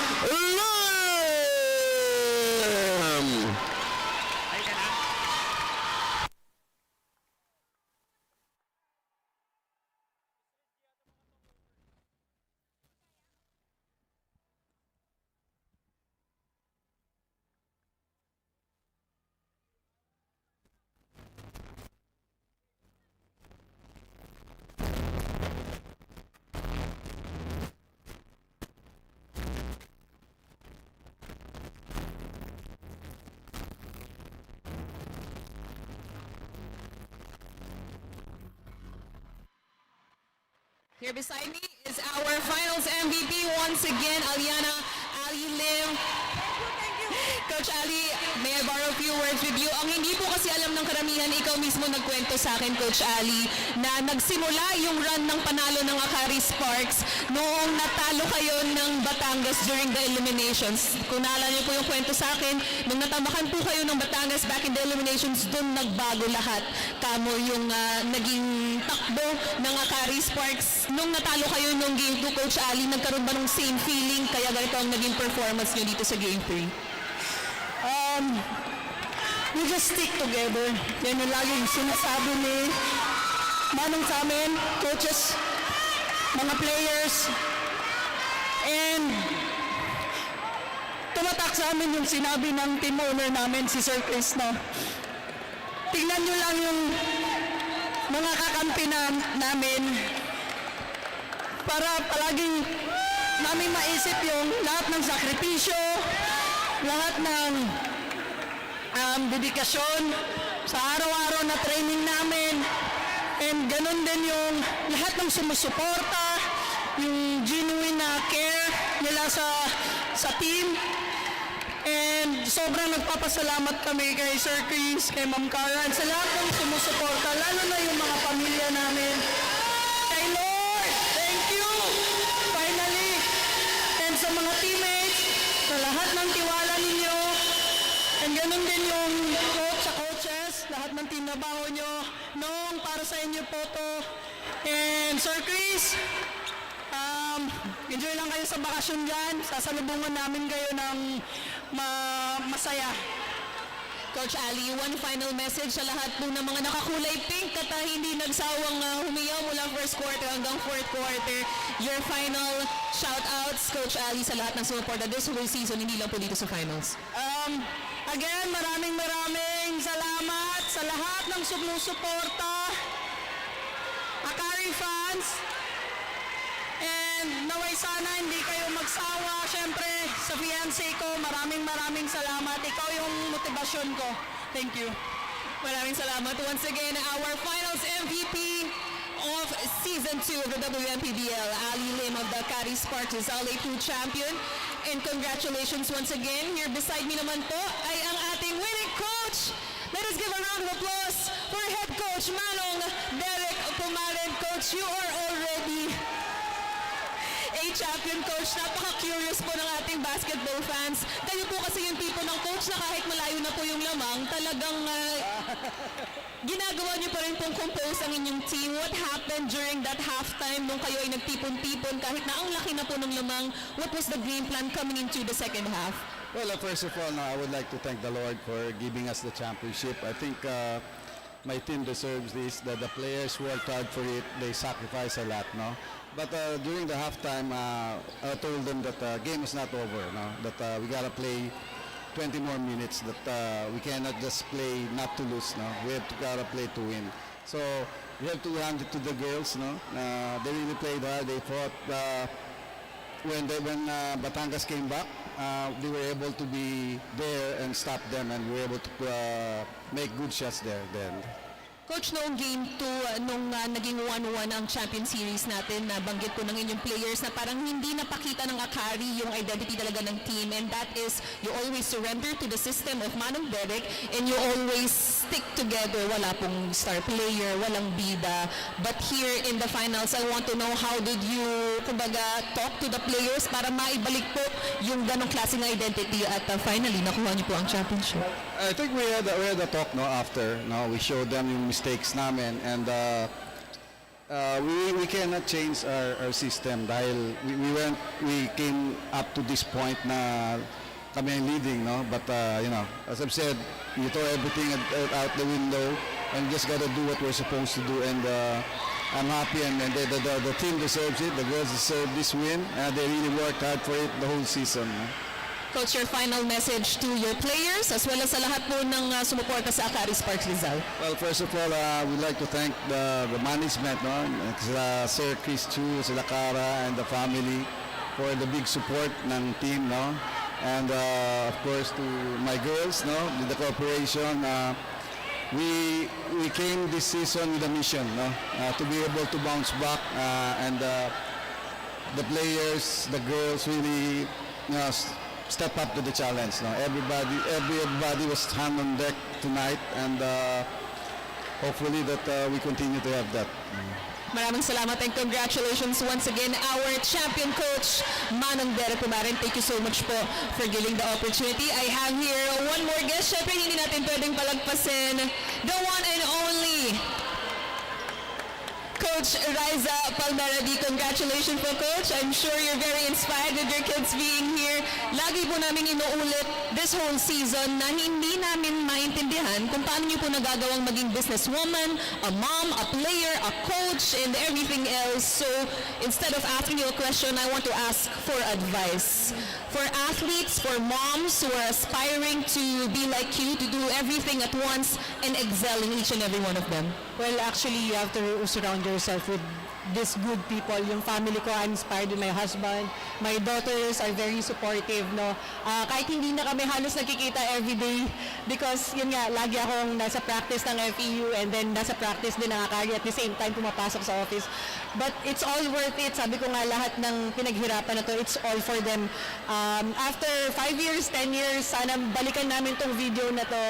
Here beside me is our finals MVP once again, Aliana Ali Lim. Coach Ali, may I borrow a few words with you? Ang hindi po kasi alam ng karamihan, ikaw mismo nagkwento sa akin, Coach Ali, na nagsimula yung run ng panalo ng Akari Sparks noong natalo kayo ng Batangas during the eliminations. Kung naalala niyo po yung kwento sa akin, nung natamakan po kayo ng Batangas back in the eliminations, doon nagbago lahat. Kamo yung naging takbo ng Akari Sparks. Nung natalo kayo nung Game 2, Coach Ali, nagkaroon ba ng same feeling? Kaya ganito ang naging performance niyo dito sa Game 3? We just stick together. Yan yung laging sinasabi ni Manong sa amin, coaches, mga players, and tumatak sa amin yung sinabi ng team owner namin, si Sir Chris, na tingnan nyo lang yung mga kakampi namin para palaging namin maisip yung lahat ng sakripisyo, lahat ng dedikasyon sa araw-araw na training namin, and ganun din yung lahat ng sumusuporta, yung genuine na care nila sa team. And sobrang nagpapasalamat kami kay Sir Chris, kay Ma'am Cara, and sa lahat ng sumusuporta, lalo na yung mga pamilya namin. Kay Lord, thank you! Finally! And sa mga teammates, sa lahat ng tiwala ninyo, and ganun din yung coach sa coaches, lahat ng tinabaho nyo, noong para sa inyo po to. And Sir Chris, enjoy lang kayo sa bakasyon dyan. Sasalubungan namin kayo ng masaya. Coach Ali, one final message sa lahat po ng mga nakakulay pink at hindi nagsawang humiyaw mula first quarter hanggang fourth quarter. Your final shout-outs, Coach Ali, sa lahat ng sumuporta this whole season, hindi lang po dito sa finals. Again, maraming salamat sa lahat ng sumusuporta. Akari fans, and naway sana hindi kayo magsawa. Siyempre, sa fiancé ko, maraming salamat. Ikaw yung motivasyon ko. Thank you. Maraming salamat. Once again, our finals MVP of Season 2 of the Wmpbl, Ali Lim of the Akari Sparks Rizal A2 champion. And congratulations once again. Here beside me naman po ay ang ating winning coach. Let us give a round of applause for head coach Manong Derek Pumaren. Coach, you are already a champion, coach. Napaka-curious po ng ating basketball fans. Kayo po kasi yung tipo ng coach na kahit malayo na po yung lamang, talagang ginagawa niyo pa rin pong compose ang inyong team. What happened during that halftime nung kayo ay nagtipon-tipon kahit na ang laki na po ng lamang? What was the game plan coming into the second half? Well, first of all, I would like to thank the Lord for giving us the championship. I think my team deserves this. That the players worked hard for it. They sacrificed a lot, no. But during the halftime, I told them that the game is not over, no. That we gotta play 20 more minutes. That we cannot just play not to lose, no. We have to gotta play to win. So we have to hand it to the girls, no. They really played hard. They fought. When Batangas came back, they were able to be there and stop them, and we were able to make good shots there then. Coach, noong Game 2, nung naging 1-1 ang Champion Series natin, nabanggit po ng inyong players na parang hindi napakita ng Akari yung identity talaga ng team, and that is you always surrender to the system of Manong Derek and you always stick together. Wala pong star player, walang bida. But here in the finals, I want to know how did you, kumbaga, talk to the players para maibalik po yung ganong klaseng identity at finally, nakuha niyo po ang championship. I think we had a talk, no, after, no, we showed them yung mistakes namin, and we cannot change our system dahil we came up to this point na kami ang leading, no, but you know, as I've said, you throw everything out the window and just gotta do what we're supposed to do, and I'm happy, and the team deserves it. The girls deserve this win, and they really worked hard for it the whole season, no? Coach, your final message to your players as well as sa lahat po ng sumuporta sa Akari Sparks Rizal. Well, first of all, we'd like to thank the management, no, Sir Chris Chu, sila Cara, and the family for the big support ng team, no, and of course to my girls, no, the corporation. We came this season with a mission, no, to be able to bounce back, and the players, the girls really, you know, step up to the challenge. No? Everybody was hand on deck tonight, and hopefully that we continue to have that. Maraming salamat and congratulations once again our champion coach, Manong Derek Pumaren. Thank you so much po for giving the opportunity. I have here one more guest. Syempre hindi natin pwedeng palagpasin the one and only Coach Coach Riza Palmeradi. Congratulations po, Coach. I'm sure you're very inspired with your kids being here. Lagi po namin inuulit this whole season na hindi namin maintindihan kung paano niyo po nagagawang maging businesswoman, a mom, a player, a coach, and everything else. So instead of asking you a question, I want to ask for advice. For athletes, for moms who are aspiring to be like you, to do everything at once and excel in each and every one of them. Well, actually, you have to surround yourself with these good people. Yung family ko, I'm inspired with my husband. My daughters are very supportive, no? Kahit hindi na kami halos nakikita everyday because, yun nga, lagi akong nasa practice ng FEU and then nasa practice din ng Akari at the same time pumapasok sa office. But it's all worth it. Sabi ko nga, lahat ng pinaghirapan na to, it's all for them. After 5 years, 10 years, sana balikan namin tong video na to.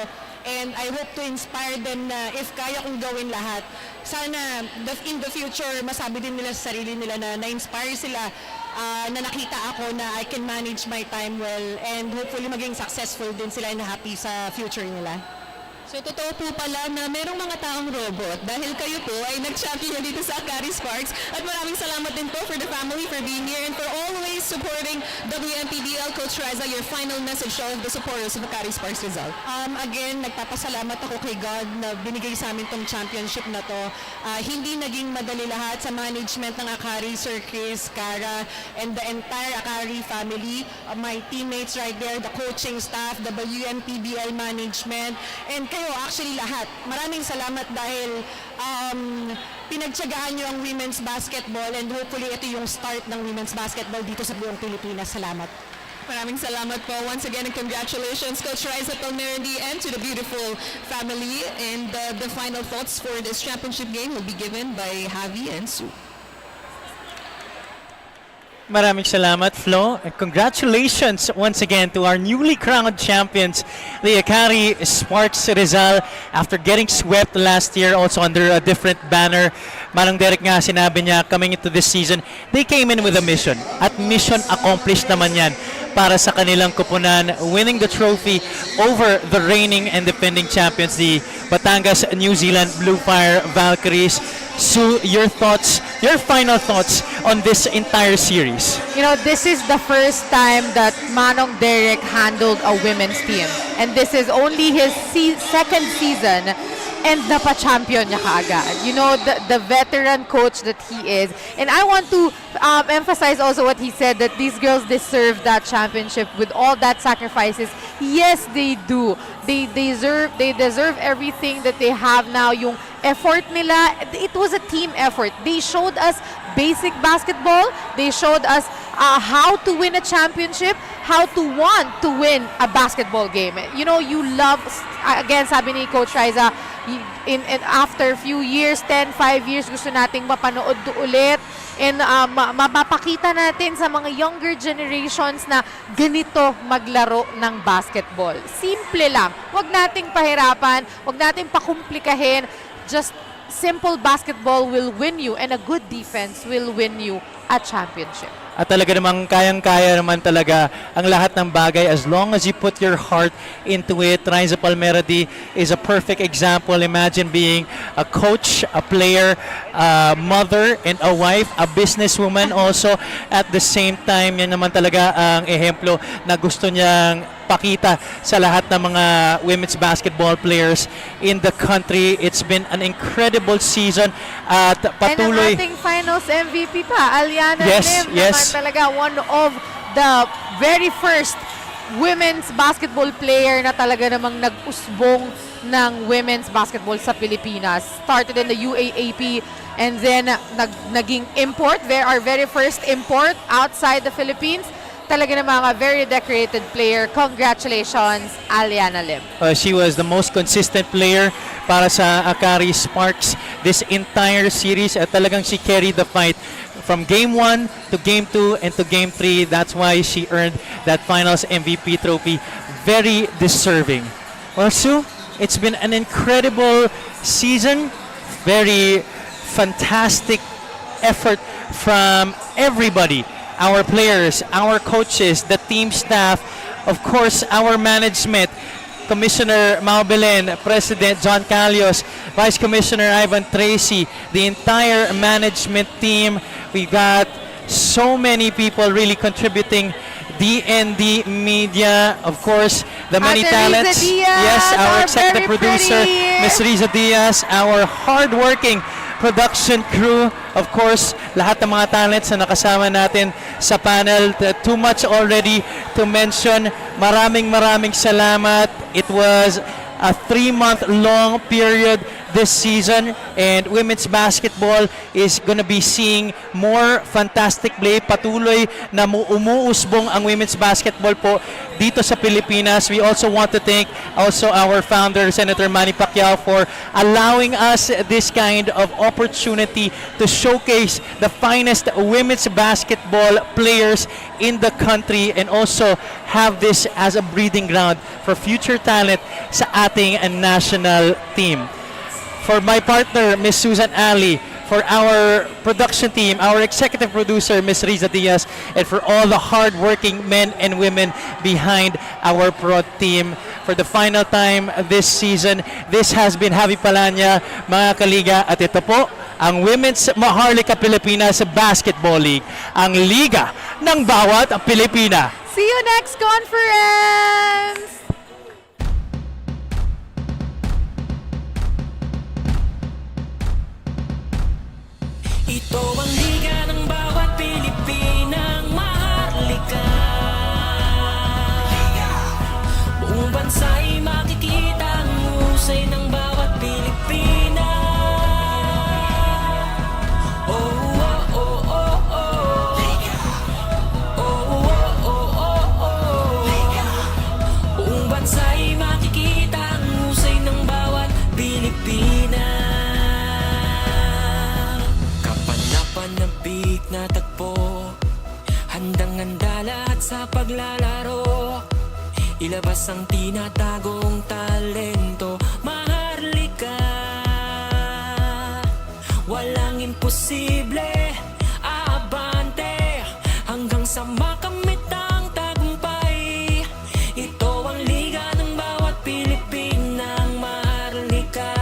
And I hope to inspire them na if kaya kong gawin lahat, sana in the future, masabi din nila sa sarili nila na na-inspire sila, na nakita ako na I can manage my time well and hopefully maging successful din sila and happy sa future nila. So totoo po pala na merong mga taong robot dahil kayo po ay nag-champion dito sa Akari Sparks at maraming salamat din po for the family for being here and for always supporting Wmpbl. Coach Riza, your final message to all of the supporters of Akari Sparks Rizal. Again, nagpapasalamat ako kay God na binigay sa amin tong championship na to. Hindi naging madali lahat sa management ng Akari, Sir Chris, Cara, and the entire Akari family, my teammates right there, the coaching staff, the Wmpbl management, and kayo actually lahat. Maraming salamat dahil pinagtyagaan nyo ang women's basketball and hopefully ito yung start ng women's basketball dito sa buong Pilipinas. Salamat. Maraming salamat po. Once again, and congratulations, Coach Riza Palmerdi, and to the beautiful family. And the final thoughts for this championship game will be given by Javi and Sue. Maraming salamat, Flo. And congratulations once again to our newly crowned champions, the Akari Sparks Rizal, after getting swept last year also under a different banner. Manang Derek nga sinabi niya, coming into this season, they came in with a mission. At mission accomplished naman yan para sa kanilang kupunan, winning the trophy over the reigning and defending champions, the Batangas, New Zealand Bluefire Valkyries. Sue, your thoughts, your final thoughts on this entire series? You know, this is the first time that Manong Derek handled a women's team. And this is only his second season and napa-champion niya kaagad. You know, the veteran coach that he is. And I want to emphasize also what he said, that these girls deserve that championship with all that sacrifices. Yes, they do. They deserve everything that they have now. Yung effort nila, it was a team effort. They showed us basic basketball. They showed us how to win a championship, how to want to win a basketball game. You know, you love, again, sabi ni Coach Riza, in after a few years, 5 years, gusto nating mapanood ulit and mapapakita natin sa mga younger generations na ganito maglaro ng basketball. Simple lang. Huwag nating pahirapan, huwag nating pakumplikahin. Just simple basketball will win you and a good defense will win you a championship. At talaga namang kayang-kaya naman talaga ang lahat ng bagay as long as you put your heart into it. Riza Palmerdi is a perfect example. Imagine being a coach, a player, a mother, and a wife, a businesswoman also at the same time. Yan naman talaga ang ehemplo na gusto niyang pakita sa lahat ng mga women's basketball players in the country. It's been an incredible season at patuloy. And ang ating finals MVP pa, Aliana Yes, Lim, yes. naman talaga one of the very first women's basketball player na talaga namang nag-usbong ng women's basketball sa Pilipinas. Started in the UAAP and then naging import, our very first import outside the Philippines. Talaga namang a very decorated player. Congratulations, Aliana Lim. She was the most consistent player para sa Akari Sparks this entire series at talagang she carried the fight from Game 1 to Game 2 and to Game 3. That's why she earned that Finals MVP trophy. Very deserving. Well, Sue, it's been an incredible season. Very fantastic effort from everybody. Our players, our coaches, the team staff, of course, our management. Commissioner Wmpbl, President John Calios, Vice Commissioner Ivan Tracy, the entire management team. We got so many people really contributing. DND Media, of course, the many Ate Riza talents. Diaz, Yes, our our executive very producer, pretty. Miss Riza Diaz, our hardworking production crew, of course, lahat ng mga talents na nakasama natin sa panel. Too much already to mention. Maraming salamat. It was a 3-month-long period this season, and women's basketball is gonna be seeing more fantastic play. Patuloy na umuusbong ang women's basketball po dito sa Pilipinas. We also want to thank also our founder, Senator Manny Pacquiao, for allowing us this kind of opportunity to showcase the finest women's basketball players in the country, and also have this as a breeding ground for future talent sa ating national team. For my partner, Miss Susan Ali, for our production team, our executive producer, Miss Riza Diaz, and for all the hardworking men and women behind our prod team. For the final time this season, this has been Javi Palanya, mga kaliga, at ito po ang Women's Maharlika Pilipinas Basketball League, ang liga ng bawat Pilipina. See you next conference! Ito ang liga ng bawat Pilipinang maharlika. Buong bansa'y makikita ang husay ng bawat Pilipina. Oh, oh, oh, oh, oh. Oh, oh, oh, oh, oh. Buong bansa'y makikita ang husay ng bawat Pilipina. Panapig na tagpo, handang-handa lahat sa paglalaro. Ilabas ang tinatagong talento, maharlika. Walang imposible, aabante hanggang sa makamit ang tagumpay. Ito ang liga ng bawat Pilipinang maharlika.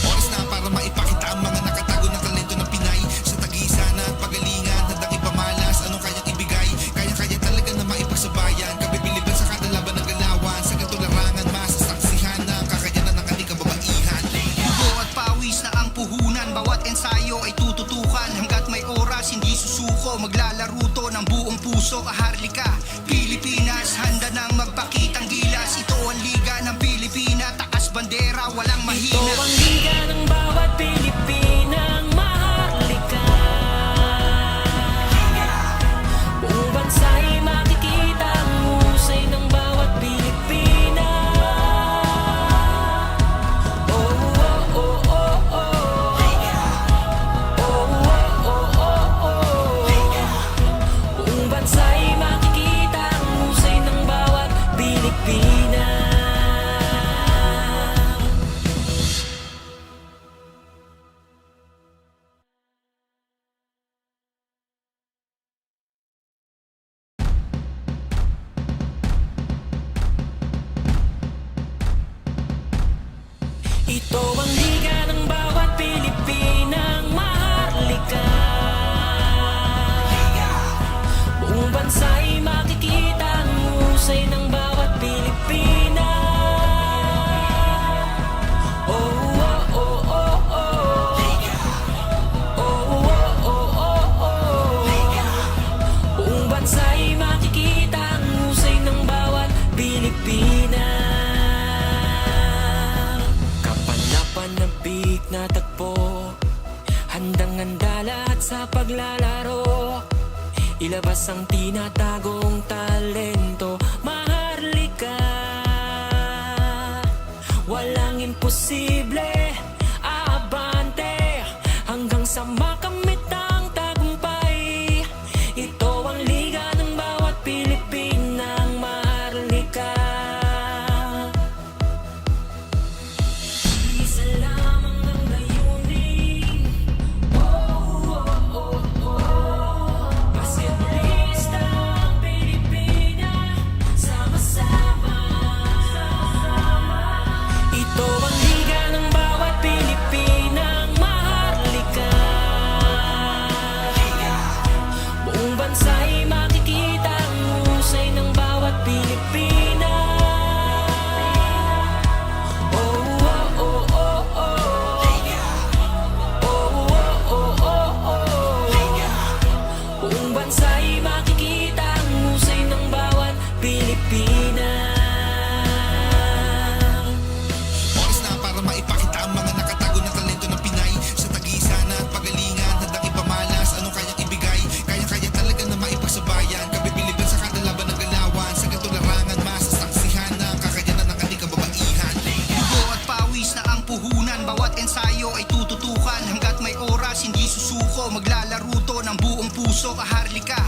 Oras na para maipakita ang mga nakatago na talento ng Pinay. Sa tagisan at pagalingan, handang ipamalas anong kayang ibigay. Kaya talaga na maipagsabayan, kabibiliban sa kada laban ng galawan. Sa ganito larangan, masasaksihan na ang kakayanan ng ating kababaihan. Dugo at pawis na ang puhunan, bawat ensayo ay tututukan. Hanggat may oras, hindi susuko, maglalaro to ng buong puso. Kaharlika, Pilipinas, handa nang magpakitang gilas. Ito ang liga ng Pilipina, taas bandera, walang mahina. Ito ang liga ng bawat Pilipinang maharlika. Buong bansa'y makikita ang husay ng bawat Pilipina. Oh, oh, oh, oh, oh. Oh, oh, oh, oh, oh. Buong bansa'y makikita ang husay ng bawat Pilipina. Ito ang liga ng bawat Pilipinang maharlika. Buong bansa'y makikita ang husay ng bawat Pilipina. maglalaro, ilabas ang tinatagong talento. Maharlika, walang imposible, aabante hanggang sa makamit ang tagumpay. Ito ang liga ng bawat Pilipinang maharlika. Isa lamang ang layunin, basketballista ang Pilipinas, sama-sama. Ito ang liga ng bawat Pilipinang maharlika. Buong bansa'y makikita ang husay ng bawat Pilipina. Oh, oh, oh, oh, oh. Oh, oh, oh, oh, oh. Buong bansa'y makikita ang husay ng bawat Pilipina. Oras na para maipakita ang mga nakatago na talento ng Pinay. Sa tagisan at pagalingan, handang ipamalas, anong kayang ibigay. Kaya-kaya talaga na maipagsabayan. Kabibiliban sa kada laban ng galawan. Sa ganito larangan, masasaksihan na ang kakayanan ng ating kababaihan. Dugo at pawis na ang puhunan, bawat ensayo ay tututukan. Hanggat may oras, hindi susuko, maglalaro to ng buong puso. Kaharlika,